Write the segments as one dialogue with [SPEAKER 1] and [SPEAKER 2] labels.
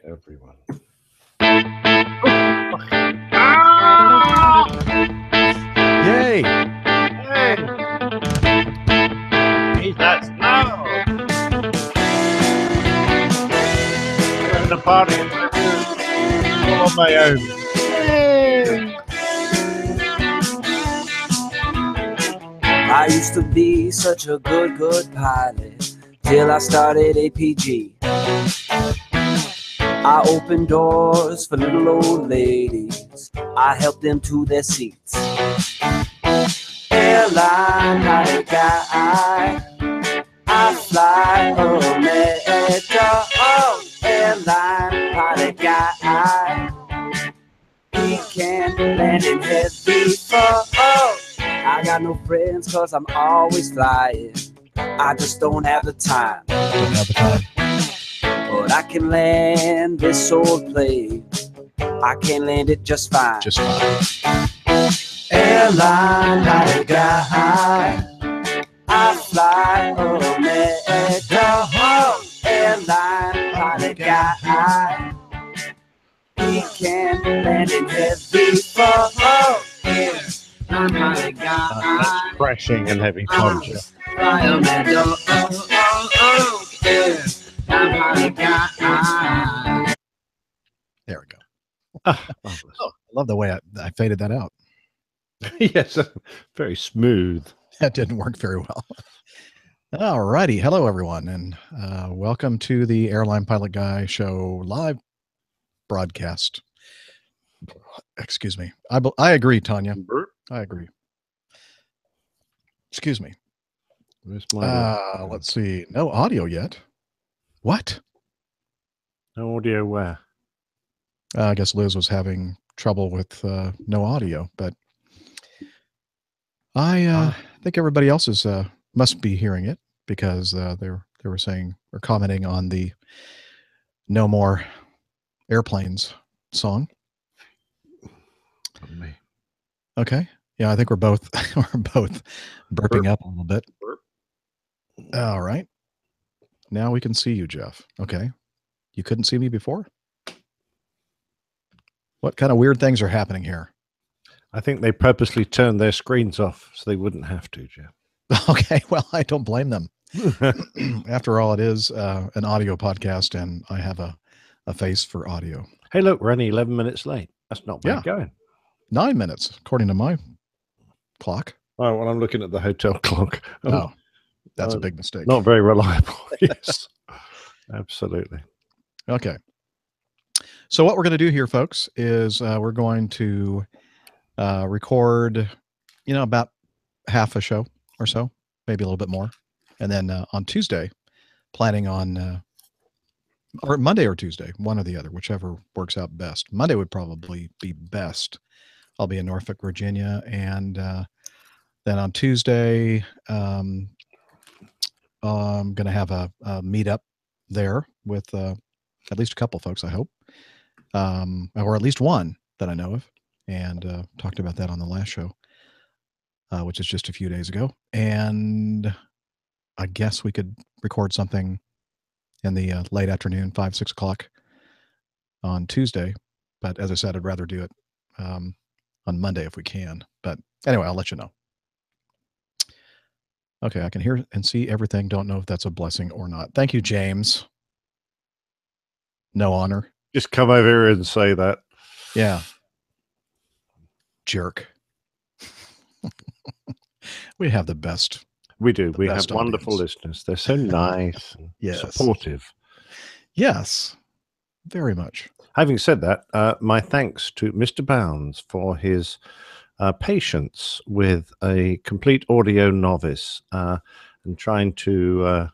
[SPEAKER 1] everyone.
[SPEAKER 2] Yay!
[SPEAKER 1] Hey! He's that snow! Having a party in my room. All on my own. Yay!
[SPEAKER 3] I used to be such a good pilot till I started APG. I opened doors for little old ladies. I helped them to their seats. Airline, pilot guy. I fly America. Oh, airline, pilot guy. He can land in heavy fall. Oh, I got no friends cause I'm always flying. I just don't have the time.
[SPEAKER 2] Don't have the time.
[SPEAKER 3] But I can land this old plane. I can land it just fine.
[SPEAKER 2] Just fine.
[SPEAKER 3] Airline, pilot guy. I fly America. Oh, airline, pilot guy. He can land in heavy fall. Oh, airline, pilot guy.
[SPEAKER 1] That's crashing and having fun, Jeff.
[SPEAKER 3] Fly America. Oh, airline, pilot guy.
[SPEAKER 2] There we go.
[SPEAKER 1] Marvelous.
[SPEAKER 2] Oh, I love the way I faded that out.
[SPEAKER 1] Yes, very smooth.
[SPEAKER 2] That didn't work very well. All righty. Hello, everyone, and welcome to the Airline Pilot Guy Show live broadcast. Excuse me. I agree, Tanya. I agree. Excuse me.
[SPEAKER 1] Where's my
[SPEAKER 2] Let's see. No audio yet. What?
[SPEAKER 1] no audio where?
[SPEAKER 2] I guess Liz was having trouble with no audio, but I think everybody else is must be hearing it because they were saying or commenting on the "No More Airplanes" song.
[SPEAKER 1] Pardon me.
[SPEAKER 2] Okay, yeah, I think we're both burping up a little bit.
[SPEAKER 1] Burp.
[SPEAKER 2] All right, now we can see you, Jeff. Okay, you couldn't see me before. What kind of weird things are happening here?
[SPEAKER 1] I think they purposely turned their screens off so they wouldn't have to, Jeff.
[SPEAKER 2] Okay, well, I don't blame them. After all, it is an audio podcast, and I have a face for audio.
[SPEAKER 1] Hey, look, we're only 11 minutes late. That's not bad
[SPEAKER 2] Yeah.
[SPEAKER 1] going.
[SPEAKER 2] 9 minutes, according to my clock.
[SPEAKER 1] Oh, well, I'm looking at the hotel clock.
[SPEAKER 2] Oh, that's a big mistake.
[SPEAKER 1] Not very reliable. Yes, absolutely.
[SPEAKER 2] Okay. So what we're going to do here, folks, is we're going to record, about half a show or so, maybe a little bit more. And then on Tuesday, planning on, or Monday or Tuesday, one or the other, whichever works out best. Monday would probably be best. I'll be in Norfolk, Virginia. And then on Tuesday, I'm going to have a meetup there with at least a couple folks, I hope. Or at least one that I know of, and talked about that on the last show, which is just a few days ago. And I guess we could record something in the late afternoon, 5, 6 o'clock on Tuesday. But as I said, I'd rather do it on Monday if we can. But anyway, I'll let you know. Okay, I can hear and see everything. Don't know if that's a blessing or not. Thank you, James. No honor.
[SPEAKER 1] Just come over here and say that.
[SPEAKER 2] Yeah. Jerk. We have the best.
[SPEAKER 1] We do. We
[SPEAKER 2] best
[SPEAKER 1] have wonderful
[SPEAKER 2] audience.
[SPEAKER 1] listeners. They're so nice and
[SPEAKER 2] Yes.
[SPEAKER 1] supportive.
[SPEAKER 2] Yes, very much.
[SPEAKER 1] Having said that, my thanks to Mr. Bounds for his patience with a complete audio novice and trying to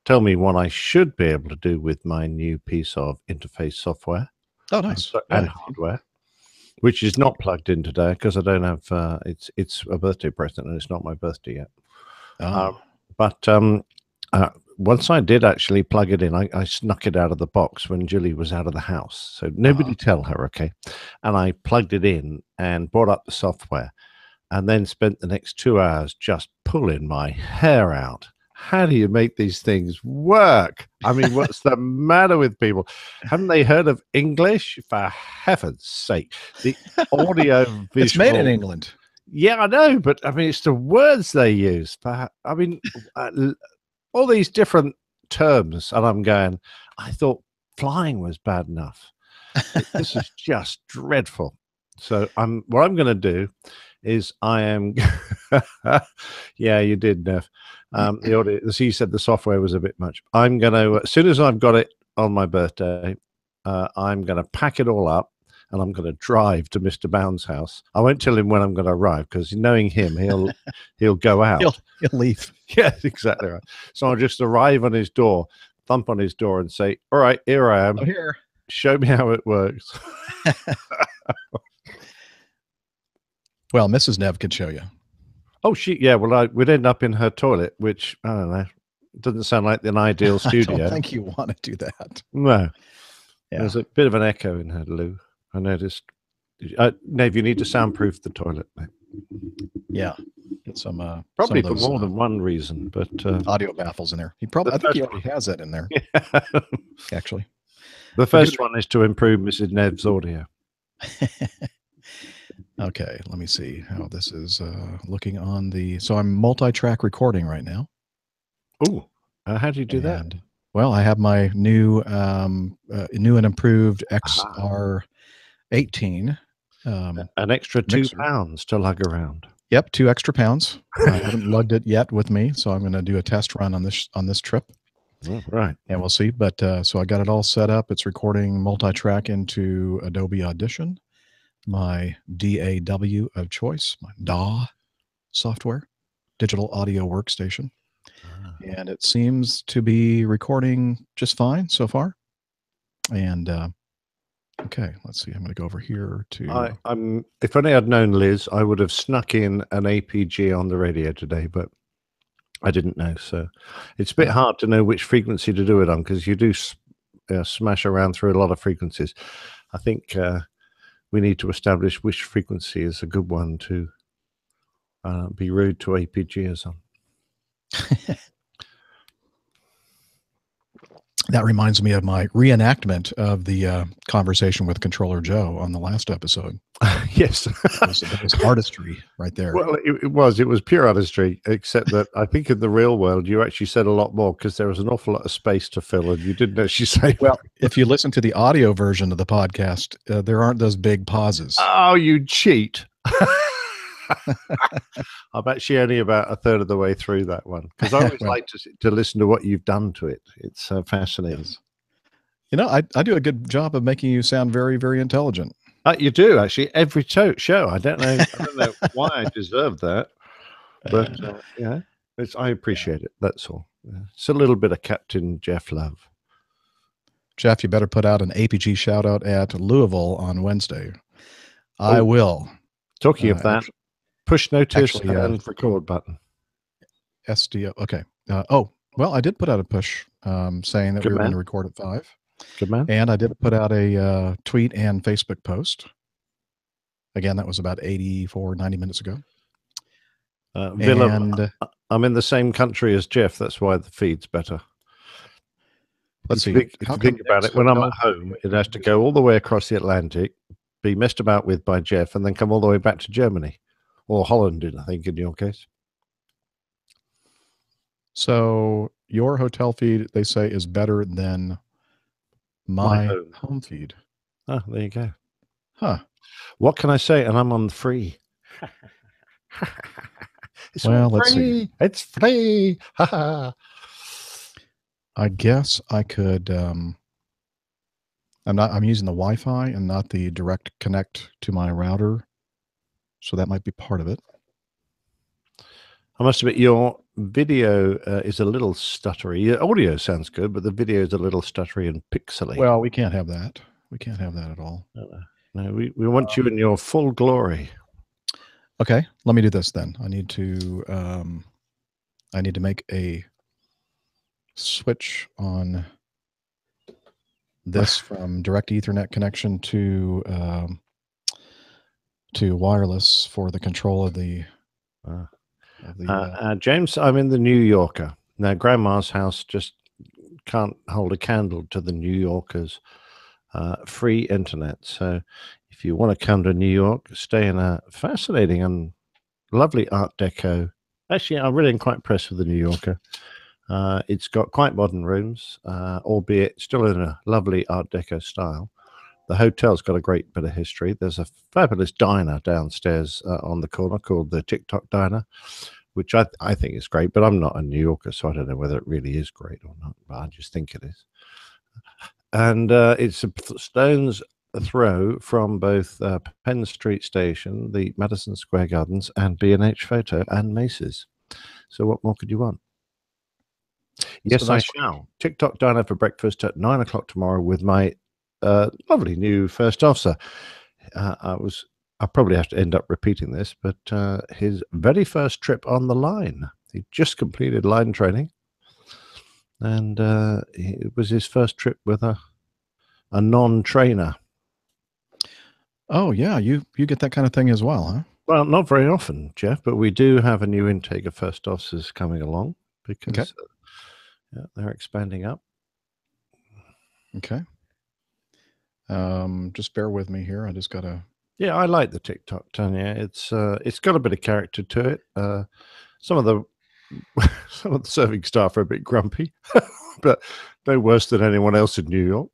[SPEAKER 1] tell me what I should be able to do with my new piece of interface software.
[SPEAKER 2] Oh, nice.
[SPEAKER 1] And
[SPEAKER 2] Yeah.
[SPEAKER 1] hardware, which is not plugged in today because I don't have, it's a birthday present and it's not my birthday yet.
[SPEAKER 2] Oh,
[SPEAKER 1] But once I did actually plug it in, I snuck it out of the box when Julie was out of the house. So nobody tell her, okay? And I plugged it in and brought up the software and then spent the next 2 hours just pulling my hair out how do you make these things work? I mean, what's the matter with people? Haven't they heard of English? For heaven's sake, the audio visual.
[SPEAKER 2] It's made in England.
[SPEAKER 1] Yeah, I know, but I mean, it's the words they use. I mean, all these different terms, and I'm going, I thought flying was bad enough. This is just dreadful. So what I'm going to do is I am, yeah, you did, Nev. The audio, as he said, the software was a bit much. I'm going to, as soon as I've got it on my birthday, I'm going to pack it all up and I'm going to drive to Mr. Bound's house. I won't tell him when I'm going to arrive because knowing him, he'll go out.
[SPEAKER 2] He'll leave.
[SPEAKER 1] Yeah, exactly right. So I'll just arrive on his door, thump on his door and say, all right, here I am.
[SPEAKER 2] I'm here.
[SPEAKER 1] Show me how it works.
[SPEAKER 2] Well, Mrs. Nev could show you.
[SPEAKER 1] Oh, yeah. Well, we'd end up in her toilet, which, I don't know, doesn't sound like an ideal studio.
[SPEAKER 2] I don't think you want to do that.
[SPEAKER 1] No.
[SPEAKER 2] Yeah.
[SPEAKER 1] There's a bit of an echo in her, Lou. I noticed. Nev, you need to soundproof the toilet, mate.
[SPEAKER 2] Yeah. Get some
[SPEAKER 1] probably
[SPEAKER 2] some of
[SPEAKER 1] for more than one reason, but
[SPEAKER 2] audio baffles in there. I think he already has that in there.
[SPEAKER 1] Yeah.
[SPEAKER 2] Actually.
[SPEAKER 1] The first one is to improve Mrs. Nev's audio.
[SPEAKER 2] Okay, let me see how this is looking on the. So I'm multi-track recording right now.
[SPEAKER 1] Oh, how do you do that?
[SPEAKER 2] Well, I have my new and improved XR18.
[SPEAKER 1] An extra £2 to lug around.
[SPEAKER 2] Yep, 2 extra pounds. I haven't lugged it yet with me, so I'm going to do a test run on this trip.
[SPEAKER 1] Oh, right.
[SPEAKER 2] And we'll see. But so I got it all set up. It's recording multi-track into Adobe Audition, my DAW of choice, my DAW software, digital audio workstation. And it seems to be recording just fine so far. And okay, let's see. I'm going to go over here to.
[SPEAKER 1] If only I'd known Liz, I would have snuck in an APG on the radio today, but I didn't know. So it's a bit hard to know which frequency to do it on because you do smash around through a lot of frequencies. I think we need to establish which frequency is a good one to be rude to APGers on.
[SPEAKER 2] That reminds me of my reenactment of the conversation with Controller Joe on the last episode.
[SPEAKER 1] Yes.
[SPEAKER 2] It was artistry right there.
[SPEAKER 1] Well, it was pure artistry, except that I think in the real world, you actually said a lot more because there was an awful lot of space to fill and you didn't actually say.
[SPEAKER 2] Well, if you listen to the audio version of the podcast, there aren't those big pauses.
[SPEAKER 1] Oh, you cheat. I'm actually only about a third of the way through that one because I always like to listen to what you've done to it. It's fascinating.
[SPEAKER 2] Yes. You know, I do a good job of making you sound very, very intelligent.
[SPEAKER 1] You do actually every show. I don't know why I deserve that, but yeah, I appreciate it. That's all. It's a little bit of Captain Jeff love.
[SPEAKER 2] Jeff, you better put out an APG shout out at Louisville on Wednesday. I will.
[SPEAKER 1] Talking of that. Push notice and record button.
[SPEAKER 2] SDO. Okay. Well, I did put out a push saying that we were going to record at 5.
[SPEAKER 1] Good man.
[SPEAKER 2] And I did put out a tweet and Facebook post. Again, that was about 90 minutes ago.
[SPEAKER 1] Villa, I'm in the same country as Jeff. That's why the feed's better. Let's think about it. When I'm at home, it has to go all the way across the Atlantic, be messed about with by Jeff, and then come all the way back to Germany. Or Holland, I think, in your case.
[SPEAKER 2] So your hotel feed, they say, is better than my home feed.
[SPEAKER 1] Oh, there you go.
[SPEAKER 2] Huh.
[SPEAKER 1] What can I say? And I'm on free.
[SPEAKER 2] Let's see.
[SPEAKER 1] It's free.
[SPEAKER 2] I guess I could. I'm using the Wi-Fi and not the direct connect to my router. So that might be part of it.
[SPEAKER 1] I must admit, your video is a little stuttery. Your audio sounds good, but the video is a little stuttery and pixely.
[SPEAKER 2] Well, we can't have that. We can't have that at all.
[SPEAKER 1] No, we want you in your full glory.
[SPEAKER 2] Okay, let me do this then. I need to make a switch on this from direct Ethernet connection to wireless for the control of the.
[SPEAKER 1] James, I'm in the New Yorker. Now, Grandma's house just can't hold a candle to the New Yorkers' free internet. So if you want to come to New York, stay in a fascinating and lovely Art Deco. Actually, I'm really quite impressed with the New Yorker. It's got quite modern rooms, albeit still in a lovely Art Deco style. The hotel's got a great bit of history. There's a fabulous diner downstairs on the corner called the TikTok Diner, which I think is great, but I'm not a New Yorker, so I don't know whether it really is great or not, but I just think it is. And it's a stone's throw from both Penn Street Station, the Madison Square Gardens, and B&H Photo and Macy's. So what more could you want? Yes, I shall. TikTok Diner for breakfast at 9 o'clock tomorrow with my lovely new first officer. I'll probably have to end up repeating this, but his very first trip on the line. He just completed line training, and it was his first trip with a non-trainer.
[SPEAKER 2] Oh, yeah, you get that kind of thing as well, huh?
[SPEAKER 1] Well, not very often, Jeff, but we do have a new intake of first officers coming along because they're expanding up.
[SPEAKER 2] Okay. Just bear with me here. I just got to...
[SPEAKER 1] Yeah, I like the TikTok, Tanya. It's got a bit of character to it. Some of the serving staff are a bit grumpy, but no worse than anyone else in New York.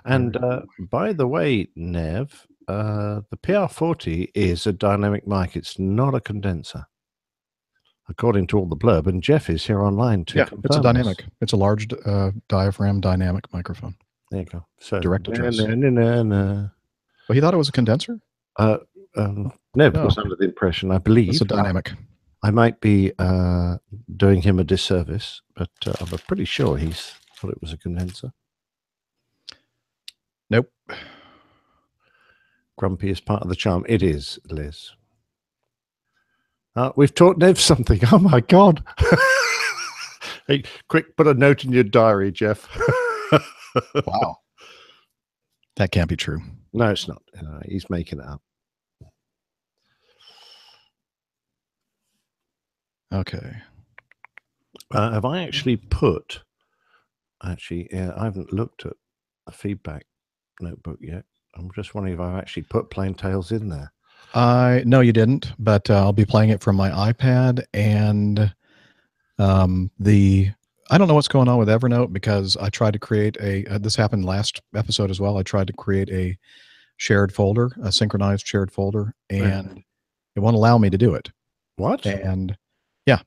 [SPEAKER 1] And by the way, Nev, the PR40 is a dynamic mic. It's not a condenser, according to all the blurb. And Jeff is here online to confirm
[SPEAKER 2] it's a dynamic.
[SPEAKER 1] this.
[SPEAKER 2] It's a large diaphragm dynamic microphone.
[SPEAKER 1] There you go. So
[SPEAKER 2] direct address.
[SPEAKER 1] Well,
[SPEAKER 2] he thought it was a condenser?
[SPEAKER 1] Nev was under the impression, I believe.
[SPEAKER 2] It's a dynamic.
[SPEAKER 1] I might be doing him a disservice, but I'm pretty sure he thought it was a condenser.
[SPEAKER 2] Nope.
[SPEAKER 1] Grumpy is part of the charm. It is, Liz. We've taught Nev something. Oh, my God. Hey, quick, put a note in your diary, Jeff.
[SPEAKER 2] Wow. That can't be true.
[SPEAKER 1] No, it's not. He's making it up.
[SPEAKER 2] Okay.
[SPEAKER 1] Have I actually put... Actually, I haven't looked at a feedback notebook yet. I'm just wondering if I've actually put Plain Tales in there.
[SPEAKER 2] No, you didn't, but I'll be playing it from my iPad, and I don't know what's going on with Evernote, because I tried to create this happened last episode as well. I tried to create a shared folder, a synchronized shared folder, and it won't allow me to do it.
[SPEAKER 1] What?
[SPEAKER 2] And yeah.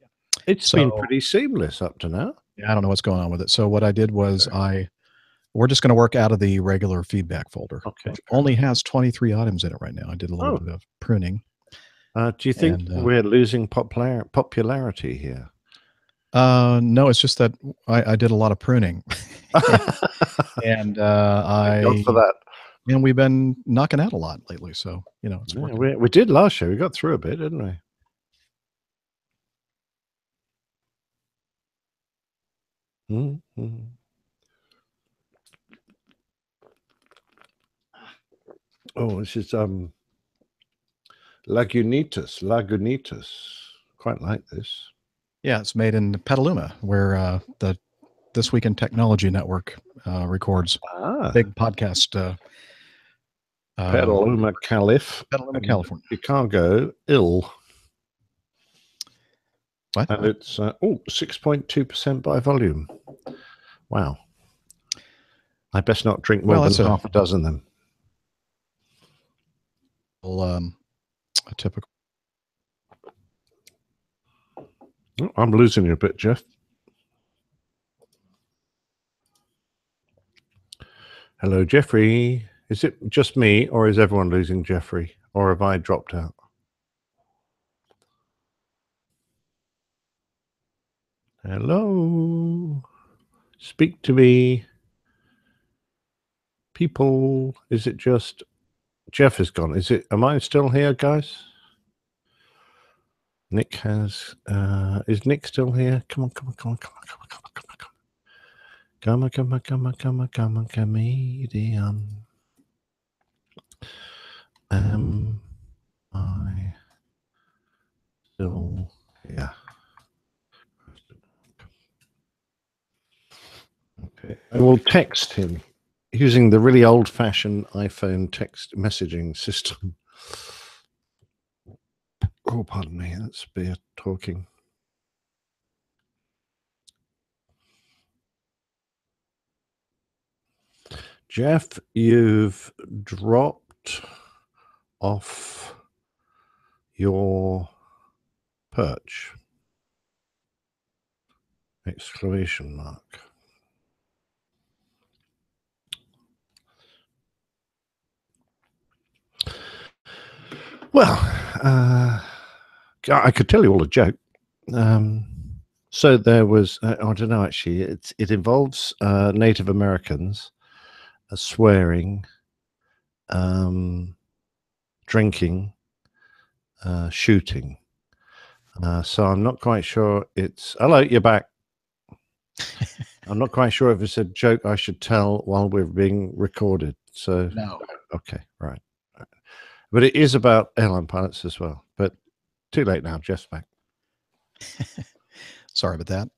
[SPEAKER 1] It's been pretty seamless up to now.
[SPEAKER 2] Yeah, I don't know what's going on with it. So what I did was we're just going to work out of the regular feedback folder, which only has 23 items in it right now. I did a little bit of pruning.
[SPEAKER 1] Do you think we're losing popularity here?
[SPEAKER 2] No, it's just that I did a lot of pruning. And
[SPEAKER 1] Thank God for that.
[SPEAKER 2] And we've been knocking out a lot lately, so it's working.
[SPEAKER 1] We did last year. We got through a bit, didn't we? Mm-hmm. Oh, this is Lagunitas. Quite like this.
[SPEAKER 2] Yeah, it's made in Petaluma, where the This Week in Technology Network records big podcast.
[SPEAKER 1] Petaluma,
[SPEAKER 2] California.
[SPEAKER 1] Chicago, ill.
[SPEAKER 2] What?
[SPEAKER 1] And it's 6.2% by volume. Wow. I best not drink more than half a dozen then.
[SPEAKER 2] A typical.
[SPEAKER 1] Oh, I'm losing you a bit, Jeff. Hello, Jeffrey. Is it just me, or is everyone losing Jeffrey? Or have I dropped out? Hello. Speak to me. People, is it just... Jeff is gone. Am I still here, guys? Nick has... is Nick still here? Come on. Come on, comedian. Am I still Okay. I will text him using the really old-fashioned iPhone text messaging system. Oh, pardon me. That's beer talking. Jeff, you've dropped off your perch. Exclamation mark. Well, I could tell you all a joke. So there was, I don't know, actually, it involves Native Americans swearing, drinking, shooting. So I'm not quite sure it's, hello, you're back. I'm not quite sure if it's a joke I should tell while we're being recorded. So,
[SPEAKER 2] No.
[SPEAKER 1] okay, right. But it is about airline pilots as well. But too late now, Jeff's back.
[SPEAKER 2] Sorry about that.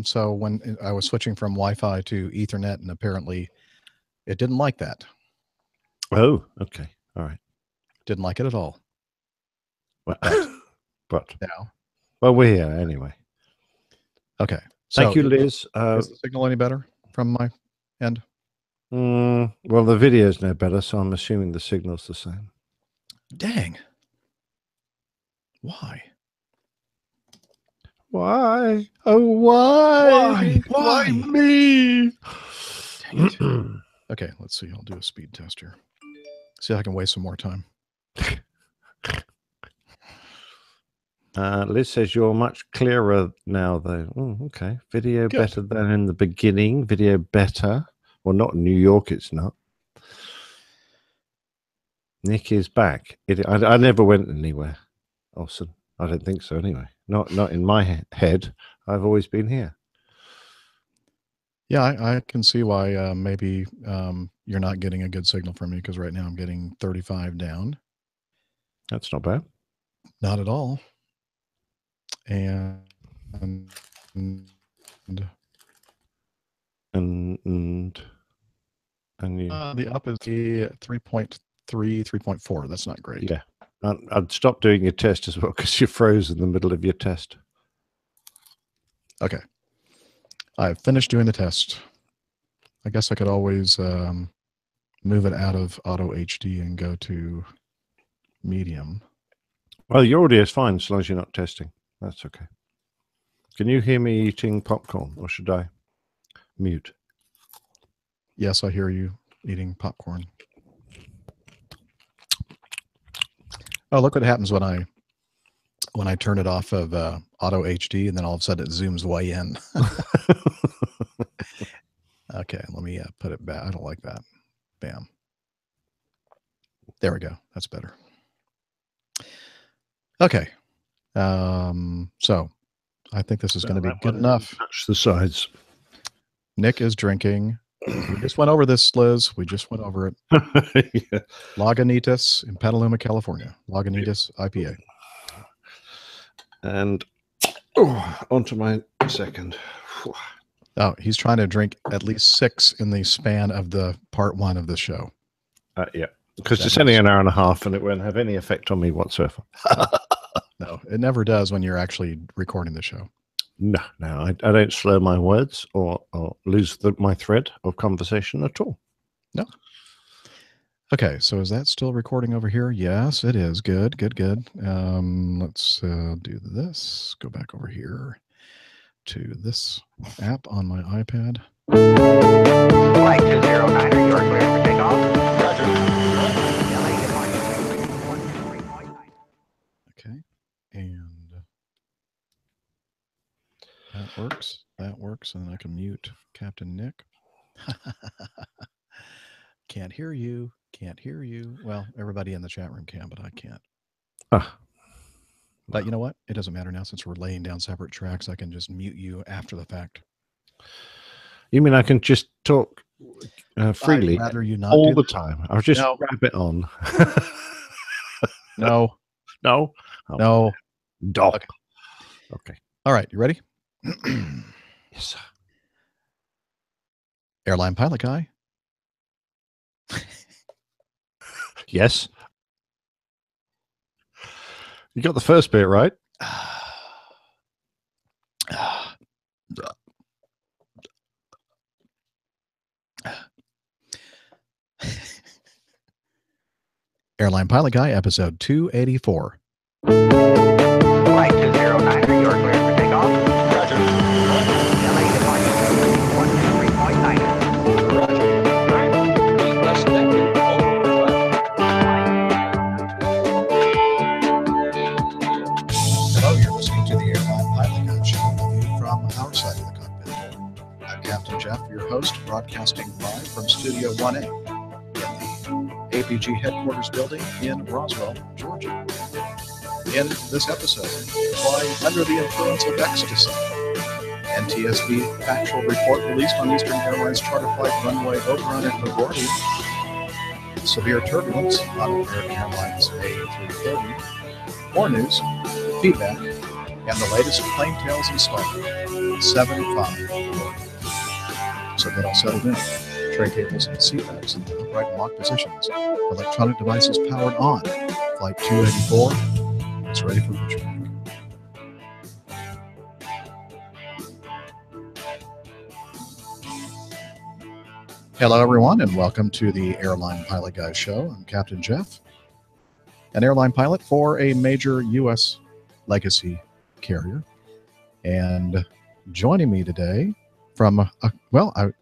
[SPEAKER 2] So when I was switching from Wi-Fi to Ethernet, and apparently it didn't like that.
[SPEAKER 1] Oh, okay. All right.
[SPEAKER 2] Didn't like it at all.
[SPEAKER 1] Well, but
[SPEAKER 2] now,
[SPEAKER 1] well, we're here anyway.
[SPEAKER 2] Okay.
[SPEAKER 1] Thank you, Liz.
[SPEAKER 2] Is the signal any better from my end?
[SPEAKER 1] Well, the video's no better, so I'm assuming the signal's the same.
[SPEAKER 2] Dang. Why?
[SPEAKER 1] Why? Oh, why?
[SPEAKER 2] Why
[SPEAKER 1] me?
[SPEAKER 2] Dang it. Okay, let's see. I'll do a speed test here. See if I can waste some more time.
[SPEAKER 1] Liz says you're much clearer now, though. Oh, okay. Video
[SPEAKER 2] Good.
[SPEAKER 1] better than in the beginning. Video better. Well, not in New York, it's not. Nick is back. I never went anywhere, Olsen. I don't think so, anyway. Not in my head. I've always been here.
[SPEAKER 2] Yeah, I can see why maybe you're not getting a good signal from me, because right now I'm getting 35 down.
[SPEAKER 1] That's not bad.
[SPEAKER 2] Not at all. And
[SPEAKER 1] you,
[SPEAKER 2] the up is 3.3, 3.4. That's not great.
[SPEAKER 1] Yeah. I'd stop doing your test as well, because you froze in the middle of your test.
[SPEAKER 2] Okay. I've finished doing the test. I guess I could always move it out of auto HD and go to medium.
[SPEAKER 1] Well, your audio is fine as long as you're not testing. That's okay. Can you hear me eating popcorn, or should I mute?
[SPEAKER 2] Yes, I hear you eating popcorn. Oh, look what happens when I turn it off of auto HD, and then all of a sudden it zooms way in. Okay, let me put it back. I don't like that. Bam. There we go. That's better. Okay. So I think this is going to be good enough.
[SPEAKER 1] Touch the sides.
[SPEAKER 2] Nick is drinking. We just went over this, Liz. We just went over it.
[SPEAKER 1] Yeah.
[SPEAKER 2] Lagunitas in Petaluma, California. Lagunitas IPA.
[SPEAKER 1] And onto my second.
[SPEAKER 2] Oh, he's trying to drink at least 6 in the span of the part 1 of the show.
[SPEAKER 1] Yeah, because it's only an hour and a half, and it won't have any effect on me whatsoever.
[SPEAKER 2] No, it never does when you're actually recording the show.
[SPEAKER 1] No, I don't slow my words or lose my thread of conversation at all.
[SPEAKER 2] No. Okay, so is that still recording over here? Yes, it is. Good, good, good. Let's do this. Go back over here to this app on my iPad.
[SPEAKER 4] Flight 209, are you clear for takeoff?
[SPEAKER 2] Okay, and that works. That works, and then I can mute Captain Nick. Can't hear you. Can't hear you. Well, everybody in the chat room can, but I can't. But you know what? It doesn't matter now, since we're laying down separate tracks. I can just mute you after the fact.
[SPEAKER 1] You mean I can just talk freely
[SPEAKER 2] I'd rather you not
[SPEAKER 1] all
[SPEAKER 2] do
[SPEAKER 1] the
[SPEAKER 2] that.
[SPEAKER 1] time? I'll just grab it on.
[SPEAKER 2] No.
[SPEAKER 1] No? Oh,
[SPEAKER 2] No.
[SPEAKER 1] Dog. Okay.
[SPEAKER 2] All right. You ready?
[SPEAKER 1] Yes, sir.
[SPEAKER 2] Airline pilot guy.
[SPEAKER 1] Yes. You got the first bit right.
[SPEAKER 2] Airline pilot guy, episode 284.
[SPEAKER 4] Flight 209, are you clear for takeoff? Roger. LA departure 123.9. Roger. Less connected.
[SPEAKER 2] Hello, you're listening to the Airline Pilot Guide Show, viewed from our side of the cockpit. I'm Captain Jeff, your host, broadcasting live from Studio 1A in the APG headquarters building in Roswell, Georgia. In this episode, flying under the influence of ecstasy. NTSB factual report released on Eastern Airlines charter flight runway overrun at LaGuardia. Severe turbulence on American Airlines A330. More news, feedback, and the latest plane tales installment. 7-5. So get all settled in. Tray tables and seat backs in the upright and locked positions. Electronic devices powered on. Flight 284 is ready for pushback. Hello, everyone, and welcome to the Airline Pilot Guy Show. I'm Captain Jeff, an airline pilot for a major U.S. legacy carrier. And joining me today from,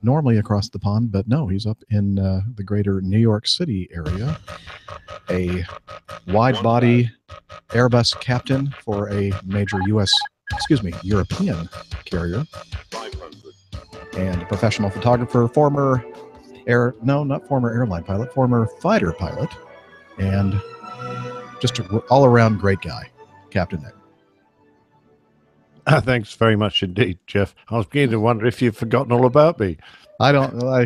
[SPEAKER 2] normally across the pond, but no, he's up in the greater New York City area, a wide-body Airbus captain for a major European carrier, and a professional photographer, former fighter pilot, and just an all-around great guy, Captain Nick.
[SPEAKER 1] Thanks very much indeed, Jeff. I was beginning to wonder if you've forgotten all about me.
[SPEAKER 2] I don't remember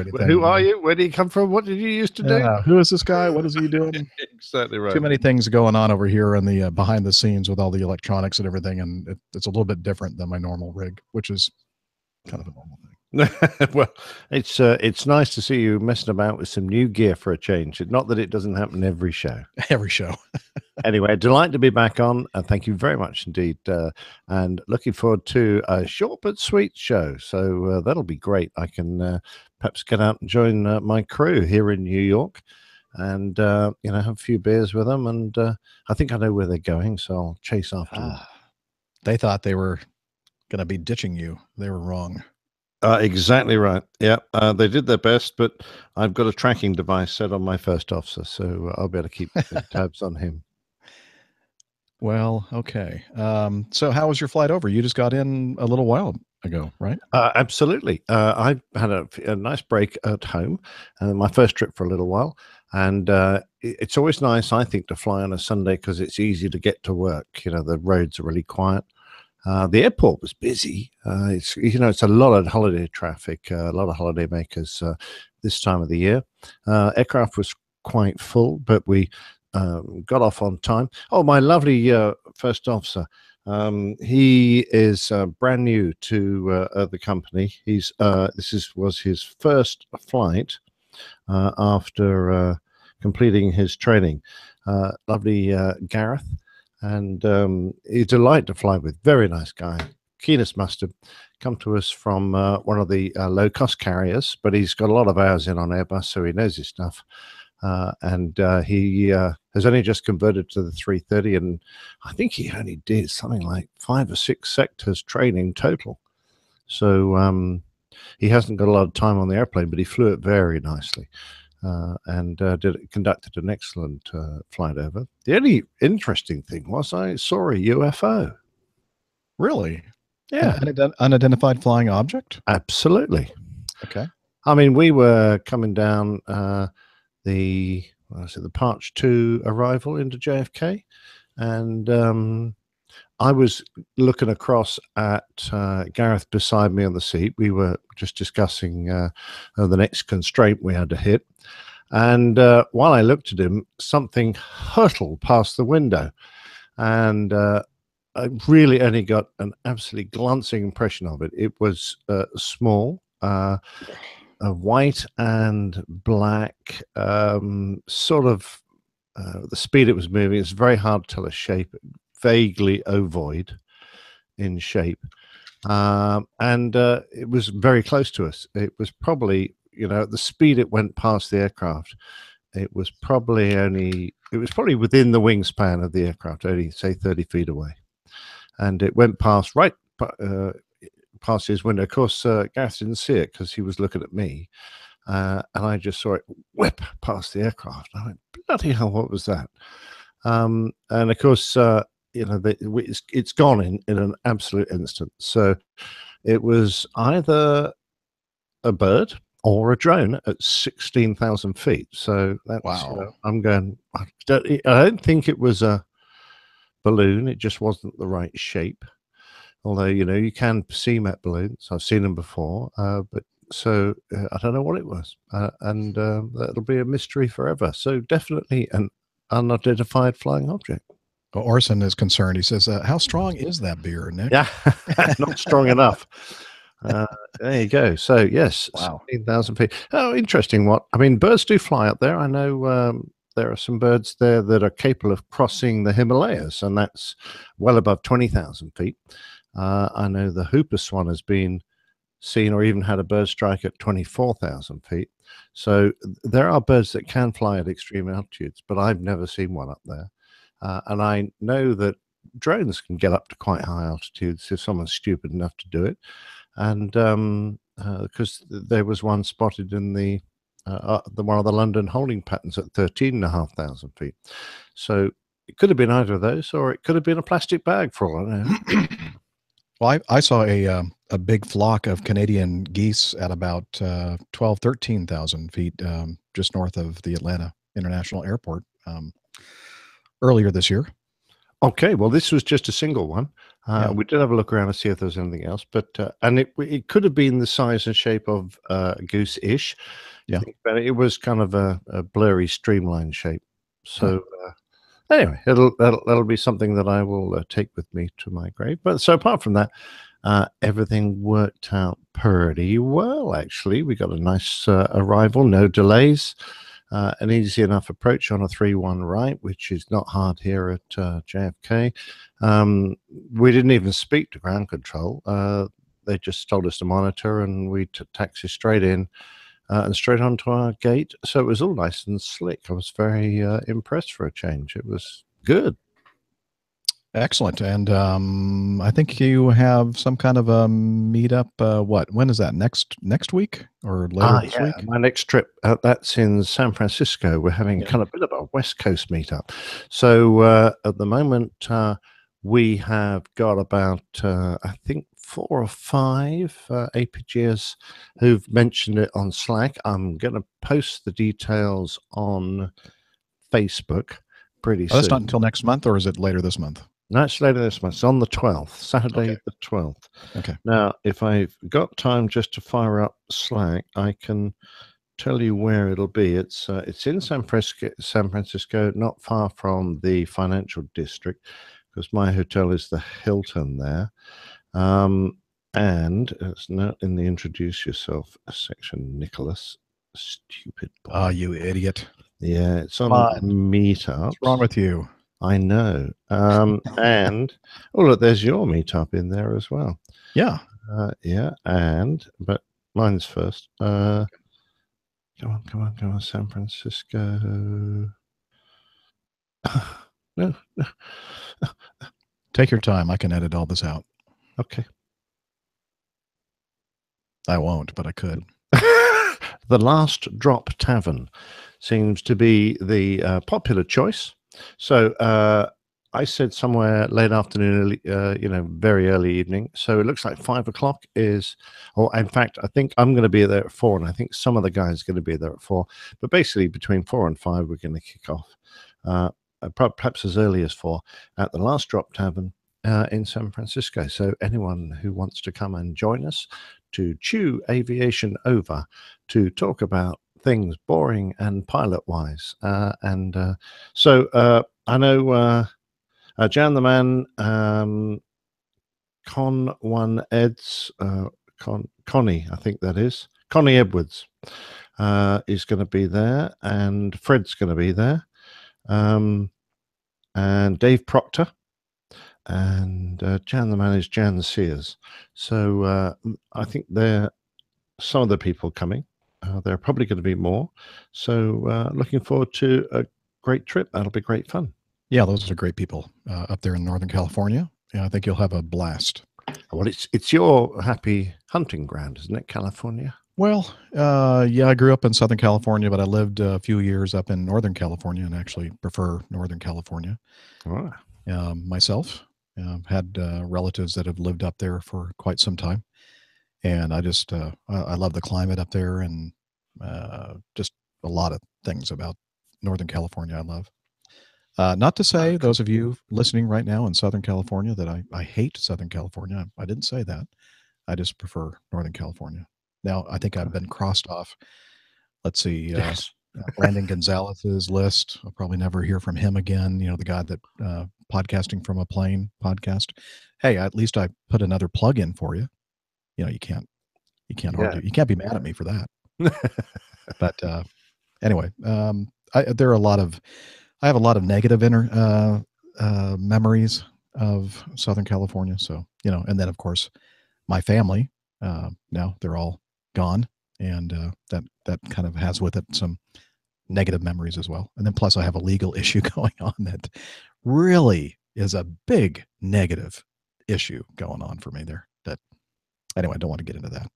[SPEAKER 2] anything.
[SPEAKER 1] Who are you? Where do you come from? What did you used to do?
[SPEAKER 2] Who is this guy? What is he doing?
[SPEAKER 1] Exactly right.
[SPEAKER 2] Too many things going on over here in the behind the scenes with all the electronics and everything, and it's a little bit different than my normal rig, which is kind of a normal thing.
[SPEAKER 1] Well, it's nice to see you messing about with some new gear for a change. Not that it doesn't happen every show.
[SPEAKER 2] Every show.
[SPEAKER 1] Anyway, delighted to be back on. Thank you very much indeed. And looking forward to a short but sweet show. So that'll be great. I can perhaps get out and join my crew here in New York and, have a few beers with them. And I think I know where they're going, so I'll chase after them.
[SPEAKER 2] They thought they were going to be ditching you. They were wrong.
[SPEAKER 1] Exactly right. Yeah, they did their best, but I've got a tracking device set on my first officer, so I'll be able to keep tabs on him.
[SPEAKER 2] Well, okay. So how was your flight over? You just got in a little while ago, right?
[SPEAKER 1] Absolutely. I had a nice break at home, my first trip for a little while, and it's always nice, I think, to fly on a Sunday because it's easy to get to work. The roads are really quiet. The airport was busy. It's a lot of holiday traffic, a lot of holiday makers this time of the year. Aircraft was quite full, but we got off on time. Oh, my lovely first officer. He is brand new to the company. Was his first flight after completing his training. Lovely Gareth. And he's a delight to fly with. Very nice guy. Keenest mustard. Come to us from one of the low-cost carriers, but he's got a lot of hours in on Airbus, so he knows his stuff. And he has only just converted to the 330, and I think he only did something like 5 or 6 sectors training total. So he hasn't got a lot of time on the airplane, but he flew it very nicely. And conducted an excellent flight over. The only interesting thing was I saw a UFO.
[SPEAKER 2] Really?
[SPEAKER 1] Yeah.
[SPEAKER 2] An unidentified flying object?
[SPEAKER 1] Absolutely.
[SPEAKER 2] Okay.
[SPEAKER 1] I mean, we were coming down the Parch 2 arrival into JFK, and I was looking across at Gareth beside me on the seat. We were just discussing the next constraint we had to hit. And while I looked at him, something hurtled past the window. And I really only got an absolutely glancing impression of it. It was small, a white and black, sort of the speed it was moving. It's very hard to tell a shape, vaguely ovoid in shape. And it was very close to us. It was probably, at the speed it went past the aircraft, it was probably within the wingspan of the aircraft, only say 30 feet away. And it went past past his window. Of course, Gareth didn't see it because he was looking at me. And I just saw it whip past the aircraft. I went, bloody hell, what was that? And of course, it's gone in an absolute instant. So it was either a bird or a drone at 16,000 feet. So that's,
[SPEAKER 2] Wow.
[SPEAKER 1] I'm going, I don't think it was a balloon. It just wasn't the right shape. Although, you can see met balloons. I've seen them before. But so I don't know what it was. And that'll be a mystery forever. So definitely an unidentified flying object.
[SPEAKER 2] Well, Orson is concerned. He says, how strong is that beer, Nick?
[SPEAKER 1] Yeah, not strong enough. There you go. So yes,
[SPEAKER 2] Wow.
[SPEAKER 1] 16,000 feet. Oh, interesting. Birds do fly up there. I know there are some birds there that are capable of crossing the Himalayas, and that's well above 20,000 feet. I know the Hooper swan has been seen or even had a bird strike at 24,000 feet. So there are birds that can fly at extreme altitudes, but I've never seen one up there. And I know that drones can get up to quite high altitudes if someone's stupid enough to do it. And because there was one spotted in the one of the London holding patterns at 13,500 feet. So it could have been either of those, or it could have been a plastic bag for all I know.
[SPEAKER 2] Well, I saw a big flock of Canadian geese at about 13,000 feet just north of the Atlanta International Airport earlier this year.
[SPEAKER 1] Okay, well, this was just a single one.
[SPEAKER 2] Yeah.
[SPEAKER 1] We did have a look around to see if there was anything else, but and it could have been the size and shape of a goose-ish.
[SPEAKER 2] Yeah.
[SPEAKER 1] But it was kind of a blurry, streamlined shape. So anyway, that'll be something that I will take with me to my grave. But so apart from that, everything worked out pretty well. Actually, we got a nice arrival, no delays. An easy enough approach on a 3-1 right, which is not hard here at JFK. We didn't even speak to ground control. They just told us to monitor, and we taxi straight in and straight onto our gate. So it was all nice and slick. I was very impressed for a change. It was good.
[SPEAKER 2] Excellent. And I think you have some kind of a meetup. When is that? Next week or later this week?
[SPEAKER 1] My next trip, that's in San Francisco. We're having kind of a bit of a West Coast meetup. So at the moment, we have got about, I think, 4 or 5 APGers who've mentioned it on Slack. I'm going to post the details on Facebook pretty soon.
[SPEAKER 2] That's not until next month, or is it later this month?
[SPEAKER 1] No, it's later this month. It's on the 12th, Saturday the 12th.
[SPEAKER 2] Okay.
[SPEAKER 1] Now, if I've got time just to fire up Slack, I can tell you where it'll be. It's in San Francisco, not far from the financial district, because my hotel is the Hilton there. And it's not in the introduce yourself section, Nicholas. Stupid boy.
[SPEAKER 2] Oh, you idiot.
[SPEAKER 1] Yeah, it's on Meetup.
[SPEAKER 2] What's wrong with you?
[SPEAKER 1] I know. And look, there's your meetup in there as well.
[SPEAKER 2] Yeah.
[SPEAKER 1] But mine's first. Come on, San Francisco. No.
[SPEAKER 2] Take your time. I can edit all this out.
[SPEAKER 1] Okay.
[SPEAKER 2] I won't, but I could.
[SPEAKER 1] The Last Drop Tavern seems to be the popular choice. So I said somewhere late afternoon, very early evening. So it looks like 5 o'clock is, or in fact, I think I'm going to be there at 4, and I think some of the guys are going to be there at 4. But basically, between 4 and 5, we're going to kick off, perhaps as early as 4, at the Last Drop Tavern in San Francisco. So anyone who wants to come and join us to chew aviation over, to talk about things boring and pilot-wise, so I know Jan the Man, Con One Eds, Connie, I think that is Connie Edwards, is going to be there, and Fred's going to be there, and Dave Proctor, and Jan the man is Jan Sears. So I think they're some of the people coming. There are probably going to be more. So looking forward to a great trip. That'll be great fun.
[SPEAKER 2] Yeah, those are great people up there in Northern California. Yeah, I think you'll have a blast.
[SPEAKER 1] Well, it's your happy hunting ground, isn't it, California?
[SPEAKER 2] Well, yeah, I grew up in Southern California, but I lived a few years up in Northern California and actually prefer Northern California.
[SPEAKER 1] Right.
[SPEAKER 2] Myself had relatives that have lived up there for quite some time. And I just, I love the climate up there and just a lot of things about Northern California I love. Not to say, those of you listening right now in Southern California, that I hate Southern California. I didn't say that. I just prefer Northern California. Now, I think I've been crossed off. Let's see.
[SPEAKER 1] Yes.
[SPEAKER 2] Brandon Gonzalez's list. I'll probably never hear from him again. You know, the guy that podcasting from a plane podcast. Hey, at least I put another plug in for you. You know, you can't argue. You can't be mad at me for that. But anyway, there are I have a lot of negative memories of Southern California. So, you know, and then of course my family, now they're all gone, and that kind of has with it some negative memories as well. And then plus I have a legal issue going on that really is a big negative issue going on for me there. That anyway, I don't want to get into that.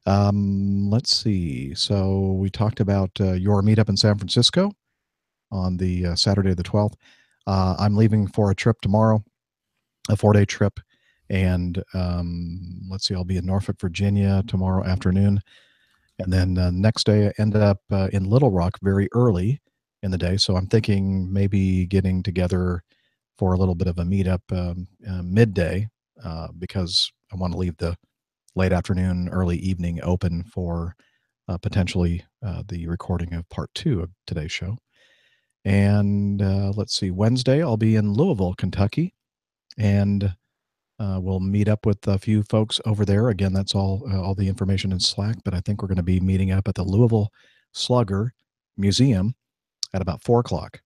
[SPEAKER 2] Let's see. So we talked about your meetup in San Francisco on the Saturday the 12th. I'm leaving for a trip tomorrow, a 4-day trip. And let's see, I'll be in Norfolk, Virginia tomorrow afternoon. And then next day I ended up in Little Rock very early in the day. So I'm thinking maybe getting together for a little bit of a meetup midday because I want to leave the late afternoon, early evening open for potentially the recording of part 2 of today's show. And let's see, Wednesday I'll be in Louisville, Kentucky, and we'll meet up with a few folks over there. Again, that's all the information in Slack, but I think we're going to be meeting up at the Louisville Slugger Museum at about 4 o'clock.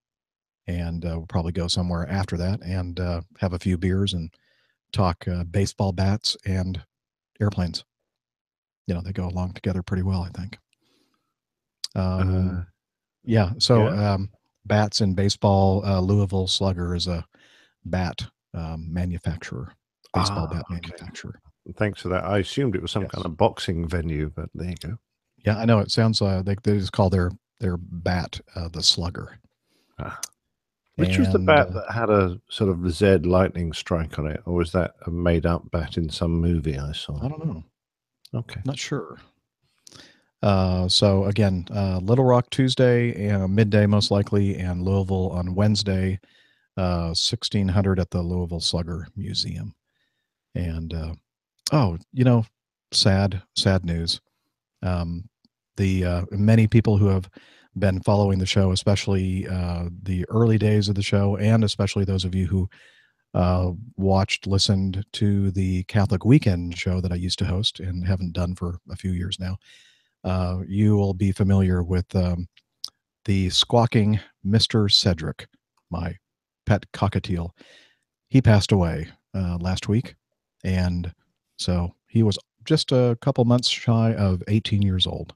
[SPEAKER 2] And we'll probably go somewhere after that and have a few beers and talk baseball bats and airplanes. You know, they go along together pretty well, I think. Yeah. So bats and baseball, Louisville Slugger is a bat manufacturer, baseball bat manufacturer.
[SPEAKER 1] Thanks for that. I assumed it was some kind of boxing venue, but there you go.
[SPEAKER 2] Yeah, I know. It sounds like they just call their bat the Slugger.
[SPEAKER 1] Which was the bat that had a sort of Z lightning strike on it, or was that a made-up bat in some movie I saw?
[SPEAKER 2] I don't know.
[SPEAKER 1] Okay.
[SPEAKER 2] Not sure. So again, Little Rock Tuesday, midday most likely, and Louisville on Wednesday, 1600 at the Louisville Slugger Museum. And sad news. The many people who have been following the show, especially the early days of the show, and especially those of you who listened to the Catholic Weekend show that I used to host and haven't done for a few years now, you will be familiar with the squawking Mr. Cedric, my pet cockatiel. He passed away last week, and so he was just a couple months shy of 18 years old.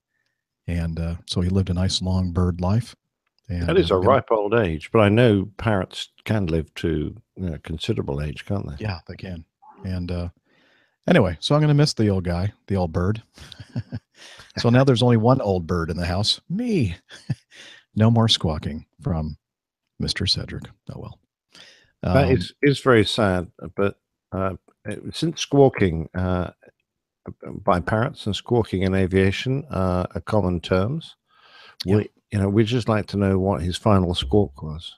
[SPEAKER 2] And so he lived a nice long bird life. And
[SPEAKER 1] that is a ripe old age, but I know parrots can live to considerable age, can't they?
[SPEAKER 2] Yeah, they can. And anyway, so I'm going to miss the old guy, the old bird. So now there's only one old bird in the house, me. No more squawking from Mr. Cedric. Oh, well.
[SPEAKER 1] That is very sad, but since squawking by parrots and squawking in aviation are common terms, we just like to know what his final squawk was.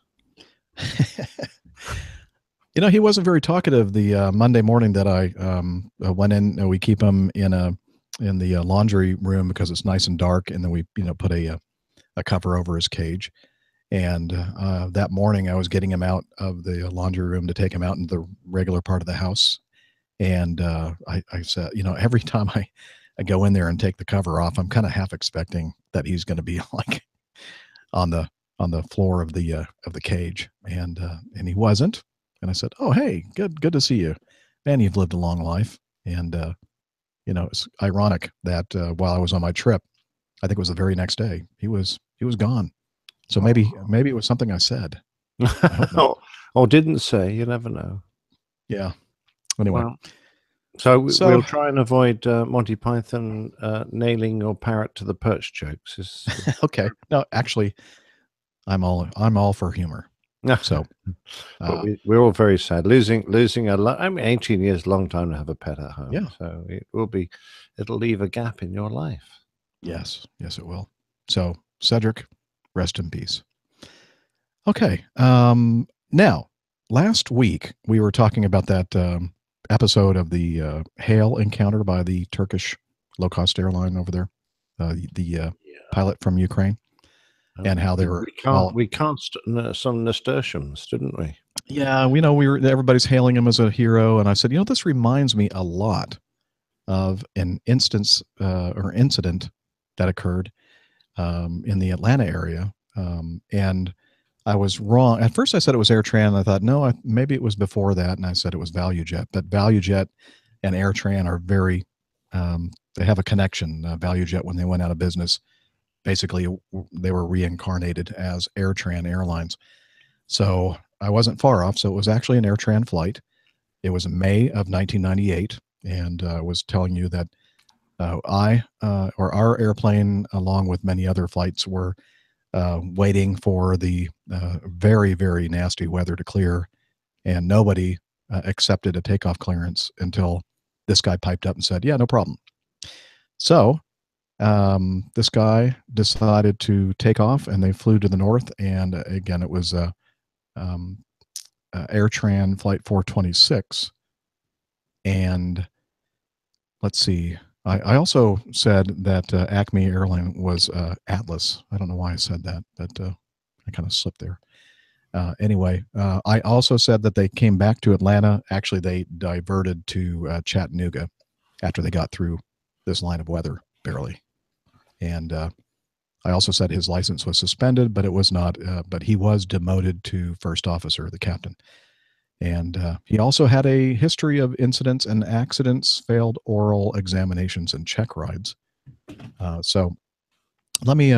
[SPEAKER 2] He wasn't very talkative the Monday morning that I went in. We keep him in the laundry room because it's nice and dark, and then we put a cover over his cage. And that morning I was getting him out of the laundry room to take him out into the regular part of the house. And I said, every time I go in there and take the cover off. I'm kind of half expecting that he's going to be like on the floor of the cage, and he wasn't. And I said, "Oh, hey, good to see you, man. You've lived a long life." And it's ironic that while I was on my trip, I think it was the very next day, he was gone. So maybe it was something I said. I hope not.
[SPEAKER 1] or didn't say. You never know.
[SPEAKER 2] Yeah. Anyway.
[SPEAKER 1] Well, so we'll try and avoid Monty Python nailing your parrot to the perch jokes.
[SPEAKER 2] Okay. No, actually, I'm all for humor. So,
[SPEAKER 1] but we're all very sad losing I mean, 18 years, long time to have a pet at home.
[SPEAKER 2] Yeah.
[SPEAKER 1] So it'll leave a gap in your life.
[SPEAKER 2] Yes, it will. So, Cedric, rest in peace. Okay. Now, last week we were talking about that episode of the hail encounter by the Turkish low-cost airline over there, the pilot from Ukraine, and how they were
[SPEAKER 1] we cast some nasturtiums, didn't we?
[SPEAKER 2] Yeah, everybody's hailing him as a hero, and I said, this reminds me a lot of an instance or incident that occurred in the Atlanta area, and I was wrong. At first I said it was AirTran, and I thought, no, maybe it was before that, and I said it was ValueJet. But ValueJet and AirTran are very, they have a connection. ValueJet, when they went out of business, basically they were reincarnated as AirTran Airlines. So I wasn't far off. So it was actually an AirTran flight. It was May of 1998, and I was telling you that our airplane, along with many other flights, were waiting for the very, very nasty weather to clear, and nobody accepted a takeoff clearance until this guy piped up and said, "Yeah, no problem." So this guy decided to take off, and they flew to the north. And again, it was AirTran Flight 426. And let's see. I also said that Acme Airline was Atlas. I don't know why I said that, but I kind of slipped there. Anyway, I also said that they came back to Atlanta. Actually, they diverted to Chattanooga after they got through this line of weather, barely. And I also said his license was suspended, but it was not. But he was demoted to first officer, the captain. And he also had a history of incidents and accidents, failed oral examinations, and check rides. So let me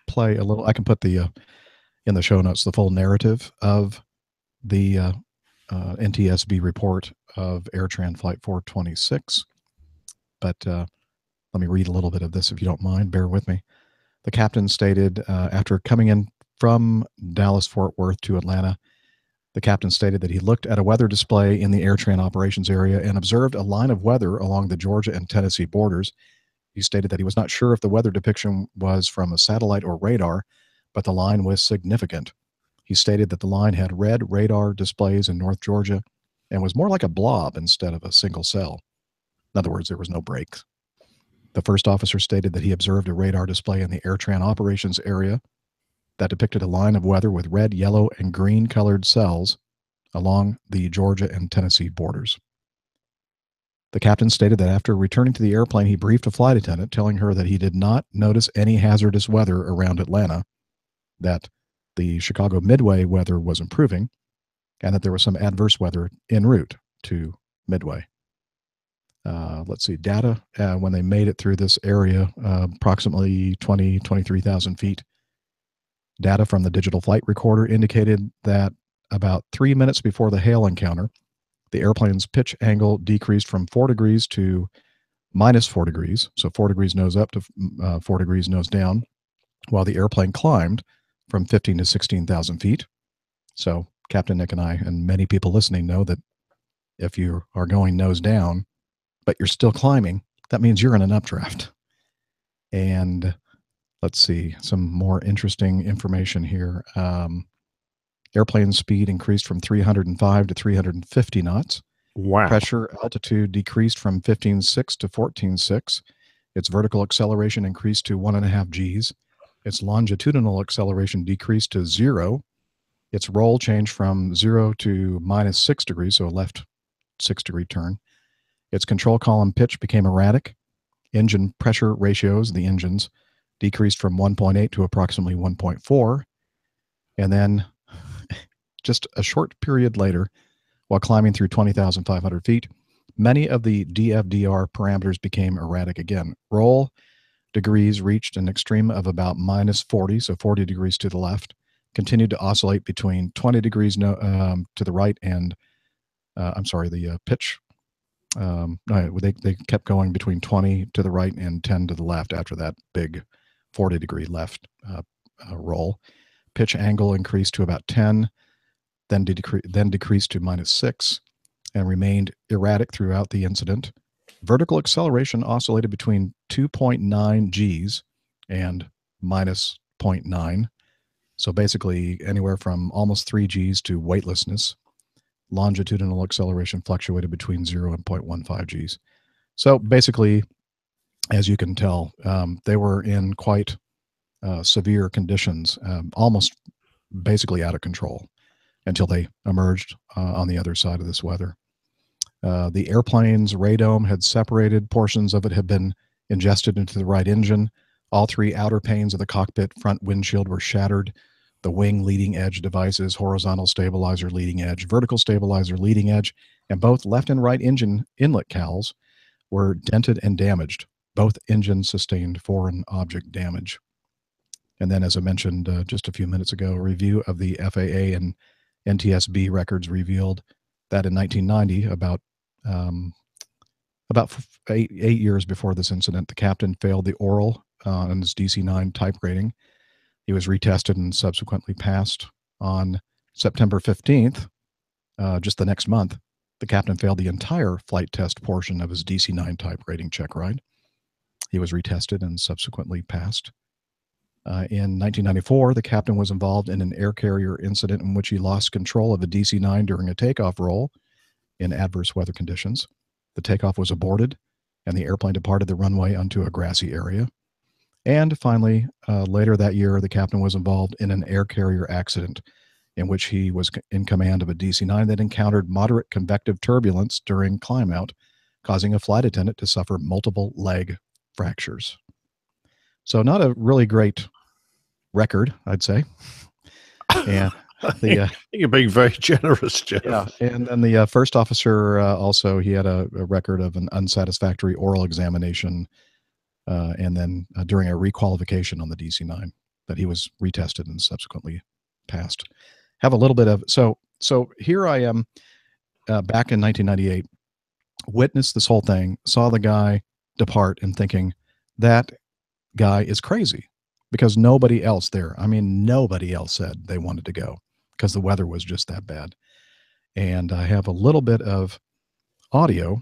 [SPEAKER 2] play a little. I can put the in the show notes the full narrative of the NTSB report of AirTran Flight 426. But let me read a little bit of this, if you don't mind. Bear with me. The captain stated, after coming in from Dallas-Fort Worth to Atlanta, the captain stated that he looked at a weather display in the AirTran operations area and observed a line of weather along the Georgia and Tennessee borders. He stated that he was not sure if the weather depiction was from a satellite or radar, but the line was significant. He stated that the line had red radar displays in North Georgia and was more like a blob instead of a single cell. In other words, there was no breaks. The first officer stated that he observed a radar display in the AirTran operations area that depicted a line of weather with red, yellow, and green colored cells along the Georgia and Tennessee borders. The captain stated that after returning to the airplane, he briefed a flight attendant, telling her that he did not notice any hazardous weather around Atlanta, that the Chicago Midway weather was improving, and that there was some adverse weather en route to Midway. Let's see, data when they made it through this area, approximately 23,000 feet. Data from the digital flight recorder indicated that about 3 minutes before the hail encounter, the airplane's pitch angle decreased from 4 degrees to minus 4 degrees. So 4 degrees nose up to 4 degrees nose down, while the airplane climbed from 15 to 16,000 feet. So Captain Nick and I and many people listening know that if you are going nose down, but you're still climbing, that means you're in an updraft. And let's see, some more interesting information here. Airplane speed increased from 305 to 350 knots.
[SPEAKER 1] Wow.
[SPEAKER 2] Pressure altitude decreased from 15.6 to 14.6. Its vertical acceleration increased to 1.5 Gs. Its longitudinal acceleration decreased to 0. Its roll changed from 0 to minus 6 degrees, so a left 6 degree turn. Its control column pitch became erratic. engine pressure ratios, the engines, decreased from 1.8 to approximately 1.4. And then just a short period later, while climbing through 20,500 feet, many of the DFDR parameters became erratic again. Roll degrees reached an extreme of about -40, so 40 degrees to the left, continued to oscillate between 20 degrees to the right and, the pitch. They kept going between 20 to the right and 10 to the left after that big 40-degree left roll. Pitch angle increased to about 10, then decreased to -6, and remained erratic throughout the incident. Vertical acceleration oscillated between 2.9 Gs and -0.9. So basically anywhere from almost 3 Gs to weightlessness. Longitudinal acceleration fluctuated between 0 and 0.15 Gs. So basically, as you can tell, they were in quite severe conditions, almost basically out of control until they emerged on the other side of this weather. The airplane's radome had separated. Portions of it had been ingested into the right engine. All three outer panes of the cockpit front windshield were shattered. The wing leading edge devices, horizontal stabilizer leading edge, vertical stabilizer leading edge, and both left and right engine inlet cowls were dented and damaged. Both engines sustained foreign object damage. And then, as I mentioned just a few minutes ago, a review of the FAA and NTSB records revealed that in 1990, about 8 years before this incident, the captain failed the oral on his DC-9 type rating. He was retested and subsequently passed. On September 15th, just the next month, the captain failed the entire flight test portion of his DC-9 type rating check ride. He was retested and subsequently passed. In 1994, the captain was involved in an air carrier incident in which he lost control of a DC-9 during a takeoff roll in adverse weather conditions. The takeoff was aborted, and the airplane departed the runway onto a grassy area. And finally, later that year, the captain was involved in an air carrier accident in which he was in command of a DC-9 that encountered moderate convective turbulence during climb out, causing a flight attendant to suffer multiple leg fractures. So not a really great record, I'd say. And
[SPEAKER 1] you're being very generous, Jeff.
[SPEAKER 2] Yeah, and then the first officer also, he had a record of an unsatisfactory oral examination, and then during a requalification on the DC-9 that he was retested and subsequently passed. Have a little bit of so here I am back in 1998, witnessed this whole thing, saw the guy depart, and thinking that guy is crazy because nobody else there. I mean, nobody else said they wanted to go because the weather was just that bad. And I have a little bit of audio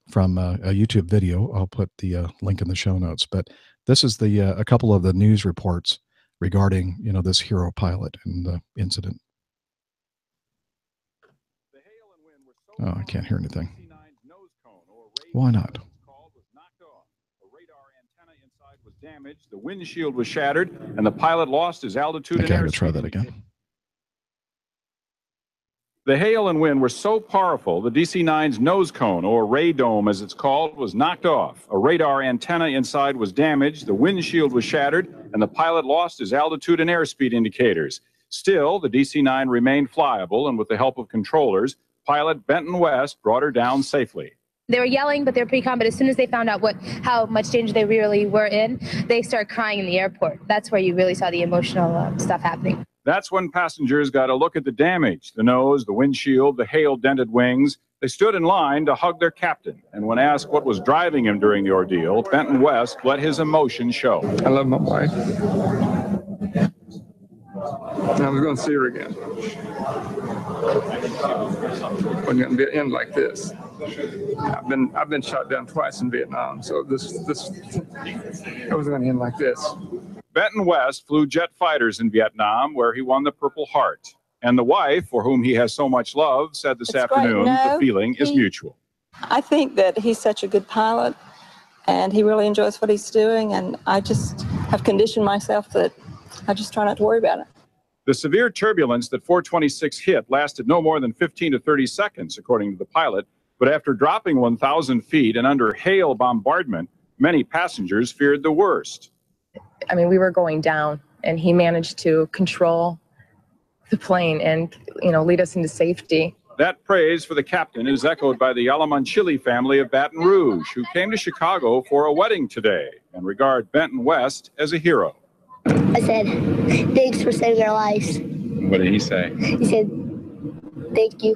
[SPEAKER 2] from a YouTube video. I'll put the link in the show notes. But this is the a couple of the news reports regarding this hero pilot and the incident. Oh, I can't hear anything. Why not?
[SPEAKER 5] Damaged, the windshield was shattered, and the pilot lost his altitude.
[SPEAKER 2] Okay, I'm going to try that again.
[SPEAKER 5] The hail and wind were so powerful, the DC-9's nose cone, or radome as it's called, was knocked off. A radar antenna inside was damaged, the windshield was shattered, and the pilot lost his altitude and airspeed indicators. Still, the DC-9 remained flyable, and with the help of controllers, pilot Benton West brought her down safely.
[SPEAKER 6] They were yelling, but they were pretty calm. But as soon as they found out how much danger they really were in, they started crying in the airport. That's where you really saw the emotional stuff happening.
[SPEAKER 5] That's when passengers got a look at the damage, the nose, the windshield, the hail-dented wings. They stood in line to hug their captain. And when asked what was driving him during the ordeal, Benton West let his emotion show.
[SPEAKER 7] I love my wife. I was going to see her again. Wasn't going to be an end like this. I've been shot down twice in Vietnam, so this it was going to end like this.
[SPEAKER 5] Benton West flew jet fighters in Vietnam, where he won the Purple Heart. And the wife, for whom he has so much love, said this afternoon the feeling is mutual.
[SPEAKER 8] I think that he's such a good pilot, and he really enjoys what he's doing, and I just have conditioned myself that I just try not to worry about it.
[SPEAKER 5] The severe turbulence that 426 hit lasted no more than 15 to 30 seconds, according to the pilot. But after dropping 1,000 feet and under hail bombardment, Many passengers feared the worst.
[SPEAKER 9] I mean, we were going down, and he managed to control the plane and, lead us into safety.
[SPEAKER 5] That praise for the captain is echoed by the Alamanchili family of Baton Rouge, who came to Chicago for a wedding today and regard Benton West as a hero.
[SPEAKER 10] I said, thanks for saving our lives.
[SPEAKER 5] What did he say?
[SPEAKER 10] He said, thank you.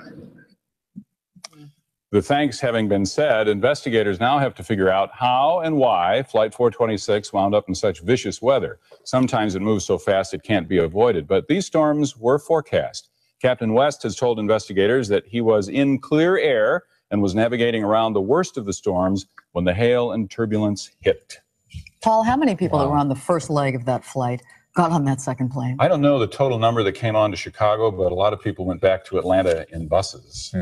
[SPEAKER 5] The thanks having been said, investigators now have to figure out how and why Flight 426 wound up in such vicious weather. Sometimes it moves so fast it can't be avoided, but these storms were forecast. Captain West has told investigators that he was in clear air and was navigating around the worst of the storms when the hail and turbulence hit.
[SPEAKER 11] Paul, how many people that were on the first leg of that flight got on that second plane?
[SPEAKER 5] I don't know the total number that came on to Chicago, but a lot of people went back to Atlanta in buses.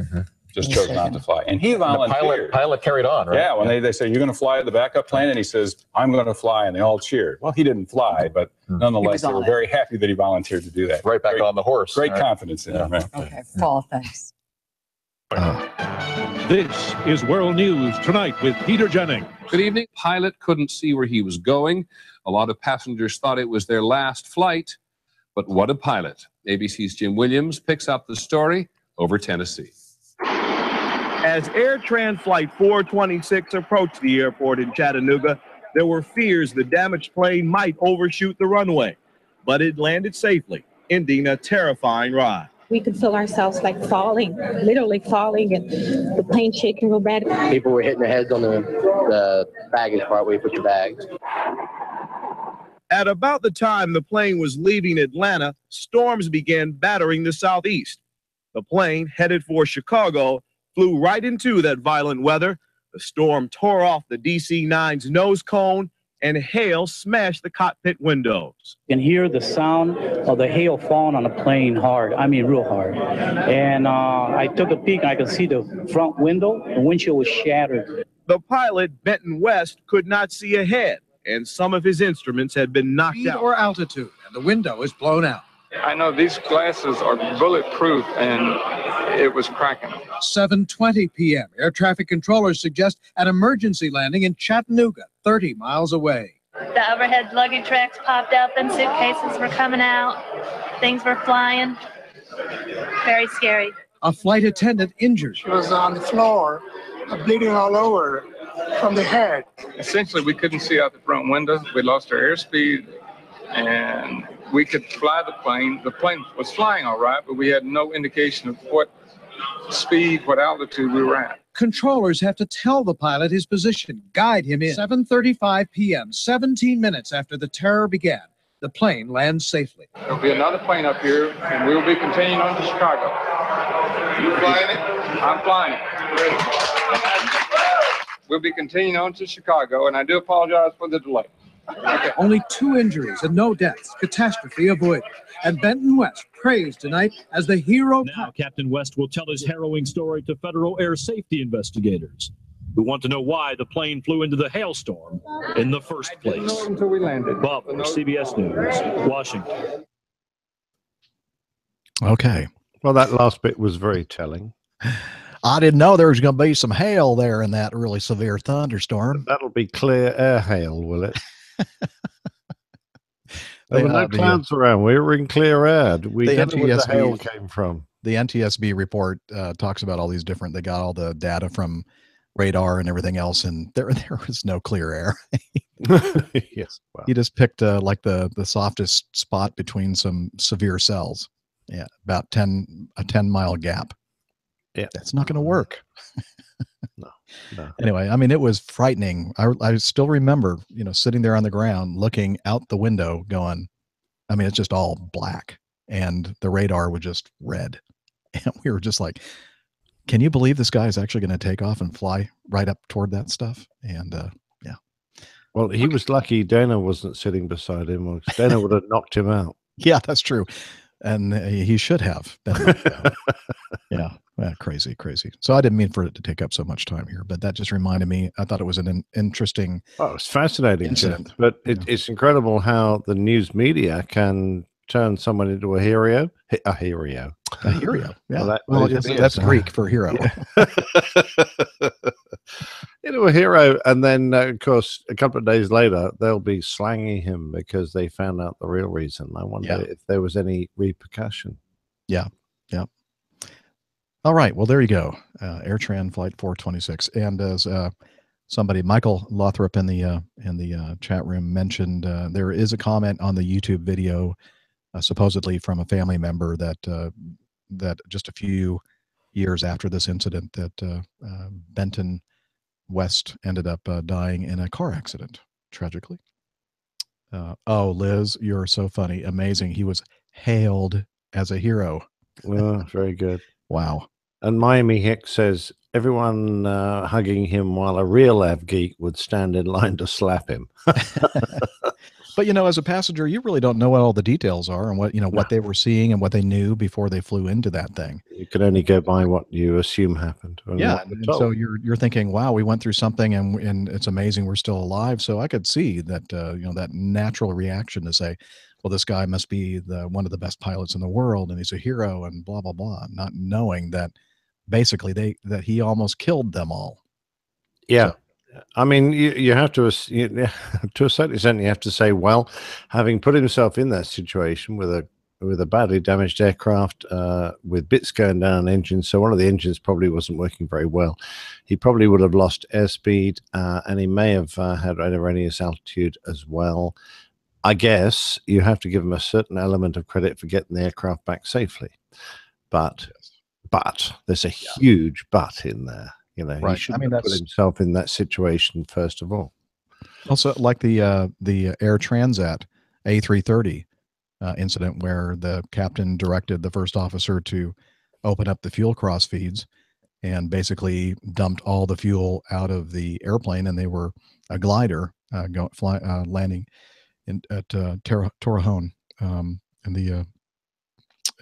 [SPEAKER 5] Just chose not to fly. And he volunteered.
[SPEAKER 12] The pilot carried on, right?
[SPEAKER 5] Yeah, when they say, you're going to fly the backup plane? And he says, I'm going to fly. And they all cheered. Well, he didn't fly, but nonetheless, they were very happy that he volunteered to do that.
[SPEAKER 12] Right back on the horse.
[SPEAKER 5] Great confidence in him.
[SPEAKER 11] Okay, Paul, thanks.
[SPEAKER 13] This is World News Tonight with Peter Jennings.
[SPEAKER 14] Good evening. Pilot couldn't see where he was going. A lot of passengers thought it was their last flight. But what a pilot. ABC's Jim Williams picks up the story over Tennessee.
[SPEAKER 15] As AirTran Flight 426 approached the airport in Chattanooga, there were fears the damaged plane might overshoot the runway, but it landed safely, ending a terrifying ride.
[SPEAKER 16] We could feel ourselves like falling, literally falling, and the plane shaking real bad.
[SPEAKER 17] People were hitting their heads on the baggage part where you put your bags.
[SPEAKER 15] At about the time the plane was leaving Atlanta, storms began battering the southeast. The plane, headed for Chicago, flew right into that violent weather. The storm tore off the DC-9's nose cone, and hail smashed the cockpit windows.
[SPEAKER 18] You can hear the sound of the hail falling on the plane hard. I mean, real hard. And I took a peek, and I could see the front window. The windshield was shattered.
[SPEAKER 15] The pilot, Benton West, could not see ahead, and some of his instruments had been knocked out.
[SPEAKER 19] Or altitude, and the window is blown out.
[SPEAKER 7] I know these glasses are bulletproof, and it was cracking.
[SPEAKER 19] 7:20 p.m. Air traffic controllers suggest an emergency landing in Chattanooga, 30 miles away.
[SPEAKER 20] The overhead luggage racks popped out, then suitcases were coming out, things were flying. Very scary.
[SPEAKER 19] A flight attendant injured.
[SPEAKER 21] She was on the floor, bleeding all over from the head.
[SPEAKER 7] Essentially, we couldn't see out the front window. We lost our airspeed, and we could fly the plane. The plane was flying all right, but we had no indication of what speed, what altitude we were at.
[SPEAKER 19] Controllers have to tell the pilot his position, guide him in. 7:35 p.m., 17 minutes after the terror began, the plane lands safely.
[SPEAKER 7] There'll be another plane up here, and we'll be continuing on to Chicago. You flying it? I'm flying it. We'll be continuing on to Chicago, and I do apologize for the delay.
[SPEAKER 19] Okay. Only 2 injuries and no deaths. Catastrophe avoided. And Benton West praised tonight as the hero.
[SPEAKER 13] Now, Captain West will tell his harrowing story to federal air safety investigators who want to know why the plane flew into the hailstorm in the first place.
[SPEAKER 7] I didn't know until we landed.
[SPEAKER 13] Bob, CBS News, Washington.
[SPEAKER 2] Okay.
[SPEAKER 1] Well, that last bit was very telling.
[SPEAKER 2] I didn't know there was going to be some hail there in that really severe thunderstorm.
[SPEAKER 1] That'll be clear air hail, will it? There were no clouds around. We were in clear air. We don't know where the hail came from.
[SPEAKER 2] The NTSB report talks about all these different. They got all the data from radar and everything else, and there was no clear air.
[SPEAKER 1] Yes, wow.
[SPEAKER 2] He just picked like the softest spot between some severe cells. Yeah, about a 10-mile gap.
[SPEAKER 1] Yeah,
[SPEAKER 2] that's not going to work.
[SPEAKER 1] No.
[SPEAKER 2] Anyway, I mean, it was frightening. I still remember, sitting there on the ground, looking out the window, going, I mean, it's just all black, and the radar was just red, and we were just like, can you believe this guy is actually going to take off and fly right up toward that stuff? And yeah.
[SPEAKER 1] Well, he was lucky Dana wasn't sitting beside him, or Dana would have knocked him out.
[SPEAKER 2] Yeah, that's true. And he should have been knocked out. Yeah. Crazy. So I didn't mean for it to take up so much time here, but that just reminded me. I thought it was an interesting.
[SPEAKER 1] Oh, it's fascinating,
[SPEAKER 2] incident.
[SPEAKER 1] Jeff, but it's incredible how the news media can turn someone into a hero. A hero.
[SPEAKER 2] A hero. Yeah.
[SPEAKER 1] Well,
[SPEAKER 2] Well, that's Greek for hero.
[SPEAKER 1] Into a hero, and then of course a couple of days later they'll be slanging him because they found out the real reason. I wonder if there was any repercussion.
[SPEAKER 2] Yeah. Yeah. All right. Well, there you go. AirTran Flight 426. And as somebody, Michael Lothrop in the chat room mentioned, there is a comment on the YouTube video, supposedly from a family member that just a few years after this incident that Benton West ended up dying in a car accident, tragically. Oh, Liz, you're so funny. Amazing. He was hailed as a hero.
[SPEAKER 1] Oh, very good.
[SPEAKER 2] Wow.
[SPEAKER 1] And Miami Hicks says everyone hugging him while a real Av geek would stand in line to slap him.
[SPEAKER 2] But, as a passenger, you really don't know what all the details are and what, what they were seeing and what they knew before they flew into that thing.
[SPEAKER 1] You can only go by what you assume happened.
[SPEAKER 2] Yeah. And so you're thinking, wow, we went through something and it's amazing we're still alive. So I could see that, that natural reaction to say, well, this guy must be one of the best pilots in the world and he's a hero and blah, blah, blah, not knowing that basically that he almost killed them all.
[SPEAKER 1] Yeah.
[SPEAKER 2] So,
[SPEAKER 1] I mean, you have to a certain extent, you have to say, well, having put himself in that situation with a badly damaged aircraft, with bits going down, engines, so one of the engines probably wasn't working very well. He probably would have lost airspeed, and he may have had erroneous altitude as well. I guess you have to give him a certain element of credit for getting the aircraft back safely, but there's a huge but in there. He shouldn't have put himself in that situation first of all.
[SPEAKER 2] Also, like the Air Transat A330 incident where the captain directed the first officer to open up the fuel cross feeds and basically dumped all the fuel out of the airplane, and they were a glider landing at Torrejon in the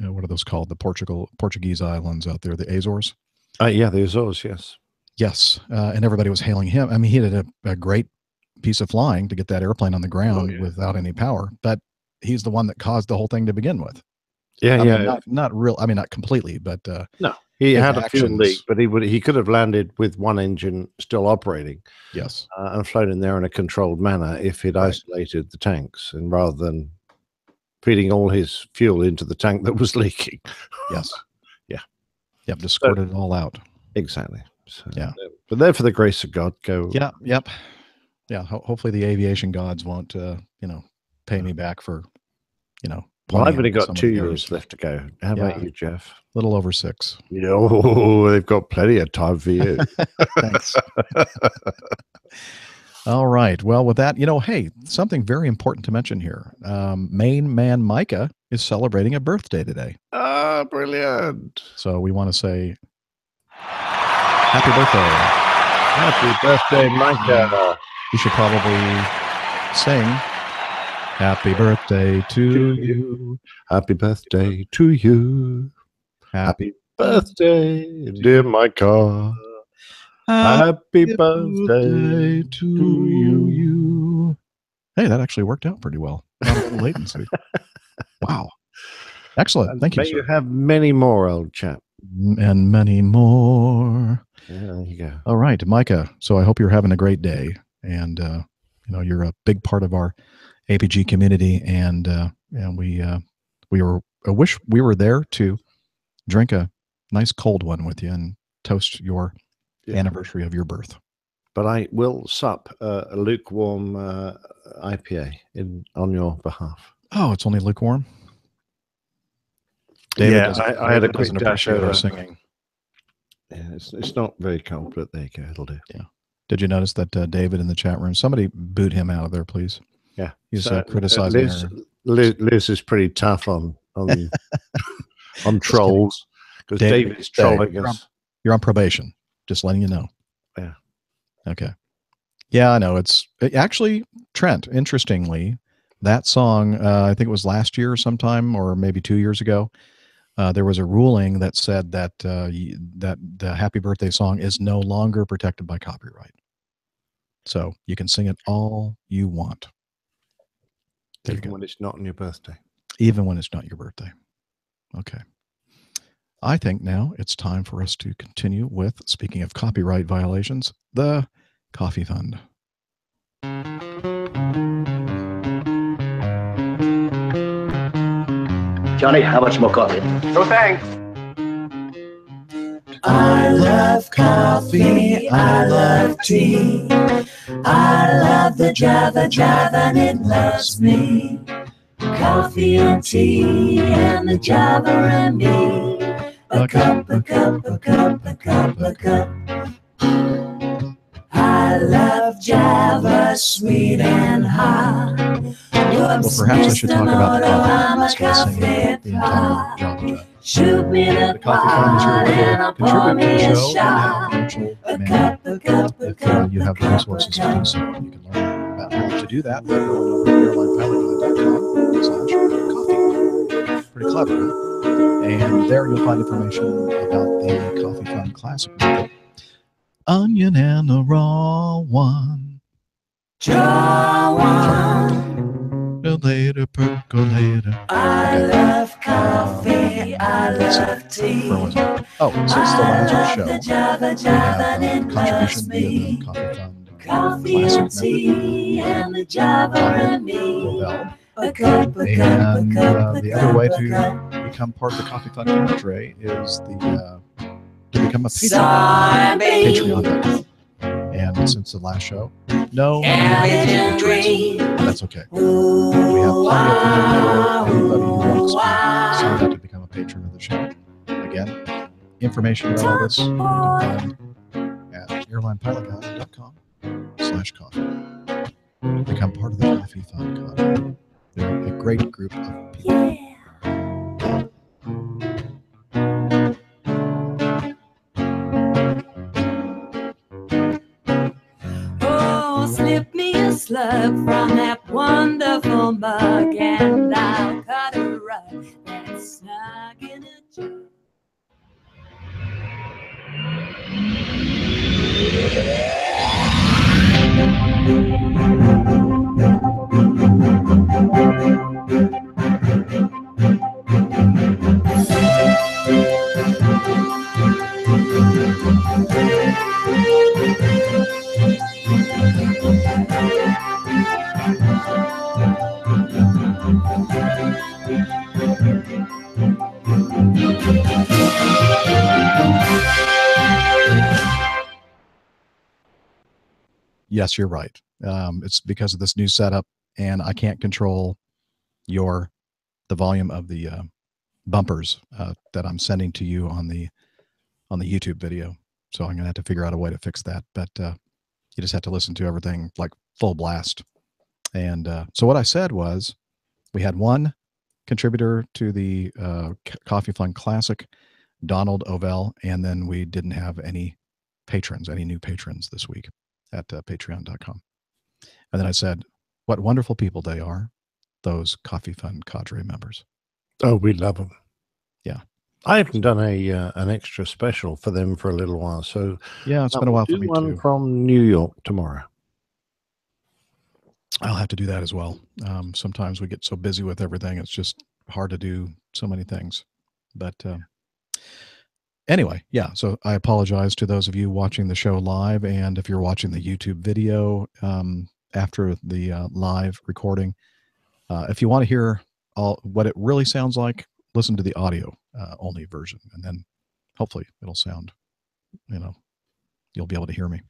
[SPEAKER 2] what are those called? The Portuguese islands out there, the Azores.
[SPEAKER 1] Yeah, the Azores, yes.
[SPEAKER 2] Yes, and everybody was hailing him. I mean, he did a great piece of flying to get that airplane on the ground without any power, but he's the one that caused the whole thing to begin with.
[SPEAKER 1] Yeah,
[SPEAKER 2] I mean, not real. I mean, not completely, but
[SPEAKER 1] no, he had a fuel leak, but he could have landed with one engine still operating.
[SPEAKER 2] Yes,
[SPEAKER 1] and flown in there in a controlled manner if he'd isolated the tanks, and rather than feeding all his fuel into the tank that was leaking.
[SPEAKER 2] Yes.
[SPEAKER 1] Yeah.
[SPEAKER 2] Yep. Just squirted it all out.
[SPEAKER 1] Exactly. So,
[SPEAKER 2] yeah.
[SPEAKER 1] But there, for the grace of God, go.
[SPEAKER 2] Yeah. Yep. Yeah. Hopefully the aviation gods won't, pay me back for,
[SPEAKER 1] Well, I've only got 2 years left to go. How about you, Jeff?
[SPEAKER 2] A little over 6.
[SPEAKER 1] Oh, they've got plenty of time for you.
[SPEAKER 2] Thanks. All right. Well, with that, hey, something very important to mention here. Main man Micah is celebrating a birthday today.
[SPEAKER 1] Ah, brilliant.
[SPEAKER 2] So we want to say happy birthday.
[SPEAKER 1] Happy birthday, Micah.
[SPEAKER 2] You should probably sing happy birthday to you.
[SPEAKER 1] Happy birthday to you. Happy birthday, dear Micah. Happy birthday to you.
[SPEAKER 2] Hey, that actually worked out pretty well. Not a little latency. Wow. Excellent. Thank you,
[SPEAKER 1] May
[SPEAKER 2] sir.
[SPEAKER 1] you have many more, old chap.
[SPEAKER 2] And many more.
[SPEAKER 1] Yeah, there you go.
[SPEAKER 2] All right, Micah. So I hope you're having a great day. And, you're a big part of our APG community. And I wish we were there to drink a nice cold one with you and toast your anniversary of your birth.
[SPEAKER 1] But I will sup a lukewarm IPA on your behalf.
[SPEAKER 2] Oh, it's only lukewarm?
[SPEAKER 1] David I had a quick dash
[SPEAKER 2] appreciate our
[SPEAKER 1] over
[SPEAKER 2] singing.
[SPEAKER 1] Yeah, it's not very cold, but there you go. It'll do.
[SPEAKER 2] Yeah. Did you notice that David in the chat room, somebody boot him out of there, please?
[SPEAKER 1] Yeah.
[SPEAKER 2] He's criticizing
[SPEAKER 1] Liz is pretty tough on trolls because David's trolling us.
[SPEAKER 2] You're on probation. Just letting you know.
[SPEAKER 1] Yeah.
[SPEAKER 2] Okay. Yeah, I know. It's actually, Trent, interestingly, that song, I think it was last year sometime or maybe 2 years ago, there was a ruling that said that that the Happy Birthday song is no longer protected by copyright. So you can sing it all you want.
[SPEAKER 1] Even when it's not on your birthday.
[SPEAKER 2] even when it's not your birthday. Okay. I think now it's time for us to continue with, speaking of copyright violations, the Coffee Fund.
[SPEAKER 12] Johnny, how much more coffee?
[SPEAKER 4] No thanks.
[SPEAKER 3] I love coffee, I love tea. I love the Java and it loves me. Coffee and tea and the Java and me. A cup, a cup, a cup, a cup, a cup. I love Java, sweet and hot.
[SPEAKER 2] Well, perhaps I should talk about the Coffee Fund instead of singing the entire Java Jive.
[SPEAKER 3] Shoot me the
[SPEAKER 2] Coffee Fund is your way
[SPEAKER 3] and
[SPEAKER 2] to contribute to the show in
[SPEAKER 3] shot.
[SPEAKER 2] a confidential manner. If you have the resources to do so, you can learn about how to do that by going over to airlinepilotguide.com/coffee. Pretty clever, huh? And there you'll find information about the Coffee Fund Classic method. Onion and a raw one.
[SPEAKER 3] Draw one.
[SPEAKER 2] Percolator, percolator.
[SPEAKER 3] I love coffee, I love tea.
[SPEAKER 2] Oh, since the last show, we
[SPEAKER 3] Java
[SPEAKER 2] have
[SPEAKER 3] and
[SPEAKER 2] contribution via the Coffee Fund Classic method.
[SPEAKER 3] and the Java and me.
[SPEAKER 2] And the other way to become part of the Coffee Fund cadre is to become a patron. Patreon. And since the last show, no, that's okay. We have plenty of room for anybody who wants to sign up to become a patron of the show. Again, information about all this you can find at airlinepilotguide.com/coffee. Become part of the Coffee Fund cadre. They're a great group of people.
[SPEAKER 3] Oh, slip me a slug from that wonderful mug, and I'll cut a rug that's snug in a jug.
[SPEAKER 2] Yes, you're right. It's because of this new setup, and I can't control the volume of the bumpers that I'm sending to you on the YouTube video. So I'm gonna have to figure out a way to fix that. But you just have to listen to everything like full blast. And so what I said was, we had one contributor to the Coffee Fund Classic, Donald Ovell, and then we didn't have any new patrons this week at patreon.com. And then I said, what wonderful people they are, those Coffee Fund cadre members.
[SPEAKER 1] Oh, we love them.
[SPEAKER 2] Yeah.
[SPEAKER 1] I haven't done an extra special for them for a little while. So
[SPEAKER 2] yeah, it's been a while for me
[SPEAKER 1] one
[SPEAKER 2] too.
[SPEAKER 1] From New York tomorrow.
[SPEAKER 2] I'll have to do that as well. Sometimes we get so busy with everything, it's just hard to do so many things. But anyway, yeah, so I apologize to those of you watching the show live, and if you're watching the YouTube video after the live recording, if you want to hear what it really sounds like, listen to the audio only version, and then hopefully it'll sound, you'll be able to hear me.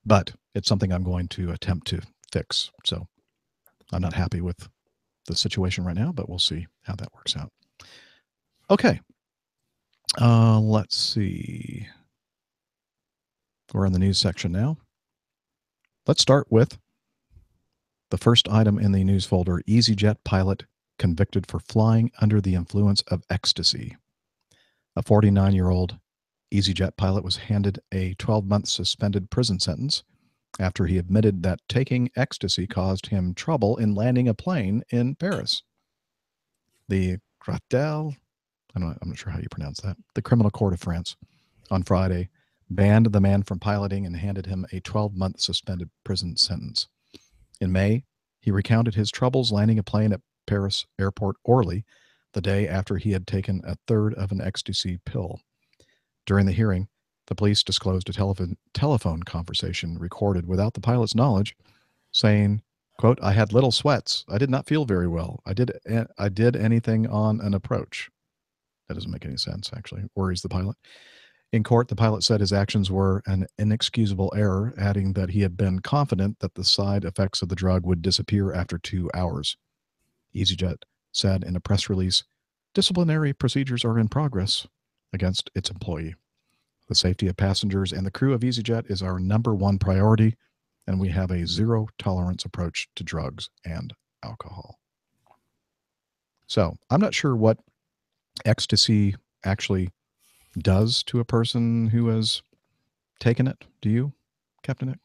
[SPEAKER 2] But it's something I'm going to attempt to fix. So I'm not happy with the situation right now, but we'll see how that works out. Okay. Let's see. We're in the news section now. Let's start with the first item in the news folder: EasyJet pilot convicted for flying under the influence of ecstasy. A 49-year-old EasyJet pilot was handed a 12-month suspended prison sentence after he admitted that taking ecstasy caused him trouble in landing a plane in Paris. The Gratel, I'm not sure how you pronounce that, the Criminal Court of France on Friday banned the man from piloting and handed him a 12-month suspended prison sentence. In May, he recounted his troubles landing a plane at Paris Airport Orly the day after he had taken a third of an ecstasy pill. During the hearing, the police disclosed a telephone conversation recorded without the pilot's knowledge, saying, quote, "I had little sweats. I did not feel very well. I did anything on an approach." That doesn't make any sense, actually. Worries the pilot. In court, the pilot said his actions were an inexcusable error, adding that he had been confident that the side effects of the drug would disappear after 2 hours. EasyJet said in a press release, disciplinary procedures are in progress against its employee. The safety of passengers and the crew of EasyJet is our #1 priority, and we have a zero-tolerance approach to drugs and alcohol. So I'm not sure what ecstasy actually does to a person who has taken it. Do you, Captain Nick?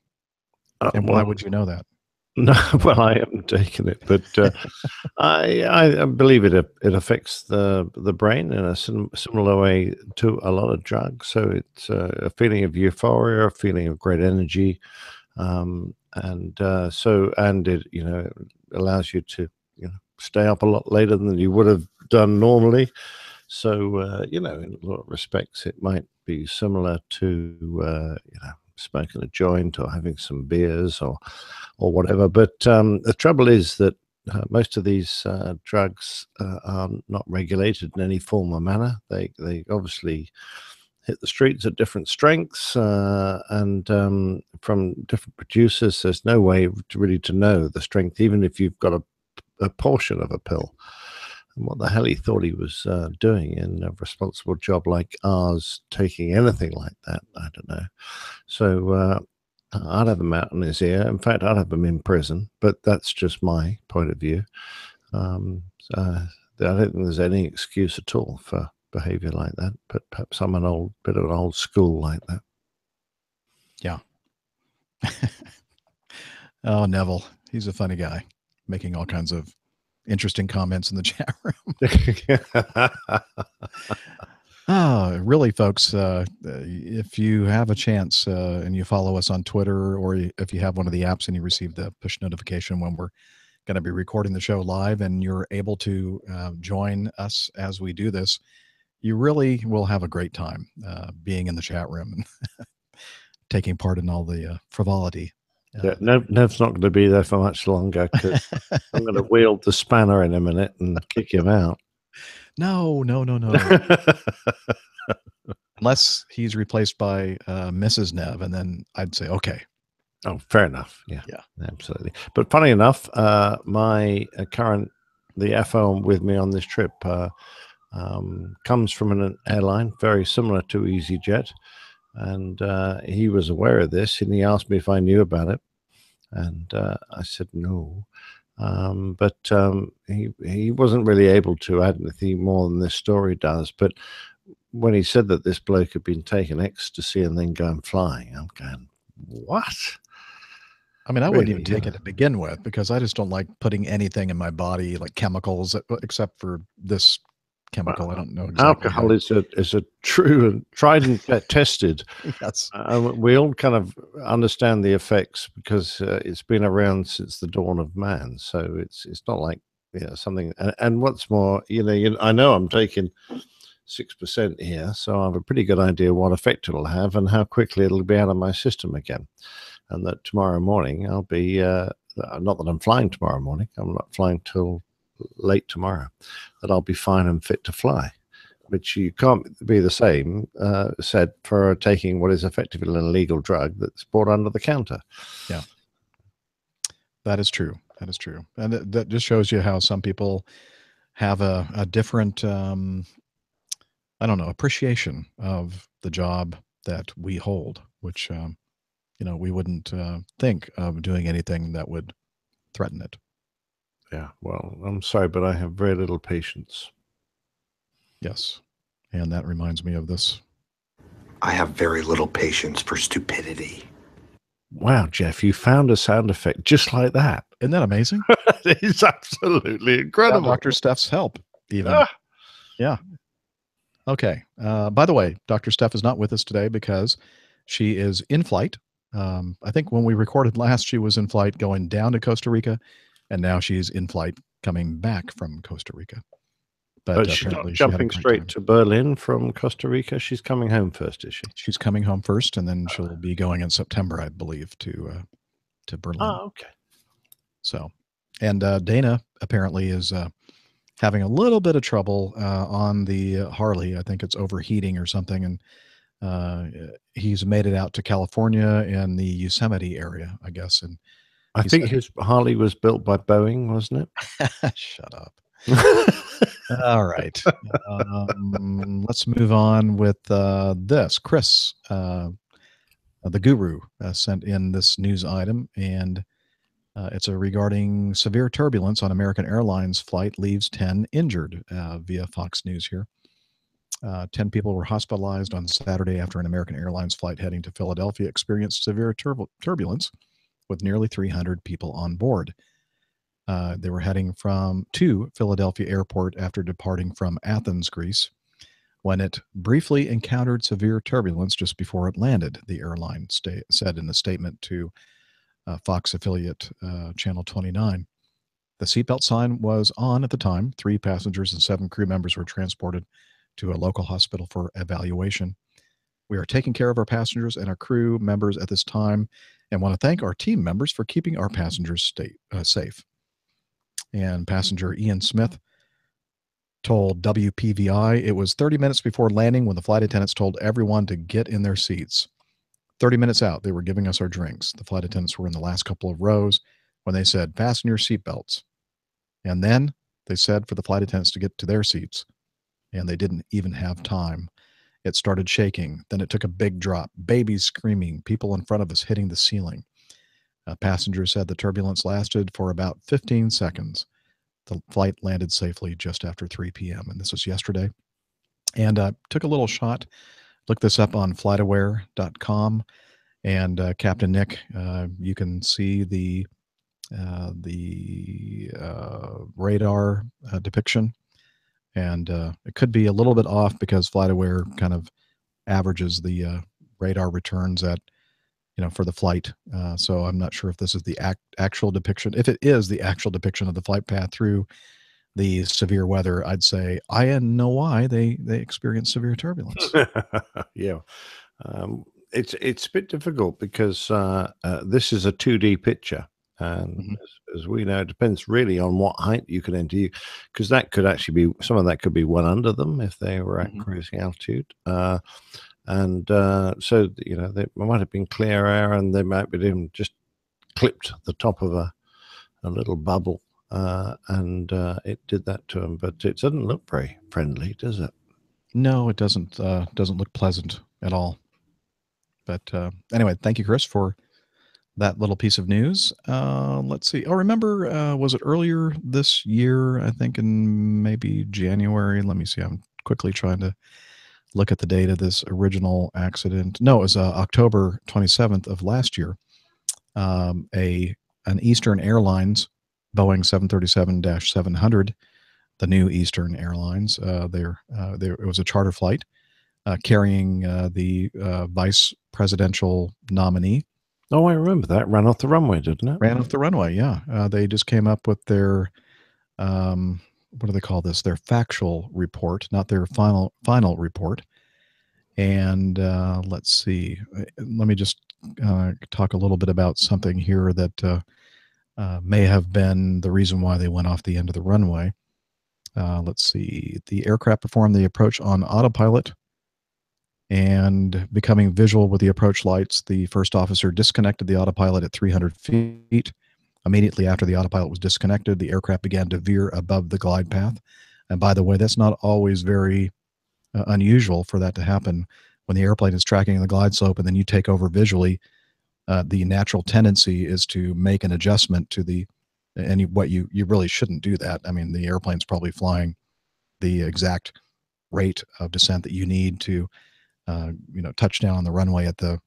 [SPEAKER 2] And why would you know that?
[SPEAKER 1] No, well, I haven't taken it, but I believe it affects the brain in a similar way to a lot of drugs. So it's a feeling of euphoria, a feeling of great energy, and it allows you to stay up a lot later than you would have done normally. So in a lot of respects, it might be similar to smoking a joint or having some beers or whatever. But the trouble is that most of these drugs are not regulated in any form or manner. They obviously hit the streets at different strengths and from different producers. There's no way to know the strength, even if you've got a portion of a pill. And what the hell he thought he was doing in a responsible job like ours, taking anything like that, I don't know. So I'd have him out in his ear. In fact, I'd have him in prison, but that's just my point of view. I don't think there's any excuse at all for behavior like that, but perhaps I'm a bit of an old school like that.
[SPEAKER 2] Yeah. Oh, Neville. He's a funny guy, making all kinds of interesting comments in the chat room. Oh, really, folks, if you have a chance and you follow us on Twitter, or if you have one of the apps and you receive the push notification when we're going to be recording the show live, and you're able to join us as we do this, you really will have a great time being in the chat room and taking part in all the frivolity.
[SPEAKER 1] Yeah, Nev's not going to be there for much longer because I'm going to wield the spanner in a minute and kick him out.
[SPEAKER 2] No. Unless he's replaced by Mrs. Nev, and then I'd say, okay.
[SPEAKER 1] Oh, fair enough. Yeah, absolutely. But funny enough, the FO with me on this trip comes from an airline very similar to EasyJet. And he was aware of this, and he asked me if I knew about it. And I said no. But he wasn't really able to add anything more than this story does. But when he said that this bloke had been taking ecstasy and then going flying, I'm going, what?
[SPEAKER 2] I mean, I wouldn't even take it to begin with, because I just don't like putting anything in my body, like chemicals, except for this chemical.
[SPEAKER 1] Well,
[SPEAKER 2] I don't know exactly.
[SPEAKER 1] Alcohol is a true and tried and tested.
[SPEAKER 2] Yes.
[SPEAKER 1] We all kind of understand the effects because it's been around since the dawn of man. So it's not like something. And what's more, I know I'm taking 6% here, so I have a pretty good idea what effect it'll have and how quickly it'll be out of my system again. And that tomorrow morning I'll be not that I'm flying tomorrow morning. I'm not flying till late tomorrow. That I'll be fine and fit to fly, which you can't be the same said for taking what is effectively an illegal drug that's bought under the counter.
[SPEAKER 2] Yeah, that is true. That is true. And that just shows you how some people have a different, appreciation of the job that we hold, which, we wouldn't think of doing anything that would threaten it.
[SPEAKER 1] Yeah, well, I'm sorry, but I have very little patience.
[SPEAKER 2] Yes, and that reminds me of this.
[SPEAKER 6] I have very little patience for stupidity.
[SPEAKER 1] Wow, Jeff, you found a sound effect just like that.
[SPEAKER 2] Isn't that amazing?
[SPEAKER 1] It's absolutely incredible.
[SPEAKER 2] Dr. Steph's help, even. Yeah. Okay. By the way, Dr. Steph is not with us today because she is in flight. I think when we recorded last, she was in flight going down to Costa Rica, and now she's in flight coming back from Costa Rica.
[SPEAKER 1] But she's not
[SPEAKER 2] apparently she had a
[SPEAKER 1] jumping
[SPEAKER 2] great
[SPEAKER 1] straight
[SPEAKER 2] time.
[SPEAKER 1] to Berlin from Costa Rica. She's coming home first, is she?
[SPEAKER 2] She's coming home first, and then she'll be going in September, I believe, to Berlin.
[SPEAKER 1] Oh, okay.
[SPEAKER 2] So, and Dana apparently is having a little bit of trouble on the Harley. I think it's overheating or something, and he's made it out to California and the Yosemite area, I guess. And
[SPEAKER 1] I think his Harley was built by Boeing, wasn't
[SPEAKER 2] it? Shut up. All right. Let's move on with this. Chris, the guru, sent in this news item, and it's regarding severe turbulence on American Airlines flight leaves 10 injured via Fox News here. 10 people were hospitalized on Saturday after an American Airlines flight heading to Philadelphia experienced severe turbulence with nearly 300 people on board. They were heading to Philadelphia Airport after departing from Athens, Greece, when it briefly encountered severe turbulence just before it landed, the airline said in a statement to Fox affiliate Channel 29. The seatbelt sign was on at the time. 3 passengers and 7 crew members were transported to a local hospital for evaluation. We are taking care of our passengers and our crew members at this time and want to thank our team members for keeping our passengers safe. And passenger Ian Smith told WPVI it was 30 minutes before landing when the flight attendants told everyone to get in their seats. 30 minutes out, they were giving us our drinks. The flight attendants were in the last couple of rows when they said, fasten your seatbelts. And then they said for the flight attendants to get to their seats. And they didn't even have time. It started shaking. Then it took a big drop. Babies screaming. People in front of us hitting the ceiling. Passengers said the turbulence lasted for about 15 seconds. The flight landed safely just after 3 p.m. And this was yesterday. And took a little shot. Look this up on flightaware.com. And Captain Nick, you can see the radar depiction. And it could be a little bit off because FlightAware kind of averages the radar returns at, for the flight. So I'm not sure if this is the actual depiction. If it is the actual depiction of the flight path through the severe weather, I'd say I know why they experience severe turbulence.
[SPEAKER 1] Yeah. It's a bit difficult because this is a 2D picture. And as we know, it depends really on what height you can enter, because that could actually be, some of that could be one under them if they were at cruising altitude. So, they might have been clear air and they might be even just clipped the top of a little bubble. And it did that to them, but it doesn't look very friendly, does it?
[SPEAKER 2] No, it doesn't look pleasant at all. But anyway, thank you, Chris, for that little piece of news. Let's see. Oh, remember, was it earlier this year? I think in maybe January. Let me see. I'm quickly trying to look at the date of this original accident. No, it was October 27th of last year. An Eastern Airlines Boeing 737-700, the new Eastern Airlines. It was a charter flight carrying the vice presidential nominee.
[SPEAKER 1] Oh, I remember that. Ran off the runway, didn't it?
[SPEAKER 2] Ran off the runway, yeah. They just came up with their, what do they call this? Their factual report, not their final report. And let's see. Let me just talk a little bit about something here that may have been the reason why they went off the end of the runway. Let's see. The aircraft performed the approach on autopilot and becoming visual with the approach lights. The first officer disconnected the autopilot at 300 feet. Immediately after the autopilot was disconnected, the aircraft began to veer above the glide path. And by the way, that's not always very unusual for that to happen. When the airplane is tracking the glide slope and then you take over visually, the natural tendency is to make an adjustment to the, and you really shouldn't do that. I mean, the airplane's probably flying the exact rate of descent that you need to touch down on the runway at the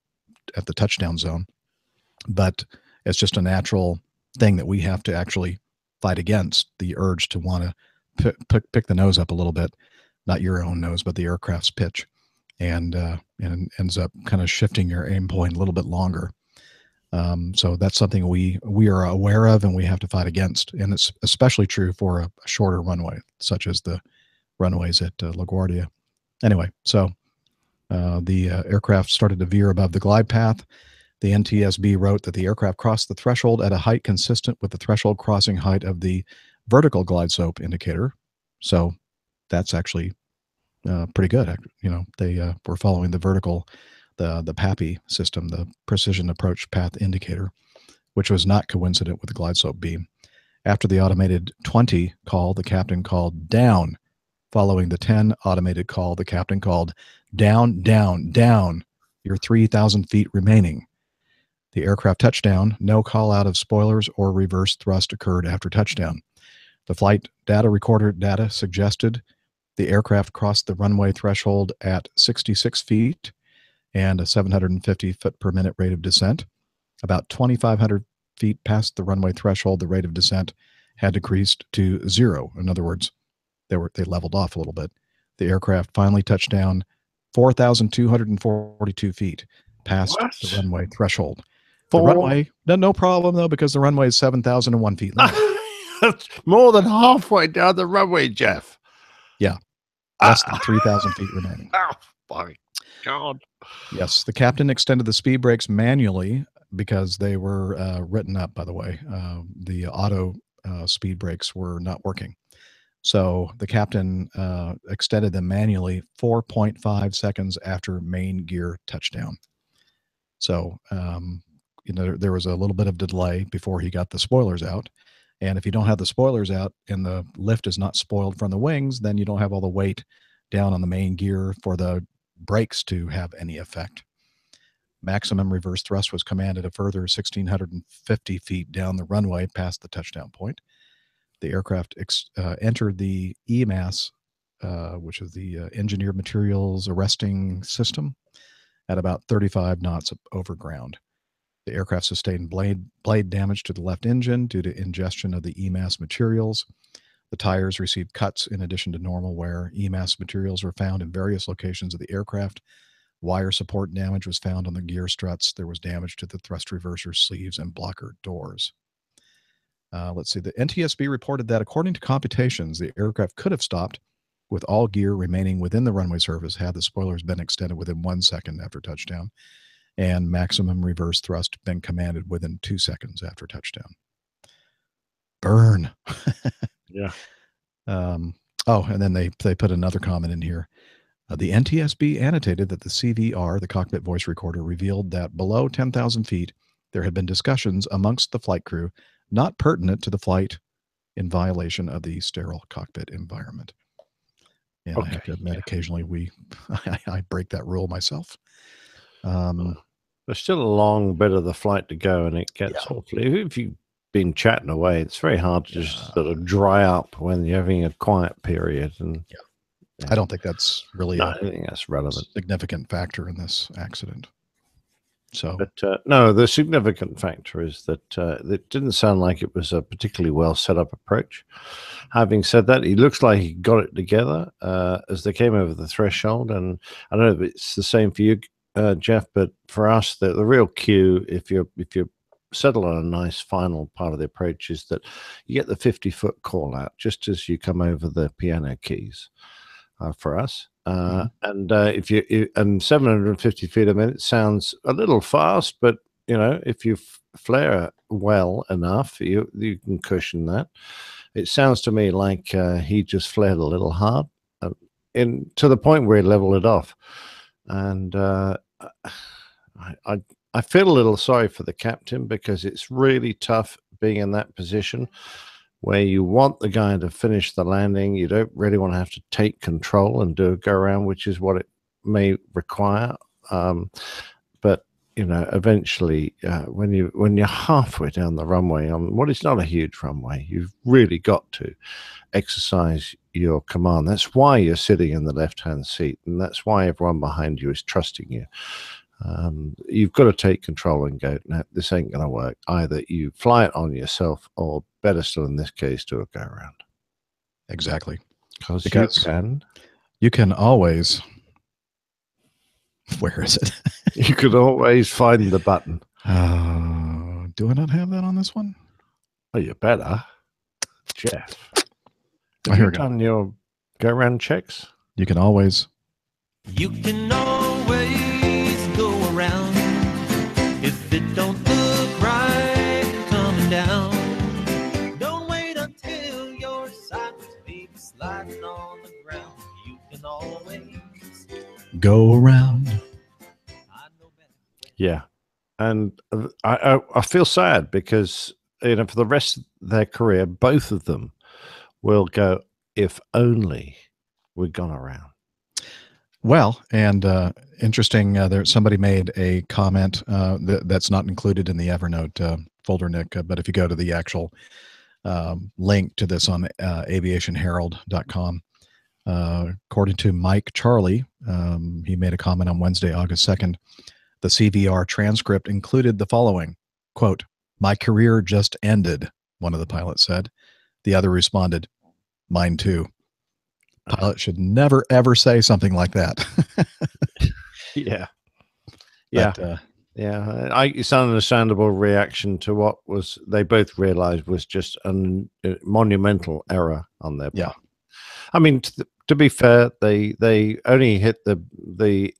[SPEAKER 2] touchdown zone. But it's just a natural thing that we have to actually fight against, the urge to want to pick the nose up a little bit, not your own nose, but the aircraft's pitch, and ends up kind of shifting your aim point a little bit longer. So that's something we are aware of and we have to fight against. And it's especially true for a shorter runway, such as the runways at LaGuardia. Anyway, so the aircraft started to veer above the glide path. The NTSB wrote that the aircraft crossed the threshold at a height consistent with the threshold crossing height of the vertical glide slope indicator. So that's actually pretty good. You know, they were following the vertical, the PAPI system, the Precision Approach Path Indicator, which was not coincident with the glide slope beam. After the automated 20 call, the captain called down. Following the 10 automated call, the captain called down, down, down. Your 3,000 feet remaining. The aircraft touchdown, no call out of spoilers or reverse thrust occurred after touchdown. The flight data recorder data suggested the aircraft crossed the runway threshold at 66 feet and a 750 foot per minute rate of descent. About 2,500 feet past the runway threshold, the rate of descent had decreased to 0. In other words, they leveled off a little bit. The aircraft finally touched down 4,242 feet past the runway threshold. The runway, no problem though, because the runway is 7,001 feet long.
[SPEAKER 1] That's more than halfway down the runway, Jeff.
[SPEAKER 2] Yeah, less than 3,000 feet remaining.
[SPEAKER 1] Oh my God!
[SPEAKER 2] Yes, the captain extended the speed brakes manually because they were written up. By the way, the auto speed brakes were not working. So the captain extended them manually 4.5 seconds after main gear touchdown. So, you know, there was a little bit of delay before he got the spoilers out. And if you don't have the spoilers out and the lift is not spoiled from the wings, then you don't have all the weight down on the main gear for the brakes to have any effect. Maximum reverse thrust was commanded a further 1,650 feet down the runway past the touchdown point. The aircraft entered the EMAS, which is the Engineered Materials Arresting System, at about 35 knots over ground. The aircraft sustained blade damage to the left engine due to ingestion of the EMAS materials. The tires received cuts in addition to normal wear. EMAS materials were found in various locations of the aircraft. Wire support damage was found on the gear struts. There was damage to the thrust reverser sleeves and blocker doors. Let's see. The NTSB reported that according to computations, the aircraft could have stopped with all gear remaining within the runway surface had the spoilers been extended within 1 second after touchdown and maximum reverse thrust been commanded within 2 seconds after touchdown. Burn.
[SPEAKER 1] Yeah.
[SPEAKER 2] Oh, and then they put another comment in here. The NTSB annotated that the CVR, the cockpit voice recorder, revealed that below 10,000 feet, there had been discussions amongst the flight crew not pertinent to the flight in violation of the sterile cockpit environment. And I have to admit, occasionally I break that rule myself.
[SPEAKER 1] There's still a long bit of the flight to go, and it gets awfully. If you've been chatting away, it's very hard to just sort of dry up when you're having a quiet period. And
[SPEAKER 2] I don't think that's really
[SPEAKER 1] I don't think that's relevant.
[SPEAKER 2] Significant factor in this accident. So,
[SPEAKER 1] but no, the significant factor is that it didn't sound like it was a particularly well set up approach. Having said that, he looks like he got it together as they came over the threshold. And I don't know if it's the same for you, Jeff, but for us, the real cue, if you settle on a nice final part of the approach, is that you get the 50-foot call out just as you come over the piano keys. For us, and if you and 750 feet a minute sounds a little fast, but you know, if you flare well enough, you can cushion that. It sounds to me like he just flared a little hard, to the point where he leveled it off, and I feel a little sorry for the captain because it's really tough being in that position where you want the guy to finish the landing. You don't really want to have to take control and do a go around, which is what it may require. But you know, eventually, when you're halfway down the runway on what is not a huge runway, you've really got to exercise your command. That's why you're sitting in the left-hand seat, and that's why everyone behind you is trusting you. You've got to take control and go, no, this ain't going to work. Either you fly it on yourself, or better still in this case, do a go around.
[SPEAKER 2] Exactly.
[SPEAKER 1] Because
[SPEAKER 2] you can always, where is it?
[SPEAKER 1] You could always find the button.
[SPEAKER 2] Do I not have that on this one?
[SPEAKER 1] Oh, you better. Jeff.
[SPEAKER 2] Oh,
[SPEAKER 1] Have
[SPEAKER 2] here
[SPEAKER 1] you
[SPEAKER 2] we go.
[SPEAKER 1] done your go-around checks?
[SPEAKER 2] You can always.
[SPEAKER 3] You can always go around if it don't look right coming down. Don't wait until you're sideways, baby, sliding on the ground. You can always
[SPEAKER 2] Go around.
[SPEAKER 1] Yeah. And I feel sad because, you know, for the rest of their career, both of them will go, if only we'd gone around.
[SPEAKER 2] Well, and interesting, there somebody made a comment that's not included in the Evernote folder, Nick, but if you go to the actual link to this on aviationherald.com, according to Mike Charlie, he made a comment on Wednesday, August 2nd. The CVR transcript included the following, quote, "My career just ended," one of the pilots said. The other responded, "Mine too." Pilot should never, ever say something like that.
[SPEAKER 1] Yeah. Yeah.
[SPEAKER 2] But,
[SPEAKER 1] It's an understandable reaction to what was they both realized was just a monumental error on their part. I mean, to be fair, they only hit the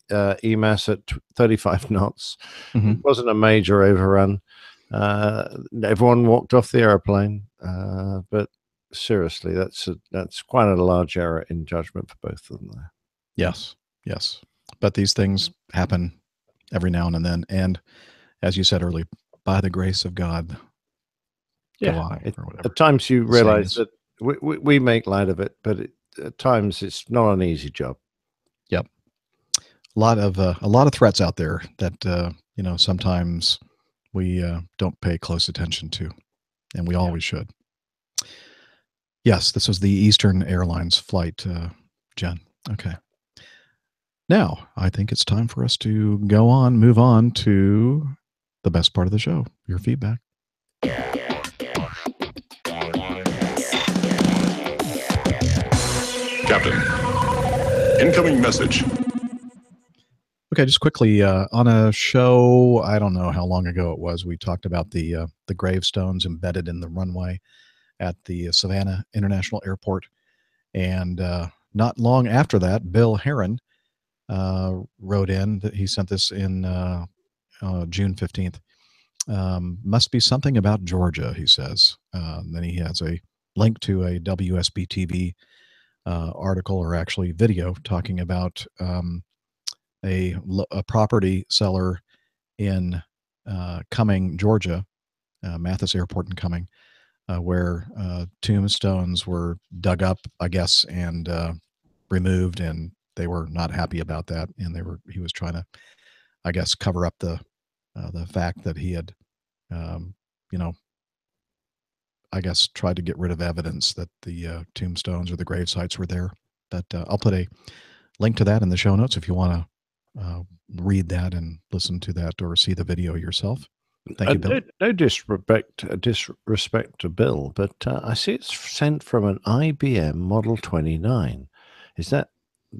[SPEAKER 1] EMAS at 35 knots. It wasn't a major overrun. Everyone walked off the airplane, but seriously, that's quite a large error in judgment for both of them there.
[SPEAKER 2] Yes, yes. But these things happen every now and then. And as you said earlier, by the grace of God, go on, or whatever.
[SPEAKER 1] At times you
[SPEAKER 2] the saying
[SPEAKER 1] realize
[SPEAKER 2] is.
[SPEAKER 1] that we make light of it, but at times it's not an easy job.
[SPEAKER 2] Yep. A lot of threats out there that sometimes we don't pay close attention to, and we always should. Yes, this was the Eastern Airlines flight, Jen. Okay. Now, I think it's time for us to move on to the best part of the show, your feedback.
[SPEAKER 8] Captain, incoming message.
[SPEAKER 2] Okay, just quickly, on a show, I don't know how long ago it was, we talked about the gravestones embedded in the runway at the Savannah International Airport. And not long after that, Bill Heron wrote in that he sent this in June 15th. Must be something about Georgia, he says. Then he has a link to a WSB TV article, or actually video, talking about a property seller in Cumming, Georgia, Mathis Airport in Cumming, where tombstones were dug up, I guess, and removed, and they were not happy about that, and he was trying to, I guess, cover up the fact that he had, I guess, tried to get rid of evidence that the tombstones or the grave sites were there. But I'll put a link to that in the show notes if you want to read that and listen to that or see the video yourself. Thank you, Bill.
[SPEAKER 1] No disrespect to Bill, but I see it's sent from an IBM Model 29. Is that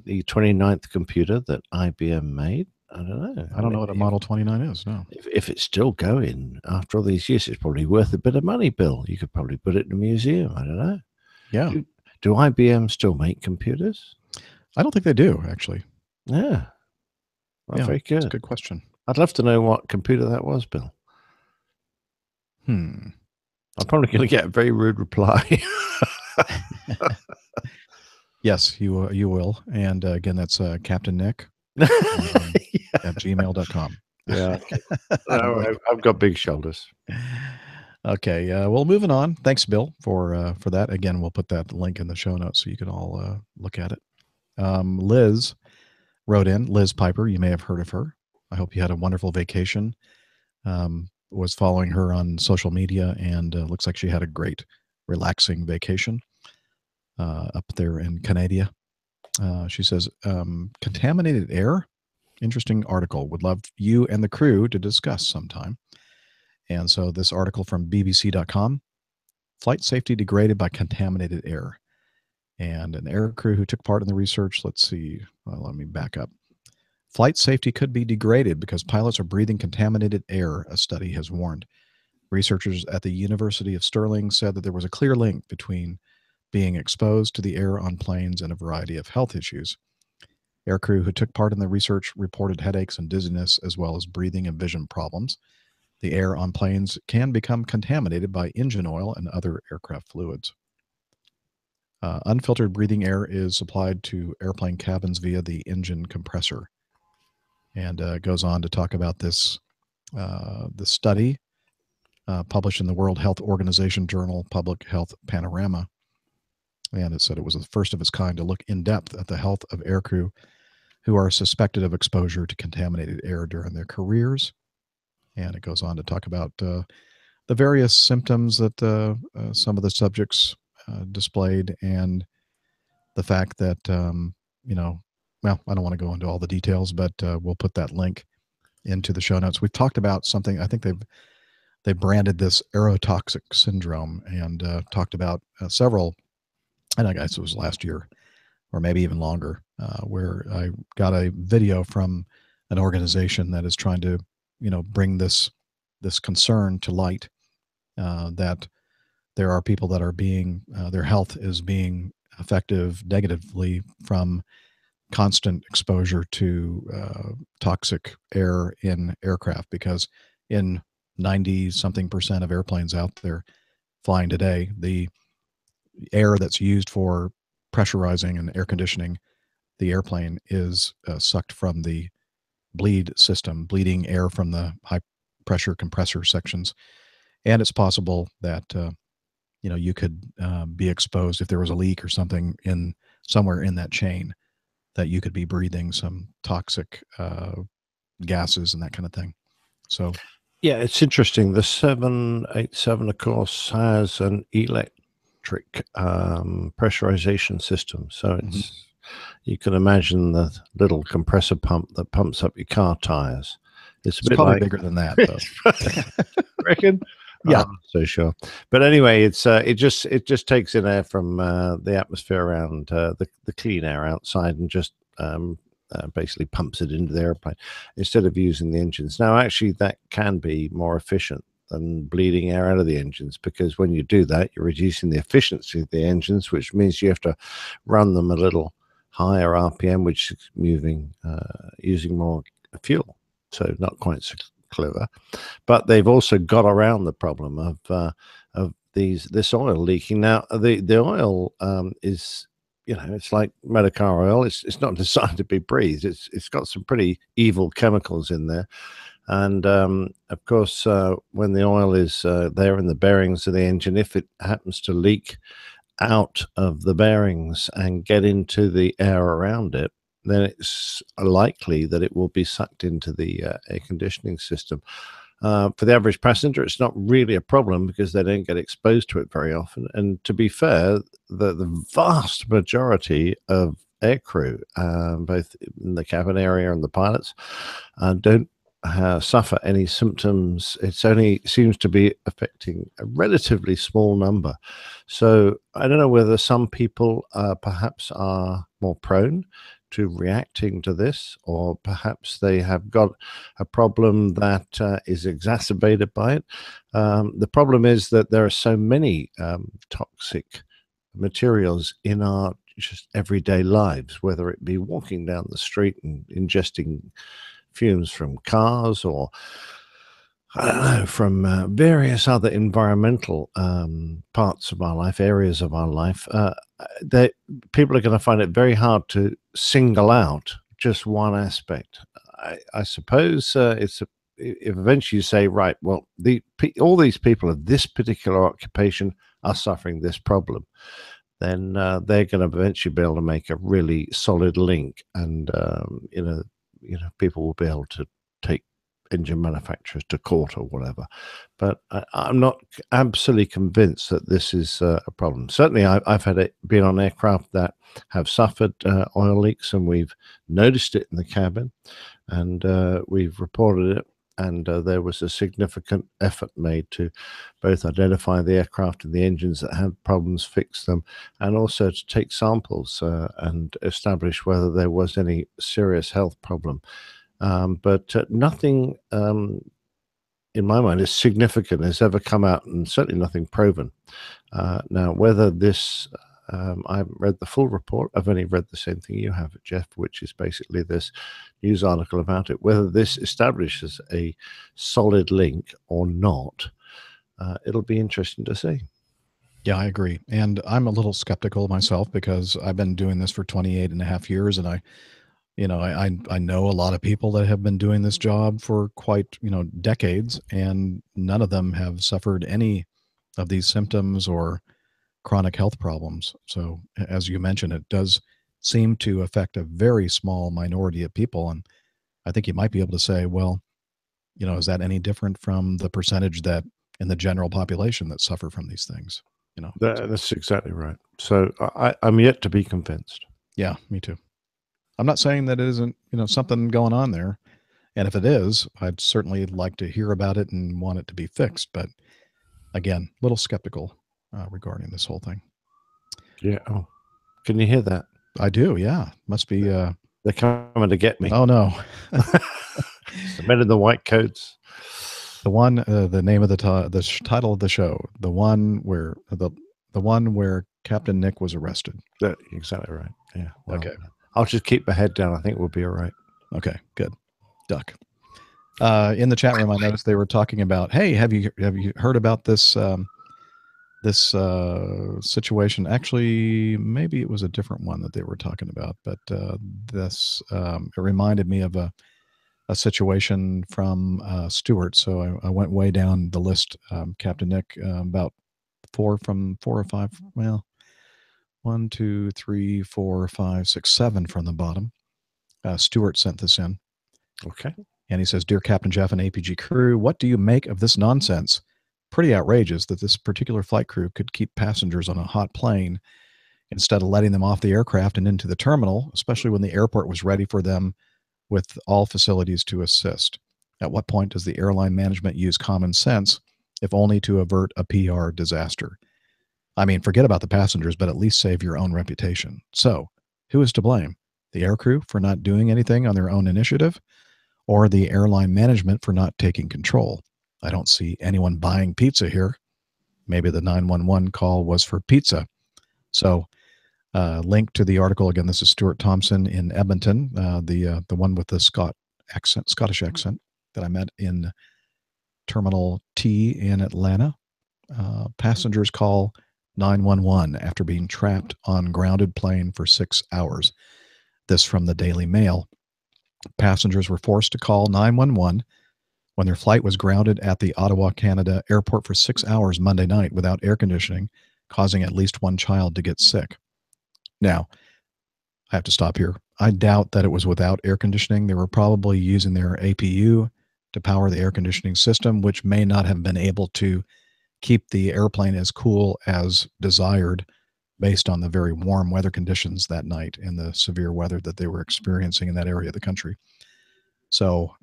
[SPEAKER 1] the 29th computer that IBM made? I don't know.
[SPEAKER 2] I don't know what a Model 29 is, no.
[SPEAKER 1] If it's still going after all these years, it's probably worth a bit of money, Bill. You could probably put it in a museum. I don't know.
[SPEAKER 2] Yeah.
[SPEAKER 1] Do IBM still make computers?
[SPEAKER 2] I don't think they do, actually.
[SPEAKER 1] Yeah. Well,
[SPEAKER 2] Yeah,
[SPEAKER 1] very good.
[SPEAKER 2] that's a good question.
[SPEAKER 1] I'd love to know what computer that was, Bill. I'm probably going to get a very rude reply.
[SPEAKER 2] Yes, you will. And again, that's Captain Nick at gmail.com.
[SPEAKER 1] Yeah. I've got big shoulders.
[SPEAKER 2] Okay. Well, moving on. Thanks, Bill, for that. Again, we'll put that link in the show notes so you can all look at it. Liz wrote in, Liz Piper. You may have heard of her. I hope you had a wonderful vacation. Was following her on social media, and looks like she had a great, relaxing vacation up there in Canada. She says, contaminated air? Interesting article. Would love you and the crew to discuss sometime. And so this article from BBC.com, flight safety degraded by contaminated air. And an air crew who took part in the research, let's see, let me back up. Flight safety could be degraded because pilots are breathing contaminated air, a study has warned. Researchers at the University of Stirling said that there was a clear link between being exposed to the air on planes and a variety of health issues. Aircrew who took part in the research reported headaches and dizziness, as well as breathing and vision problems. The air on planes can become contaminated by engine oil and other aircraft fluids. Unfiltered breathing air is supplied to airplane cabins via the engine compressor. And goes on to talk about this the study published in the World Health Organization journal Public Health Panorama. And it said it was the first of its kind to look in depth at the health of aircrew who are suspected of exposure to contaminated air during their careers. And it goes on to talk about the various symptoms that some of the subjects displayed, and the fact that, well, I don't want to go into all the details, but we'll put that link into the show notes. We've talked about something, I think they branded this aerotoxic syndrome, and talked about several, and I guess it was last year or maybe even longer, where I got a video from an organization that is trying to, bring this concern to light, that there are people that are being, their health is being affected negatively from constant exposure to toxic air in aircraft, because in 90-something% of airplanes out there flying today, the air that's used for pressurizing and air conditioning the airplane is sucked from the bleed system, bleeding air from the high pressure compressor sections. And it's possible that you could be exposed if there was a leak or something in somewhere in that chain, that you could be breathing some toxic gases and that kind of thing. So,
[SPEAKER 1] yeah, it's interesting. The 787, of course, has an electric pressurization system. So it's you can imagine the little compressor pump that pumps up your car tires. It's a bit
[SPEAKER 2] probably
[SPEAKER 1] like,
[SPEAKER 2] bigger than that, though.
[SPEAKER 1] reckon?
[SPEAKER 2] Yeah,
[SPEAKER 1] I'm not so sure. But anyway, it's it just takes in air from the atmosphere around the clean air outside, and just basically pumps it into the airplane instead of using the engines. Now, actually, that can be more efficient than bleeding air out of the engines, because when you do that, you're reducing the efficiency of the engines, which means you have to run them a little higher RPM, which is using more fuel. So not quite so clever. But they've also got around the problem of this oil leaking. Now, the oil is, it's like motor car oil. It's not designed to be breathed. It's got some pretty evil chemicals in there. And of course, when the oil is there in the bearings of the engine, if it happens to leak out of the bearings and get into the air around it, then it's likely that it will be sucked into the air conditioning system. For the average passenger, it's not really a problem because they don't get exposed to it very often. And to be fair, the vast majority of aircrew, both in the cabin area and the pilots, don't suffer any symptoms. It's only seems to be affecting a relatively small number. So I don't know whether some people perhaps are more prone to reacting to this, or perhaps they have got a problem that is exacerbated by it. The problem is that there are so many toxic materials in our just everyday lives, whether it be walking down the street and ingesting fumes from cars, or I don't know, from various other environmental parts of our life, areas of our life. That people are going to find it very hard to single out just one aspect. I suppose if eventually you say, right, well, all these people of this particular occupation are suffering this problem, then they're going to eventually be able to make a really solid link, and people will be able to take engine manufacturers to court or whatever. But I'm not absolutely convinced that this is a problem. Certainly, I've been on aircraft that have suffered oil leaks, and we've noticed it in the cabin, and we've reported it. And there was a significant effort made to both identify the aircraft and the engines that had problems, fix them, and also to take samples and establish whether there was any serious health problem. But nothing in my mind, as significant as ever come out, and certainly nothing proven. Now, whether this, I haven't read the full report. I've only read the same thing you have, Jeff, which is basically this news article about it. Whether this establishes a solid link or not, it'll be interesting to see.
[SPEAKER 2] Yeah, I agree. And I'm a little skeptical myself because I've been doing this for 28 and a half years. And I know a lot of people that have been doing this job for quite, decades, and none of them have suffered any of these symptoms or chronic health problems. So as you mentioned, it does seem to affect a very small minority of people. And I think you might be able to say, well, is that any different from the percentage that in the general population that suffer from these things?
[SPEAKER 1] That's exactly right. So I'm yet to be convinced.
[SPEAKER 2] Yeah, me too. I'm not saying that it isn't, something going on there. And if it is, I'd certainly like to hear about it and want it to be fixed. But again, a little skeptical regarding this whole thing.
[SPEAKER 1] Yeah. Oh, can you hear that?
[SPEAKER 2] I do. Yeah. Must be.
[SPEAKER 1] They're coming to get me.
[SPEAKER 2] Oh, no.
[SPEAKER 1] The men in the white coats.
[SPEAKER 2] The one, the name of the title of the show, the one where Captain Nick was arrested.
[SPEAKER 1] Exactly right. Yeah. Well,
[SPEAKER 2] okay.
[SPEAKER 1] I'll just keep my head down. I think we'll be all right.
[SPEAKER 2] Okay. Good. Duck. In the chat room, I noticed they were talking about, hey, have you heard about this situation? Actually, maybe it was a different one that they were talking about, but this it reminded me of a situation from Stewart. So I went way down the list, Captain Nick, about 4 or 5. Well, 1, 2, 3, 4, 5, 6, 7 from the bottom. Stewart sent this in.
[SPEAKER 1] Okay.
[SPEAKER 2] And he says, Dear Captain Jeff and APG crew, what do you make of this nonsense? Pretty outrageous that this particular flight crew could keep passengers on a hot plane instead of letting them off the aircraft and into the terminal, especially when the airport was ready for them with all facilities to assist. At what point does the airline management use common sense, if only to avert a PR disaster? I mean, forget about the passengers, but at least save your own reputation. So, who is to blame? The aircrew for not doing anything on their own initiative, or the airline management for not taking control? I don't see anyone buying pizza here. Maybe the 911 call was for pizza. So, link to the article again. This is Stuart Thompson in Edmonton, the one with the Scottish accent that I met in Terminal T in Atlanta. Passengers call 911 after being trapped on grounded plane for 6 hours. This from the Daily Mail. Passengers were forced to call 911 when their flight was grounded at the Ottawa, Canada airport for 6 hours Monday night without air conditioning, causing at least one child to get sick. Now, I have to stop here. I doubt that it was without air conditioning. They were probably using their APU to power the air conditioning system, which may not have been able to keep the airplane as cool as desired based on the very warm weather conditions that night and the severe weather that they were experiencing in that area of the country. So,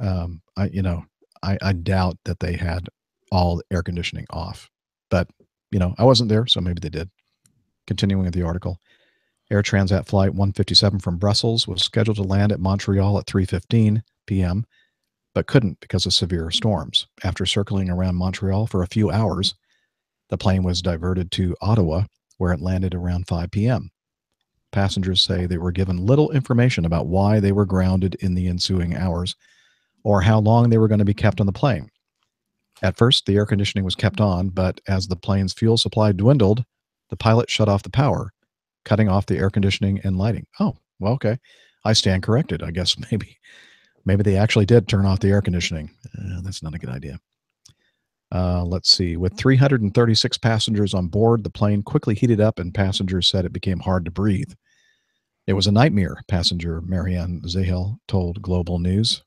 [SPEAKER 2] I doubt that they had all the air conditioning off. But, I wasn't there, so maybe they did. Continuing with the article. Air Transat Flight 157 from Brussels was scheduled to land at Montreal at 3:15 p.m., but couldn't because of severe storms. After circling around Montreal for a few hours, the plane was diverted to Ottawa, where it landed around 5 p.m. Passengers say they were given little information about why they were grounded in the ensuing hours or how long they were going to be kept on the plane. At first, the air conditioning was kept on, but as the plane's fuel supply dwindled, the pilot shut off the power, cutting off the air conditioning and lighting. Oh, well, okay. I stand corrected. I guess maybe they actually did turn off the air conditioning. That's not a good idea. Let's see. With 336 passengers on board, the plane quickly heated up and passengers said it became hard to breathe. It was a nightmare, passenger Marianne Zahel told Global News.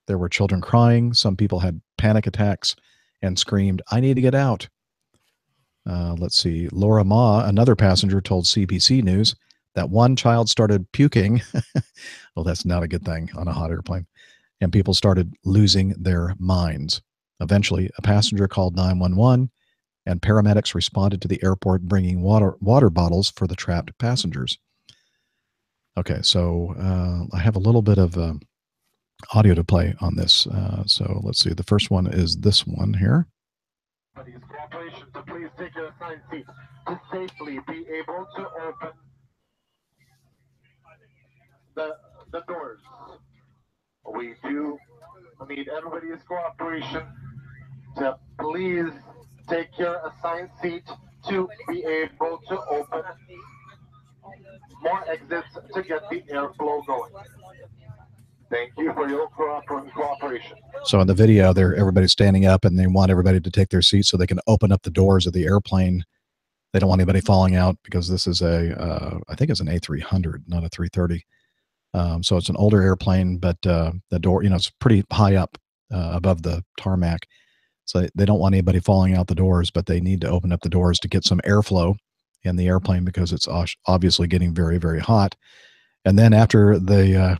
[SPEAKER 2] There were children crying. Some people had panic attacks and screamed, "I need to get out." Let's see. Laura Ma, another passenger, told CBC News that one child started puking. Well, that's not a good thing on a hot airplane. And people started losing their minds. Eventually, a passenger called 911, and paramedics responded to the airport bringing water bottles for the trapped passengers. Okay, so I have a little bit of audio to play on this. So let's see. The first one is this one here.
[SPEAKER 9] Cooperation to please take your assigned seat to safely be able to open the doors. We do need everybody's cooperation to please take your assigned seat to be able to open more exits to get the airflow going. Thank you for your cooperation.
[SPEAKER 2] So in the video, everybody's standing up, and they want everybody to take their seats so they can open up the doors of the airplane. They don't want anybody falling out because this is I think it's an A300, not a 330. So it's an older airplane, but the door, it's pretty high up above the tarmac. So they don't want anybody falling out the doors, but they need to open up the doors to get some airflow in the airplane because it's obviously getting very, very hot. And then after the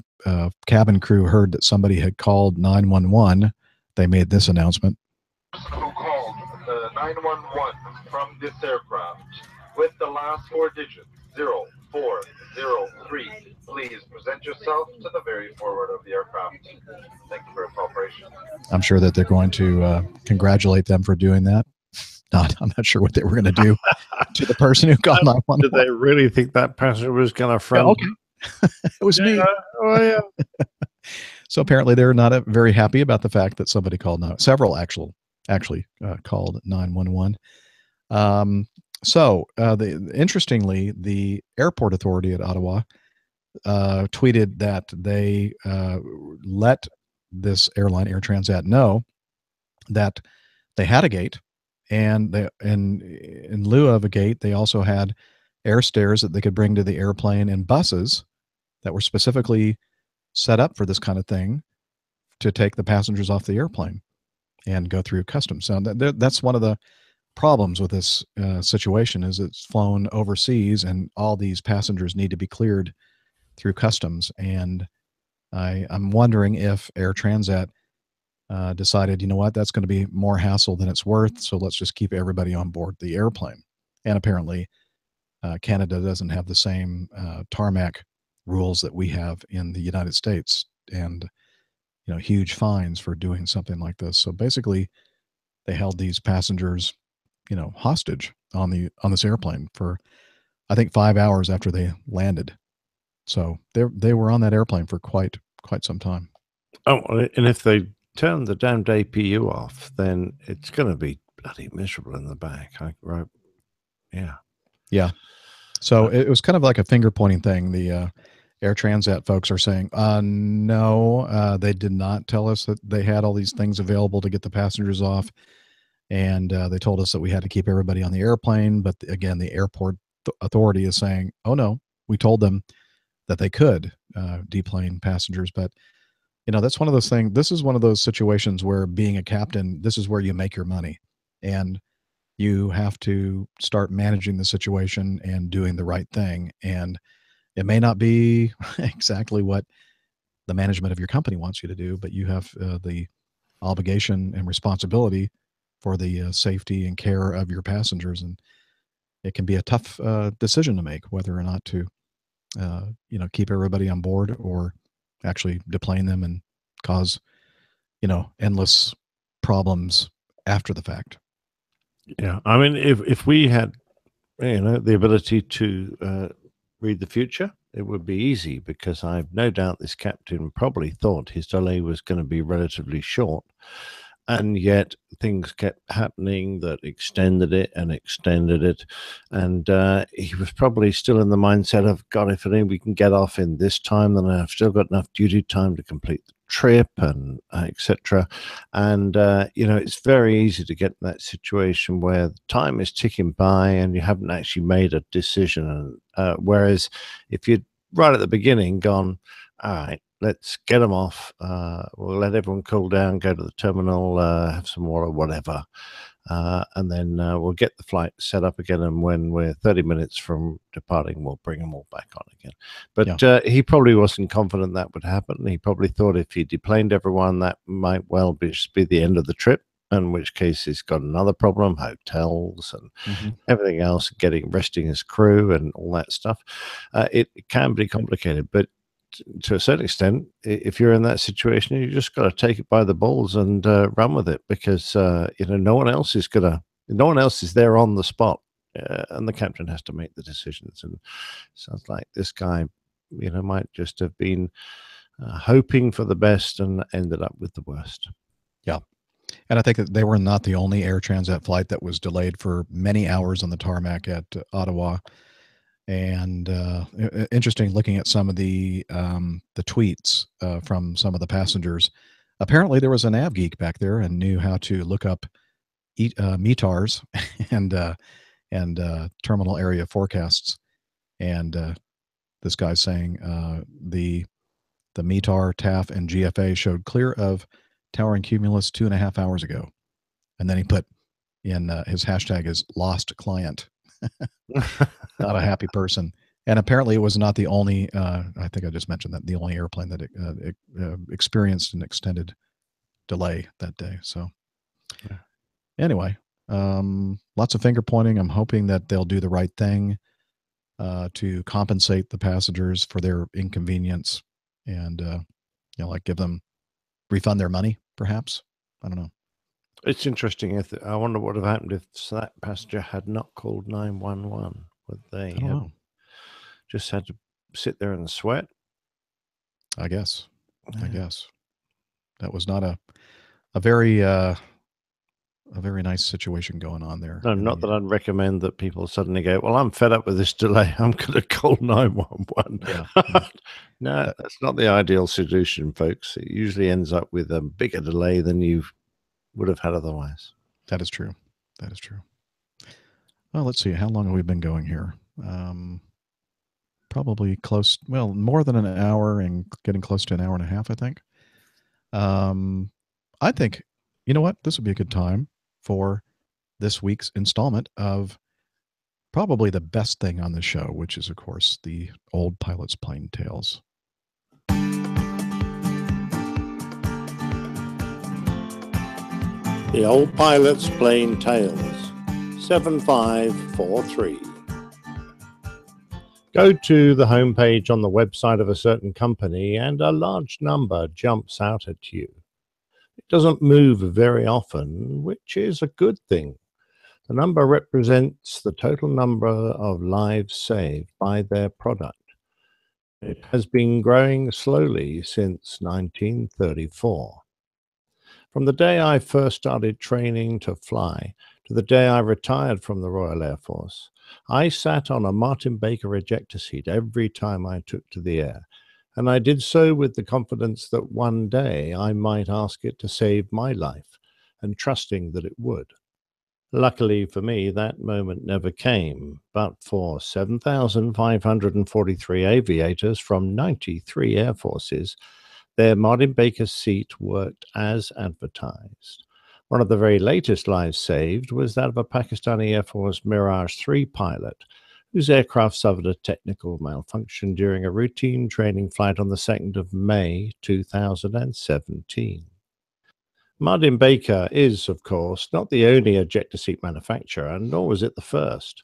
[SPEAKER 2] cabin crew heard that somebody had called 911, they made this announcement.
[SPEAKER 9] Who called the 911 from this aircraft with the last 4 digits, 0403. Please present yourself to the very forward of the aircraft. Thank you for your cooperation.
[SPEAKER 2] I'm sure that they're going to congratulate them for doing that. I'm not sure what they were going to do to the person who called 911.
[SPEAKER 1] Did they really think that passenger was going to front?
[SPEAKER 2] Yeah, okay. It was me.
[SPEAKER 1] Oh, yeah.
[SPEAKER 2] So apparently they're not very happy about the fact that somebody called several actually called 911. Interestingly, the airport authority at Ottawa tweeted that they let this airline, Air Transat, know that they had a gate, and in lieu of a gate, they also had air stairs that they could bring to the airplane and buses that were specifically set up for this kind of thing to take the passengers off the airplane and go through customs. So that's one of the problems with this situation is it's flown overseas, and all these passengers need to be cleared through customs. And I'm wondering if Air Transat decided, you know what, that's going to be more hassle than it's worth, so let's just keep everybody on board the airplane. And apparently Canada doesn't have the same tarmac rules that we have in the United States, and huge fines for doing something like this. So basically they held these passengers hostage on this airplane for, I think, 5 hours after they landed. So they were on that airplane for quite some time.
[SPEAKER 1] Oh, and if they turn the damned APU off, then it's going to be bloody miserable in the back. Right? Yeah.
[SPEAKER 2] Yeah. So it was kind of like a finger pointing thing. The Air Transat folks are saying, no, they did not tell us that they had all these things available to get the passengers off. And they told us that we had to keep everybody on the airplane. But again, the airport authority is saying, oh, no, we told them that they could deplane passengers. But, that's one of those things. This is one of those situations where being a captain, this is where you make your money. And you have to start managing the situation and doing the right thing. And it may not be exactly what the management of your company wants you to do, but you have the obligation and responsibility for the safety and care of your passengers. And it can be a tough decision to make whether or not to, keep everybody on board or actually deplane them and cause, endless problems after the fact.
[SPEAKER 1] Yeah. I mean, if we had, the ability to read the future, it would be easy, because I've no doubt this captain probably thought his delay was going to be relatively short. And yet things kept happening that extended it. And he was probably still in the mindset of, God, if only we can get off in this time, then I've still got enough duty time to complete the trip, and etc. And, it's very easy to get in that situation where time is ticking by and you haven't actually made a decision. Whereas if you'd right at the beginning gone, all right, let's get them off. We'll let everyone cool down, go to the terminal, have some water, whatever. And then we'll get the flight set up again. And when we're 30 minutes from departing, we'll bring them all back on again. But he probably wasn't confident that would happen. He probably thought if he deplaned everyone, that might well be the end of the trip. In which case he's got another problem, hotels and everything else, resting his crew and all that stuff. It can be complicated, but to a certain extent, if you're in that situation, you just got to take it by the balls and run with it, because no one else is there on the spot, and the captain has to make the decisions. And sounds like this guy, might just have been hoping for the best and ended up with the worst.
[SPEAKER 2] Yeah. And I think that they were not the only Air Transat flight that was delayed for many hours on the tarmac at Ottawa. And interesting, looking at some of the tweets from some of the passengers. Apparently, there was a nav geek back there and knew how to look up METARs and terminal area forecasts. And this guy's saying the METAR, TAF, and GFA showed clear of towering cumulus 2.5 hours ago. And then he put in his hashtag is lost client. Not a happy person. And apparently it was not the only, I think I just mentioned that, the only airplane that experienced an extended delay that day. So anyway, lots of finger pointing. I'm hoping that they'll do the right thing to compensate the passengers for their inconvenience and, refund their money, perhaps. I don't know.
[SPEAKER 1] It's interesting. I wonder what would have happened if that passenger had not called 911. Would they have just had to sit there and sweat?
[SPEAKER 2] I guess. That was not a very nice situation going on there.
[SPEAKER 1] No, not that I'd recommend that people suddenly go, well, I'm fed up with this delay, I'm going to call 911.
[SPEAKER 2] Yeah.
[SPEAKER 1] No, that's not the ideal solution, folks. It usually ends up with a bigger delay than you would have had otherwise.
[SPEAKER 2] That is true. Well, let's see. How long have we been going here? Probably more than an hour and getting close to an hour and a half, I think. I think, you know what? This would be a good time for this week's installment of probably the best thing on the show, which is, of course, the Old Pilot's Plane Tales.
[SPEAKER 1] The Old Pilot's Plane Tales, 7543. Go to the homepage on the website of a certain company and a large number jumps out at you. It doesn't move very often, which is a good thing. The number represents the total number of lives saved by their product. It has been growing slowly since 1934. From the day I first started training to fly to the day I retired from the Royal Air Force, I sat on a Martin Baker ejector seat every time I took to the air, and I did so with the confidence that one day I might ask it to save my life, and trusting that it would. Luckily for me, that moment never came, but for 7,543 aviators from 93 air forces, their Martin Baker seat worked as advertised. One of the very latest lives saved was that of a Pakistani Air Force Mirage 3 pilot, whose aircraft suffered a technical malfunction during a routine training flight on the 2nd of May 2017. Martin Baker is, of course, not the only ejector seat manufacturer, nor was it the first.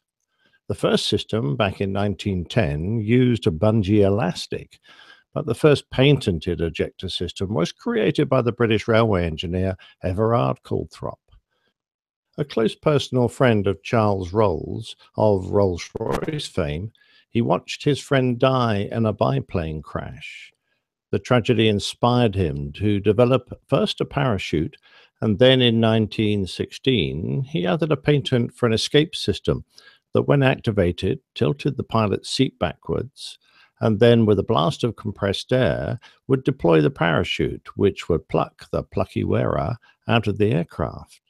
[SPEAKER 1] The first system, back in 1910, used a bungee elastic, but the first patented ejector system was created by the British railway engineer Everard Coulthrop. A close personal friend of Charles Rolls, of Rolls-Royce fame, he watched his friend die in a biplane crash. The tragedy inspired him to develop first a parachute, and then in 1916, he added a patent for an escape system that, when activated, tilted the pilot's seat backwards, and then with a blast of compressed air would deploy the parachute, which would pluck the plucky wearer out of the aircraft.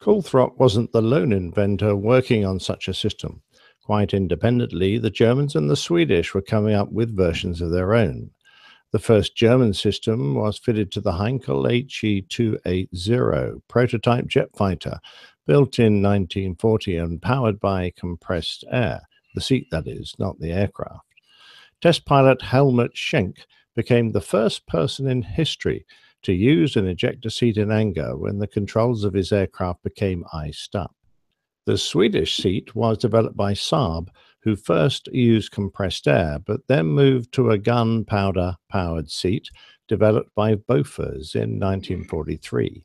[SPEAKER 1] Coulthrop wasn't the lone inventor working on such a system. Quite independently, the Germans and the Swedish were coming up with versions of their own. The first German system was fitted to the Heinkel HE-280 prototype jet fighter, built in 1940 and powered by compressed air, the seat that is, not the aircraft. Test pilot Helmut Schenk became the first person in history to use an ejector seat in anger when the controls of his aircraft became iced up. The Swedish seat was developed by Saab, who first used compressed air, but then moved to a gunpowder-powered seat developed by Bofors in 1943.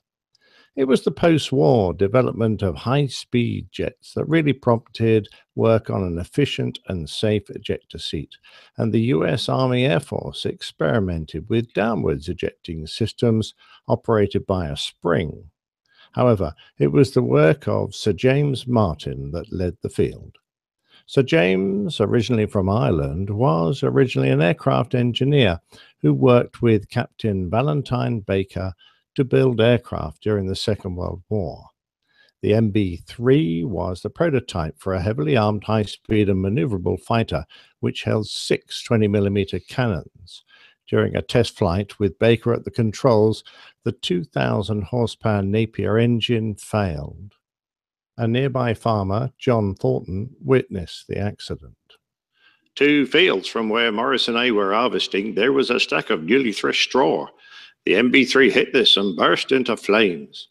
[SPEAKER 1] It was the post-war development of high-speed jets that really prompted work on an efficient and safe ejector seat, and the US Army Air Force experimented with downwards ejecting systems operated by a spring. However, it was the work of Sir James Martin that led the field. Sir James, originally from Ireland, was originally an aircraft engineer who worked with Captain Valentine Baker to build aircraft during the Second World War. The MB-3 was the prototype for a heavily armed high-speed and maneuverable fighter which held 6 20mm cannons. During a test flight with Baker at the controls, the 2,000 horsepower Napier engine failed. A nearby farmer, John Thornton, witnessed the accident.
[SPEAKER 10] 2 fields from where Morris and I were harvesting, there was a stack of newly threshed straw. The MB-3 hit this and burst into flames.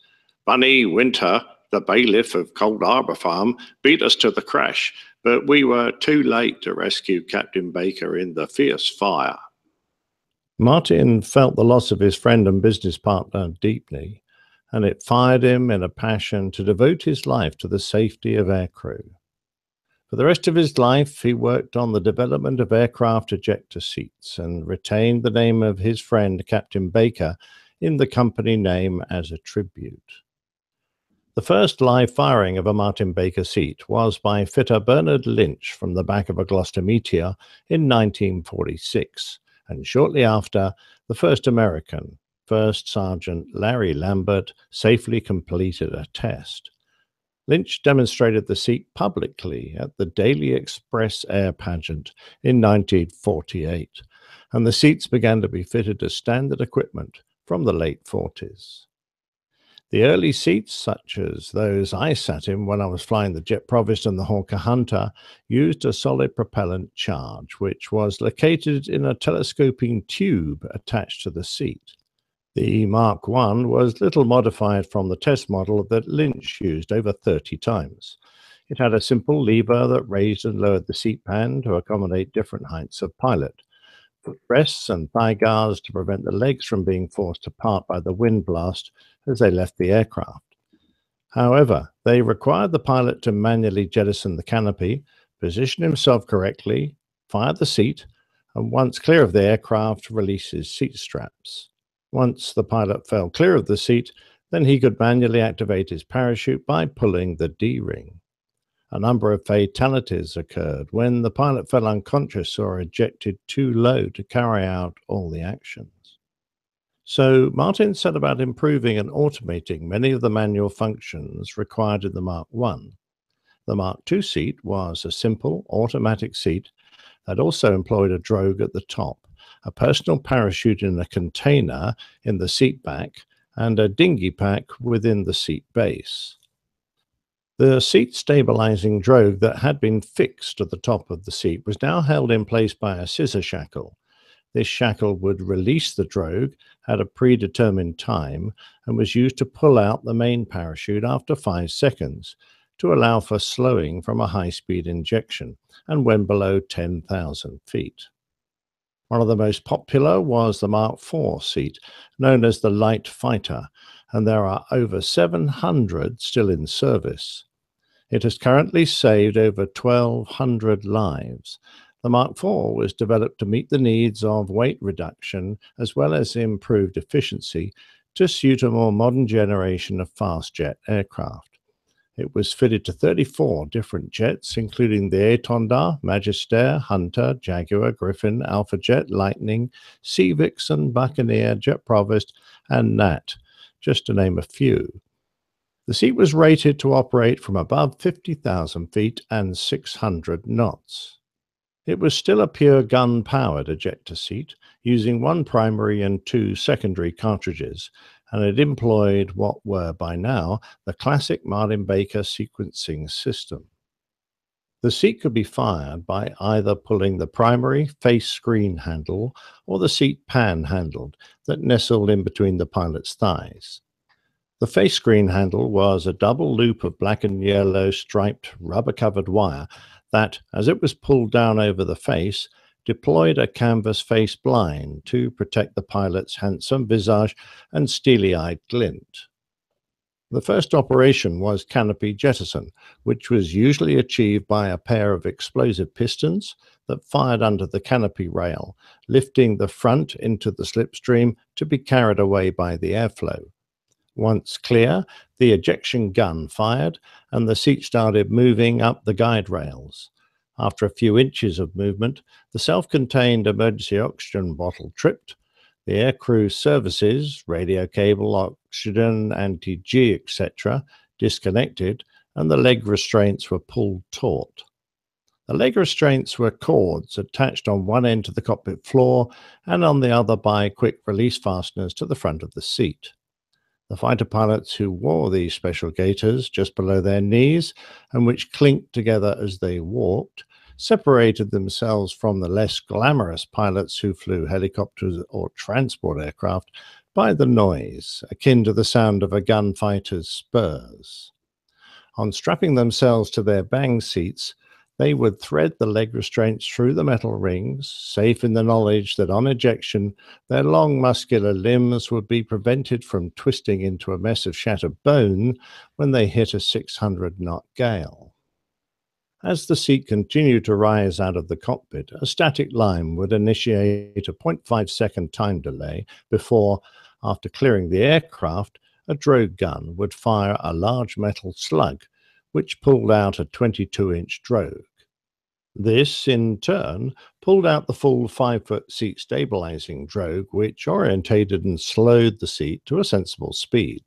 [SPEAKER 10] Bunny Winter, the bailiff of Cold Harbor Farm, beat us to the crash, but we were too late to rescue Captain Baker in the fierce fire.
[SPEAKER 1] Martin felt the loss of his friend and business partner deeply, and it fired him in a passion to devote his life to the safety of aircrew. For the rest of his life, he worked on the development of aircraft ejector seats and retained the name of his friend Captain Baker in the company name as a tribute. The first live firing of a Martin Baker seat was by fitter Bernard Lynch from the back of a Gloucester Meteor in 1946, and shortly after, the first American, First Sergeant Larry Lambert, safely completed a test. Lynch demonstrated the seat publicly at the Daily Express Air Pageant in 1948, and the seats began to be fitted as standard equipment from the late 40s. The early seats, such as those I sat in when I was flying the Jet Provost and the Hawker Hunter, used a solid propellant charge, which was located in a telescoping tube attached to the seat. The Mark I was little modified from the test model that Lynch used over 30 times. It had a simple lever that raised and lowered the seat pan to accommodate different heights of pilot, footrests and thigh guards to prevent the legs from being forced apart by the wind blast as they left the aircraft. However, they required the pilot to manually jettison the canopy, position himself correctly, fire the seat, and once clear of the aircraft, release his seat straps. Once the pilot fell clear of the seat, then he could manually activate his parachute by pulling the D-ring. A number of fatalities occurred when the pilot fell unconscious or ejected too low to carry out all the actions. So Martin set about improving and automating many of the manual functions required in the Mark I. The Mark II seat was a simple automatic seat that also employed a drogue at the top, a personal parachute in a container in the seat back, and a dinghy pack within the seat base. The seat stabilizing drogue that had been fixed at the top of the seat was now held in place by a scissor shackle. This shackle would release the drogue at a predetermined time and was used to pull out the main parachute after 5 seconds to allow for slowing from a high-speed injection and when below 10,000 feet. One of the most popular was the Mark IV seat, known as the Light Fighter, and there are over 700 still in service. It has currently saved over 1,200 lives. The Mark IV was developed to meet the needs of weight reduction as well as improved efficiency to suit a more modern generation of fast jet aircraft. It was fitted to 34 different jets, including the Étendard, Magister, Hunter, Jaguar, Griffin, Alpha Jet, Lightning, Sea Vixen, Buccaneer, Jet Provost, and Gnat, just to name a few. The seat was rated to operate from above 50,000 feet and 600 knots. It was still a pure gun-powered ejector seat, using 1 primary and 2 secondary cartridges, and it employed what were by now the classic Martin Baker sequencing system. The seat could be fired by either pulling the primary face screen handle or the seat pan handle that nestled in between the pilot's thighs. The face screen handle was a double loop of black and yellow striped rubber-covered wire that, as it was pulled down over the face, deployed a canvas face blind to protect the pilot's handsome visage and steely-eyed glint. The first operation was canopy jettison, which was usually achieved by a pair of explosive pistons that fired under the canopy rail, lifting the front into the slipstream to be carried away by the airflow. Once clear, the ejection gun fired, and the seat started moving up the guide rails. After a few inches of movement, the self-contained emergency oxygen bottle tripped, the aircrew services, radio cable, oxygen, anti-G, etc., disconnected, and the leg restraints were pulled taut. The leg restraints were cords attached on one end to the cockpit floor and on the other by quick release fasteners to the front of the seat. The fighter pilots who wore these special gaiters just below their knees and which clinked together as they walked separated themselves from the less glamorous pilots who flew helicopters or transport aircraft by the noise, akin to the sound of a gunfighter's spurs. On strapping themselves to their bang seats, they would thread the leg restraints through the metal rings, safe in the knowledge that on ejection their long muscular limbs would be prevented from twisting into a mess of shattered bone when they hit a 600-knot gale. As the seat continued to rise out of the cockpit, a static line would initiate a 0.5-second time delay before, after clearing the aircraft, a drogue gun would fire a large metal slug, which pulled out a 22-inch drogue. This, in turn, pulled out the full 5-foot seat stabilizing drogue, which orientated and slowed the seat to a sensible speed.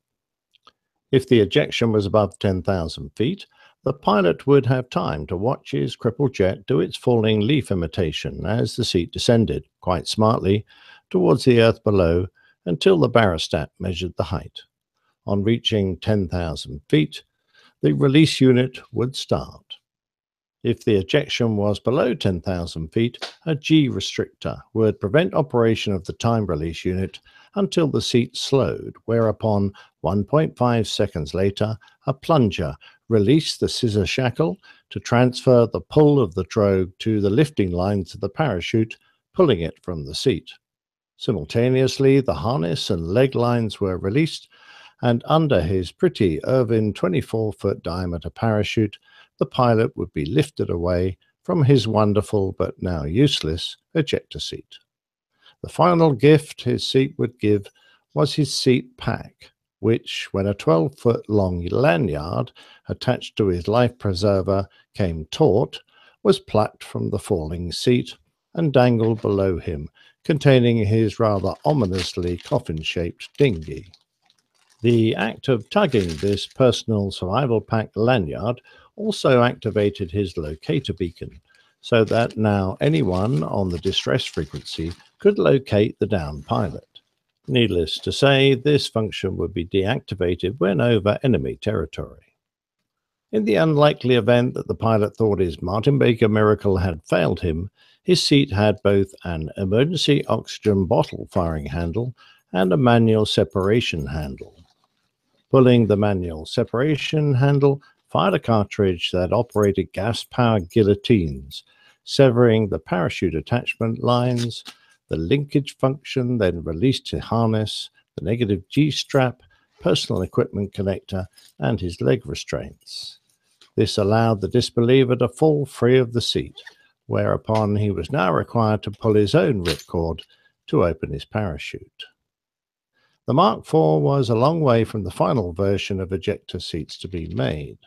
[SPEAKER 1] If the ejection was above 10,000 feet, the pilot would have time to watch his crippled jet do its falling leaf imitation as the seat descended, quite smartly, towards the earth below until the barostat measured the height. On reaching 10,000 feet, the release unit would start. If the ejection was below 10,000 feet, a G restrictor would prevent operation of the time release unit until the seat slowed, whereupon 1.5 seconds later, a plunger released the scissor shackle to transfer the pull of the drogue to the lifting lines of the parachute, pulling it from the seat. Simultaneously, the harness and leg lines were released, and under his pretty Irvin 24-foot diameter parachute, the pilot would be lifted away from his wonderful but now useless ejector seat. The final gift his seat would give was his seat pack, which, when a 12-foot long lanyard attached to his life preserver came taut, was plucked from the falling seat and dangled below him, containing his rather ominously coffin-shaped dinghy. The act of tugging this personal survival pack lanyard also activated his locator beacon, so that now anyone on the distress frequency could locate the downed pilot. Needless to say, this function would be deactivated when over enemy territory. In the unlikely event that the pilot thought his Martin Baker miracle had failed him, his seat had both an emergency oxygen bottle firing handle and a manual separation handle. Pulling the manual separation handle fired a cartridge that operated gas-powered guillotines, severing the parachute attachment lines. The linkage function then released his harness, the negative G-strap, personal equipment connector, and his leg restraints. This allowed the disbeliever to fall free of the seat, whereupon he was now required to pull his own ripcord to open his parachute. The Mark IV was a long way from the final version of ejector seats to be made.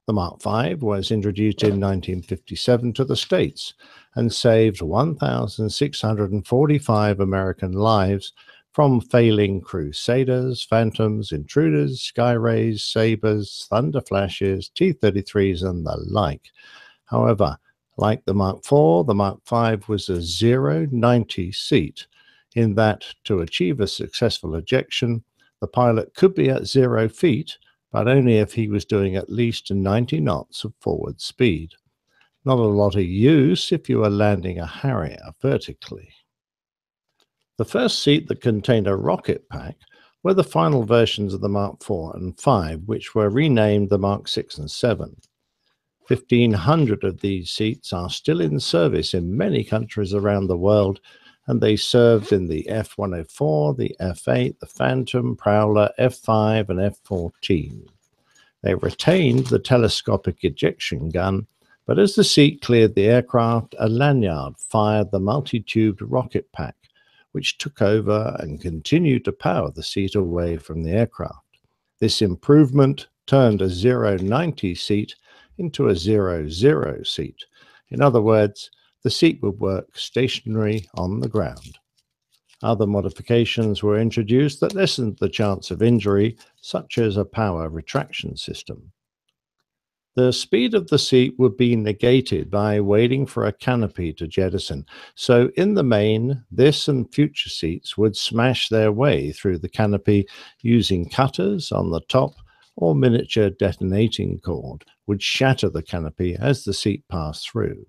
[SPEAKER 1] The Mark V was introduced in 1957 to the States and saved 1,645 American lives from failing Crusaders, Phantoms, Intruders, Skyrays, Sabres, Thunder Flashes, T-33s, and the like. However, like the Mark IV, the Mark V was a 0-90 seat, in that to achieve a successful ejection, the pilot could be at 0 feet, but only if he was doing at least 90 knots of forward speed. Not a lot of use if you were landing a Harrier vertically. The first seat that contained a rocket pack were the final versions of the Mark IV and V, which were renamed the Mark VI and VII. 1,500 of these seats are still in service in many countries around the world, and they served in the F-104, the F-8, the Phantom, Prowler, F-5, and F-14. They retained the telescopic ejection gun, but as the seat cleared the aircraft, a lanyard fired the multi-tubed rocket pack, which took over and continued to power the seat away from the aircraft. This improvement turned a 090 seat into a 00 seat. In other words, the seat would work stationary on the ground. Other modifications were introduced that lessened the chance of injury, such as a power retraction system. The speed of the seat would be negated by waiting for a canopy to jettison, so in the main, this and future seats would smash their way through the canopy using cutters on the top, or miniature detonating cord would shatter the canopy as the seat passed through.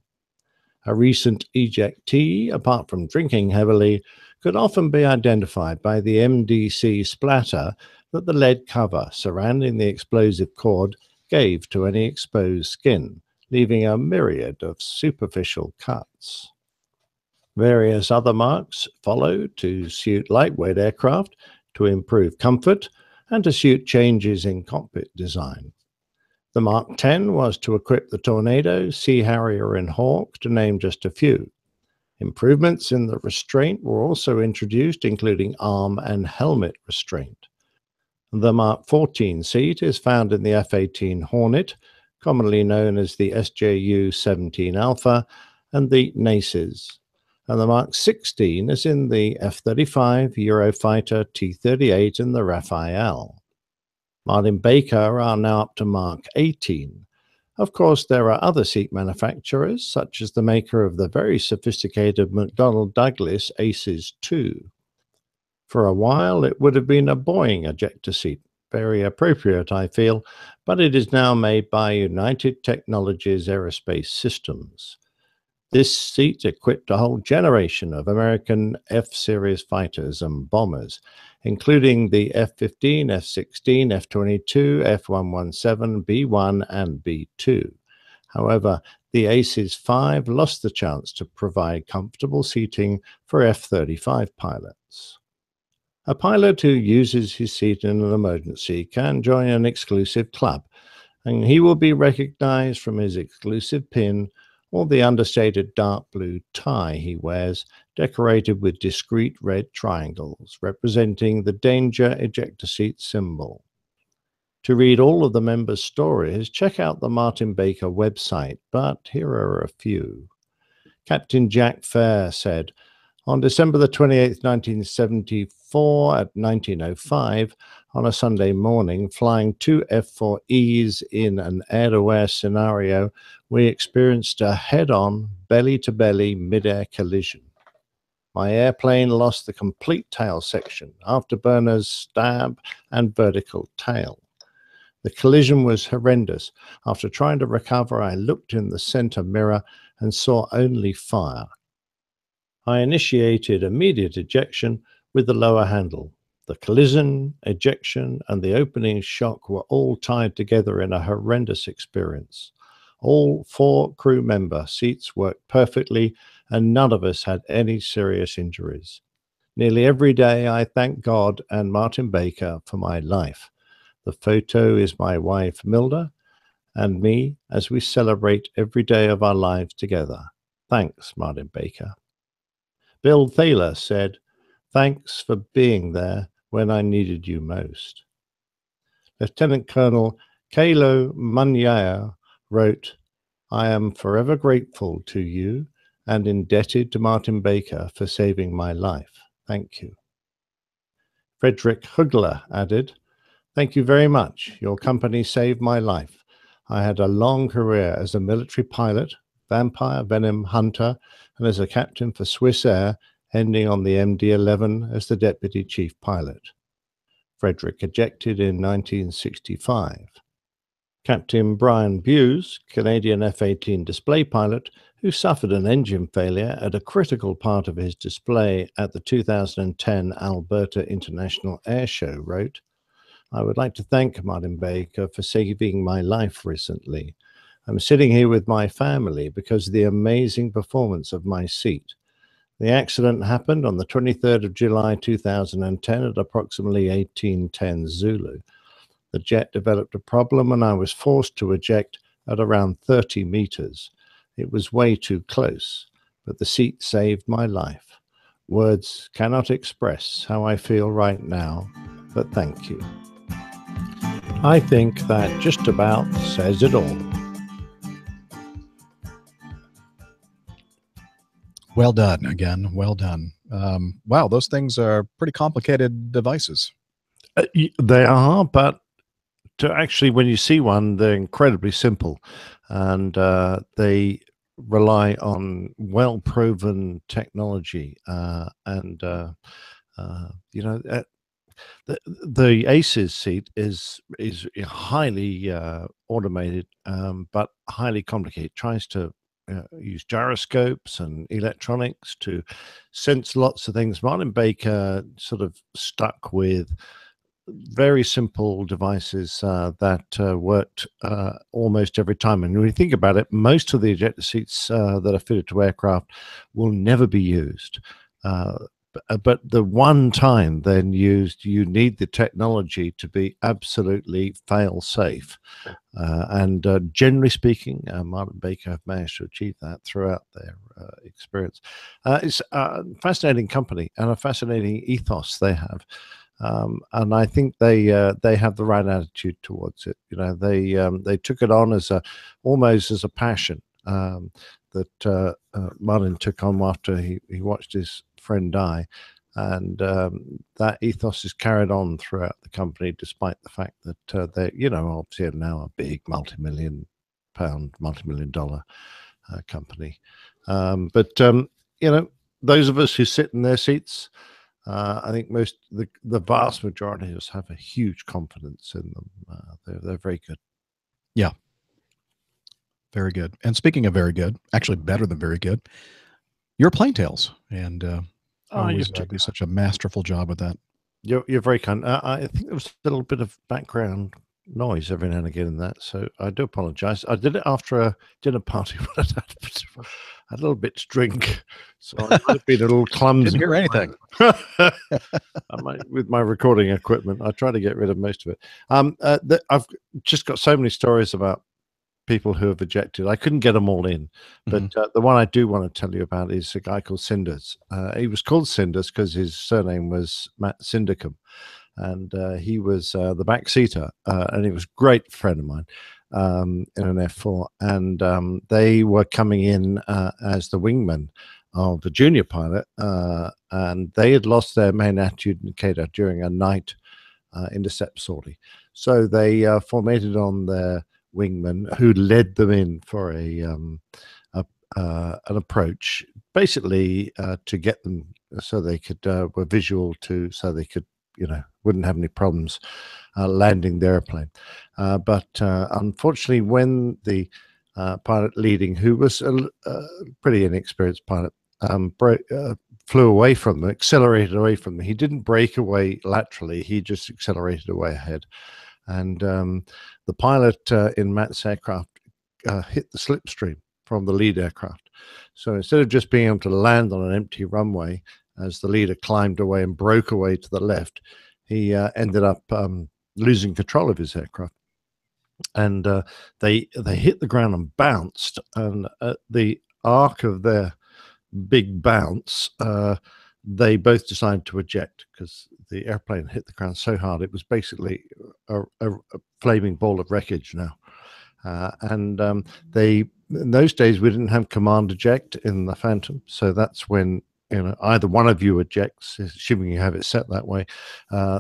[SPEAKER 1] A recent ejectee, apart from drinking heavily, could often be identified by the MDC splatter that the lead cover surrounding the explosive cord gave to any exposed skin, leaving a myriad of superficial cuts. Various other marks followed to suit lightweight aircraft, to improve comfort, and to suit changes in cockpit design. The Mark 10 was to equip the Tornado, Sea Harrier, and Hawk, to name just a few. Improvements in the restraint were also introduced, including arm and helmet restraint. The Mark 14 seat is found in the F-18 Hornet, commonly known as the SJU-17 Alpha, and the Naces. And the Mark 16 is in the F-35, Eurofighter, T-38, and the Raphael. Martin Baker are now up to Mark 18. Of course, there are other seat manufacturers, such as the maker of the very sophisticated McDonnell Douglas Aces II. For a while, it would have been a Boeing ejector seat, very appropriate, I feel, but it is now made by United Technologies Aerospace Systems. This seat equipped a whole generation of American F-Series fighters and bombers, including the F-15, F-16, F-22, F-117, B-1, and B-2. However, the Aces 5 lost the chance to provide comfortable seating for F-35 pilots. A pilot who uses his seat in an emergency can join an exclusive club, and he will be recognized from his exclusive pin or the understated dark blue tie he wears, decorated with discrete red triangles representing the danger ejector seat symbol. To read all of the members' stories, check out the Martin Baker website, but here are a few. Captain Jack Fair said, on December the 28th, 1974, at 19:05, on a Sunday morning, flying two F-4Es in an air-to-air scenario, we experienced a head-on, belly-to-belly mid-air collision. My airplane lost the complete tail section, afterburners, stab, and vertical tail. The collision was horrendous. After trying to recover, I looked in the center mirror and saw only fire. I initiated immediate ejection with the lower handle. The collision, ejection, and the opening shock were all tied together in a horrendous experience. All 4 crew member seats worked perfectly, and none of us had any serious injuries. Nearly every day I thank God and Martin Baker for my life. The photo is my wife, Milda, and me as we celebrate every day of our lives together. Thanks, Martin Baker. Bill Thaler said, thanks for being there when I needed you most. Lieutenant Colonel Kalo Munyaya wrote, I am forever grateful to you and indebted to Martin Baker for saving my life. Thank you. Frederick Hugler added, thank you very much. Your company saved my life. I had a long career as a military pilot, vampire venom hunter, and as a captain for Swiss Air, ending on the MD-11 as the deputy chief pilot. Frederick ejected in 1965. Captain Brian Buse, Canadian F-18 display pilot, who suffered an engine failure at a critical part of his display at the 2010 Alberta International Air Show, wrote, I would like to thank Martin Baker for saving my life recently. I'm sitting here with my family because of the amazing performance of my seat. The accident happened on the 23rd of July 2010 at approximately 1810 Zulu. The jet developed a problem and I was forced to eject at around 30 meters. It was way too close, but the seat saved my life. Words cannot express how I feel right now, but thank you. I think that just about says it all.
[SPEAKER 2] Well done again. Well done. Wow, those things are pretty complicated devices.
[SPEAKER 1] They are, but to actually, when you see one, they're incredibly simple, and they rely on well-proven technology. The ACES seat is highly automated, but highly complicated. It tries to use gyroscopes and electronics to sense lots of things. Martin Baker sort of stuck with very simple devices that worked almost every time. And when you think about it, most of the ejector seats that are fitted to aircraft will never be used. But the one time then used, you need the technology to be absolutely fail-safe. And generally speaking, Martin Baker have managed to achieve that throughout their experience. It's a fascinating company and a fascinating ethos they have. And I think they have the right attitude towards it. You know, they took it on as almost as a passion that Martin took on after he watched his friend die, and that ethos is carried on throughout the company, despite the fact that they, you know, obviously are now a big multi-million dollar company. But you know, those of us who sit in their seats, I think the vast majority of us have a huge confidence in them. They're very good.
[SPEAKER 2] Yeah. Very good. And speaking of very good, actually better than very good, your plane tails, and always do such a masterful job with that.
[SPEAKER 1] You're very kind. I think there was a little bit of background noise every now and again in that, so I do apologize. I did it after a dinner party when I had a little bit to drink, so I might have been a little clumsy.
[SPEAKER 2] Didn't hear anything.
[SPEAKER 1] With my recording equipment, I try to get rid of most of it. I've just got so many stories about people who have ejected. I couldn't get them all in, but the one I do want to tell you about is a guy called Cinders. He was called Cinders because his surname was Matt Cindercombe, and he was the backseater, and he was a great friend of mine in an F4, and they were coming in as the wingman of the junior pilot, and they had lost their main attitude indicator during a night intercept sortie, so they formatted on their wingman, who led them in for an approach, basically to get them so they could were visual to, so they could, you know, wouldn't have any problems landing the airplane. But unfortunately, when the pilot leading, who was a pretty inexperienced pilot, flew away from them, accelerated away from them. He didn't break away laterally; he just accelerated away ahead. And the pilot in Matt's aircraft hit the slipstream from the lead aircraft. So instead of just being able to land on an empty runway as the leader climbed away and broke away to the left, he ended up losing control of his aircraft. And they hit the ground and bounced. And at the arc of their big bounce, they both decided to eject because the airplane hit the ground so hard it was basically a flaming ball of wreckage now. And in those days we didn't have command eject in the Phantom, so that's when, you know, either one of you ejects, assuming you have it set that way,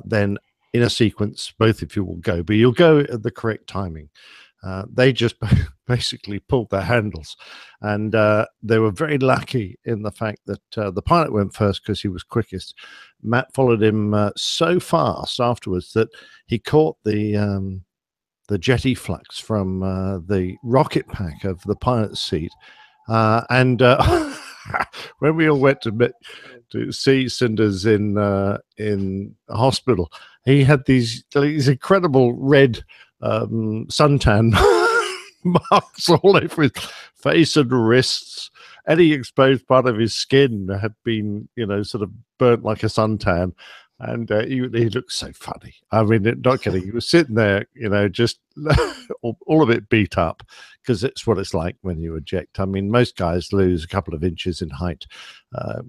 [SPEAKER 1] then in a sequence both of you will go, but you'll go at the correct timing. They just basically pulled their handles, and they were very lucky in the fact that the pilot went first because he was quickest. Matt followed him so fast afterwards that he caught the jet efflux from the rocket pack of the pilot's seat, and when we all went to see Cinders in hospital, he had these incredible red suntan marks all over his face and wrists. Any exposed part of his skin had been, sort of burnt like a suntan. And he looked so funny. I mean, not kidding. He was sitting there, just all a bit beat up, because it's what it's like when you eject. I mean, most guys lose a couple of inches in height.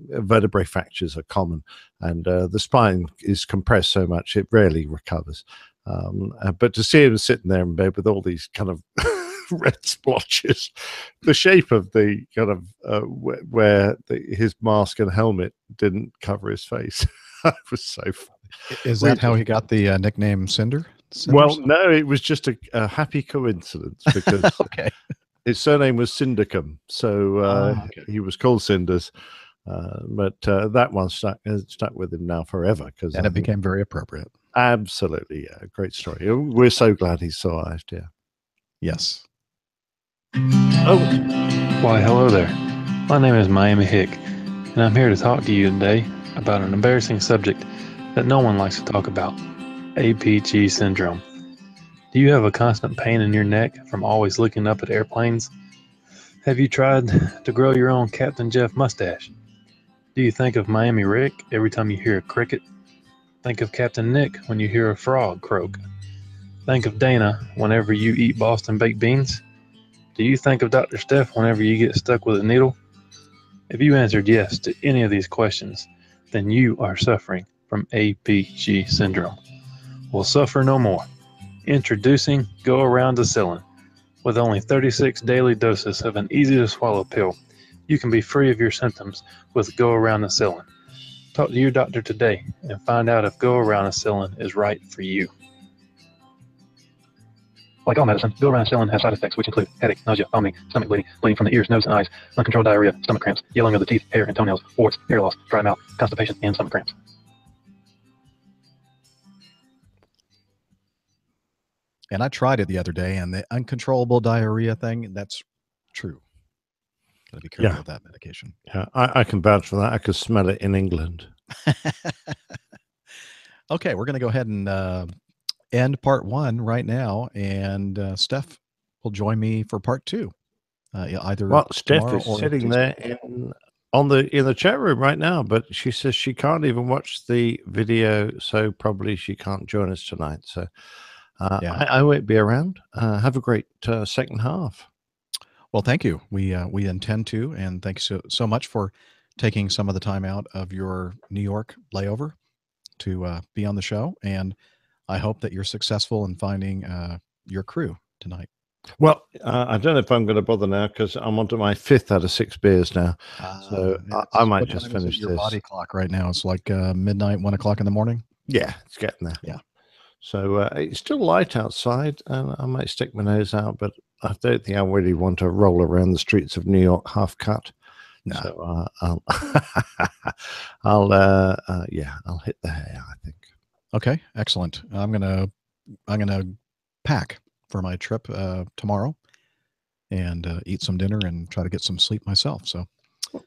[SPEAKER 1] Vertebrae fractures are common, and the spine is compressed so much it rarely recovers. But to see him sitting there in bed with all these kind of red splotches, the shape of the kind of where his mask and helmet didn't cover his face. That was so funny.
[SPEAKER 2] Is that how he got the nickname Cinder?
[SPEAKER 1] Well, no, it was just a happy coincidence, because
[SPEAKER 2] okay.
[SPEAKER 1] His surname was Cindercum, so he was called Cinders. But that one stuck with him now forever,
[SPEAKER 2] and it became very appropriate.
[SPEAKER 1] Absolutely, yeah, great story. We're so glad he survived. Yeah.
[SPEAKER 2] Yes.
[SPEAKER 1] Oh,
[SPEAKER 5] why, hello there. My name is Miami Hick, and I'm here to talk to you today about an embarrassing subject that no one likes to talk about: APG syndrome. Do you have a constant pain in your neck from always looking up at airplanes? Have you tried to grow your own Captain Jeff mustache? Do you think of Miami Rick every time you hear a cricket? Think of Captain Nick when you hear a frog croak. Think of Dana whenever you eat Boston baked beans. Do you think of Dr. Steph whenever you get stuck with a needle? If you answered yes to any of these questions, then you are suffering from APG syndrome. Well, suffer no more. Introducing Go Around Acillin. With only 36 daily doses of an easy-to-swallow pill, you can be free of your symptoms with Go Around Acillin. Talk to your doctor today and find out if Go Around Acillin is right for you. Like all medicine, Go Around Acillin has side effects which include headache, nausea, vomiting, stomach bleeding, bleeding from the ears, nose, and eyes, uncontrolled diarrhea, stomach cramps, yellowing of the teeth, hair, and toenails, warts, hair loss, dry mouth, constipation, and stomach cramps.
[SPEAKER 2] And I tried it the other day, and the uncontrollable diarrhea thing, that's true. Got to be careful with that medication.
[SPEAKER 1] Yeah, I can vouch for that. I could smell it in England.
[SPEAKER 2] Okay, we're going to go ahead and end part 1 right now, and Steph will join me for part 2. Either
[SPEAKER 1] Steph is
[SPEAKER 2] or
[SPEAKER 1] sitting
[SPEAKER 2] Tuesday.
[SPEAKER 1] there in the chat room right now, but she says she can't even watch the video, so probably she can't join us tonight. So I won't be around. Have a great second half.
[SPEAKER 2] Well, thank you. We intend to, and thanks so much for taking some of the time out of your New York layover to be on the show. And I hope that you're successful in finding your crew tonight.
[SPEAKER 1] Well, I don't know if I'm going to bother now, because I'm on to my 5th out of 6 beers now. So I might just finish
[SPEAKER 2] your
[SPEAKER 1] this.
[SPEAKER 2] body clock right now. It's like midnight, 1 o'clock in the morning.
[SPEAKER 1] Yeah, it's getting there.
[SPEAKER 2] Yeah.
[SPEAKER 1] So it's still light outside, and I might stick my nose out, but I don't think I really want to roll around the streets of New York half cut.
[SPEAKER 2] No.
[SPEAKER 1] So I'll hit the hay, I think.
[SPEAKER 2] Okay, excellent. I'm gonna pack for my trip tomorrow, and eat some dinner and try to get some sleep myself. So,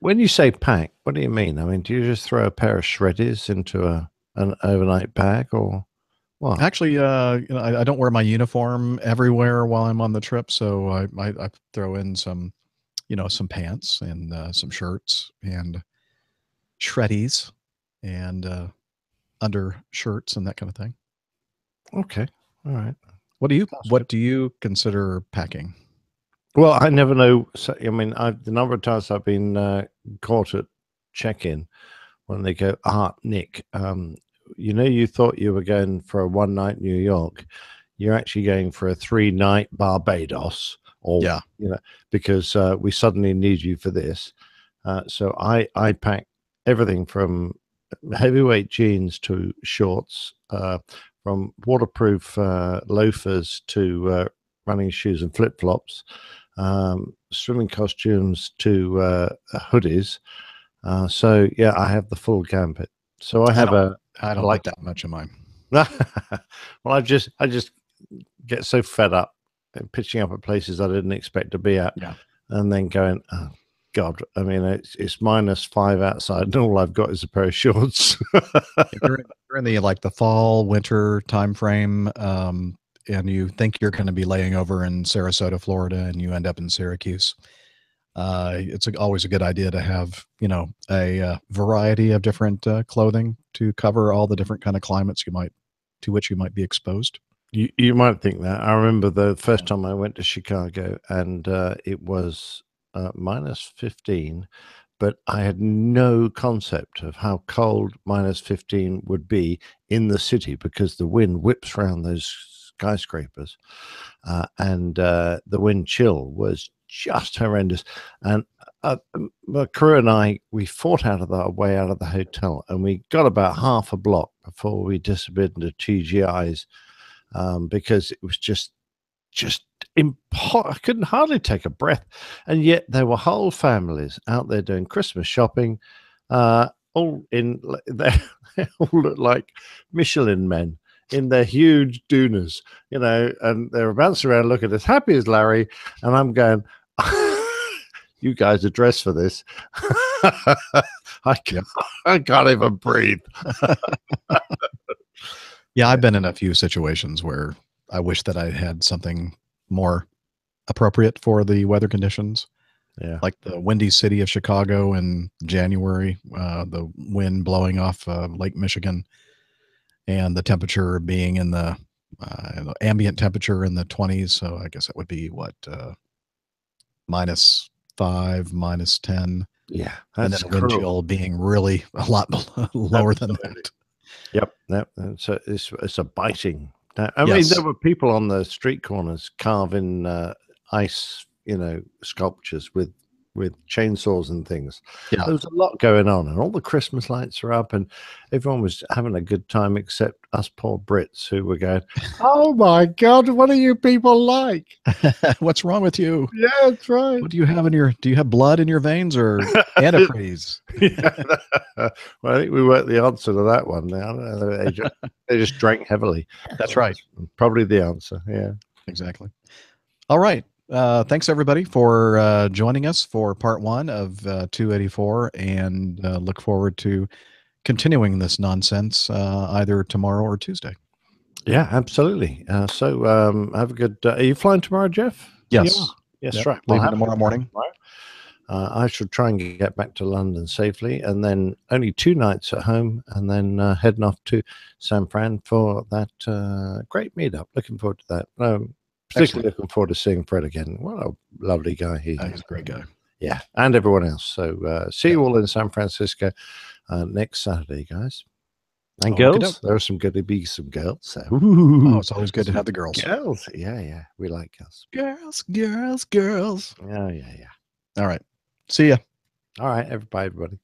[SPEAKER 1] when you say pack, what do you mean? I mean, do you just throw a pair of shreddies into an overnight bag, or what?
[SPEAKER 2] Actually, I don't wear my uniform everywhere while I'm on the trip, so I throw in some pants and some shirts and shreddies and undershirts and that kind of thing.
[SPEAKER 1] Okay, all right.
[SPEAKER 2] What do you consider packing?
[SPEAKER 1] Well, I never know. So, I mean, the number of times I've been caught at check-in when they go, Nick, you thought you were going for a 1-night New York. You're actually going for a 3-night Barbados, or because we suddenly need you for this. So I pack everything from heavyweight jeans to shorts, from waterproof loafers to running shoes and flip-flops, swimming costumes to hoodies. So yeah, I have the full gambit. So I don't
[SPEAKER 2] like that much of mine.
[SPEAKER 1] Well, I just get so fed up pitching up at places I didn't expect to be at, and then going, oh God, I mean, it's -5 outside, and all I've got is a pair of shorts.
[SPEAKER 2] If you're in the the fall winter time frame, and you think you're going to be laying over in Sarasota, Florida, and you end up in Syracuse, it's always a good idea to have, a variety of different clothing to cover all the different kind of climates to which you might be exposed.
[SPEAKER 1] You might think that. I remember the first time I went to Chicago, and it was minus 15, but I had no concept of how cold minus 15 would be in the city, because the wind whips around those skyscrapers, and the wind chill was just horrendous. And my crew and I, we fought out of our way out of the hotel, and we got about half a block before we disappeared into TGI's, because it was just impossible. I couldn't hardly take a breath. And yet there were whole families out there doing Christmas shopping, all in, they all look like Michelin men in their huge Doonas, and they're bouncing around looking as happy as Larry. And I'm going, you guys are dressed for this. I can't even breathe.
[SPEAKER 2] Yeah, I've been in a few situations where I wish that I had something more appropriate for the weather conditions.
[SPEAKER 1] Yeah.
[SPEAKER 2] Like the windy city of Chicago in January, the wind blowing off Lake Michigan, and the temperature being in the ambient temperature in the 20s. So I guess it would be minus 5, minus 10.
[SPEAKER 1] Yeah.
[SPEAKER 2] And then the wind chill being really a lot lower than that.
[SPEAKER 1] Yep. It's a biting. I mean, there were people on the street corners carving ice, sculptures with chainsaws and things.
[SPEAKER 2] Yeah.
[SPEAKER 1] There was a lot going on, and all the Christmas lights are up, and everyone was having a good time except us poor Brits who were going, "Oh my God, what are you people like?
[SPEAKER 2] What's wrong with you?
[SPEAKER 1] Yeah, that's right.
[SPEAKER 2] What do you have do you have blood in your veins or antifreeze?"
[SPEAKER 1] Well, I think we weren't the answer to that one. I don't know. They just drank heavily.
[SPEAKER 2] That's right.
[SPEAKER 1] Probably the answer. Yeah,
[SPEAKER 2] exactly. All right. Thanks everybody for joining us for part 1 of 284, and look forward to continuing this nonsense either tomorrow or Tuesday.
[SPEAKER 1] Yeah, absolutely. So have a good are you flying tomorrow, Jeff?
[SPEAKER 2] Yes.
[SPEAKER 1] Yes, right.
[SPEAKER 2] Leaving tomorrow morning.
[SPEAKER 1] I should try and get back to London safely, and then only 2 nights at home, and then heading off to San Fran for that great meetup. Looking forward to that. Particularly looking forward to seeing Fred again. What a lovely guy he is.
[SPEAKER 2] He's a great guy.
[SPEAKER 1] Yeah, and everyone else. So see you all in San Francisco next Saturday, guys. And girls. There are some good to be some girls. So.
[SPEAKER 2] Oh, it's always good to have the girls.
[SPEAKER 1] Girls. Yeah. We like girls.
[SPEAKER 2] Girls.
[SPEAKER 1] Yeah.
[SPEAKER 2] All right. See ya.
[SPEAKER 1] All right, everybody.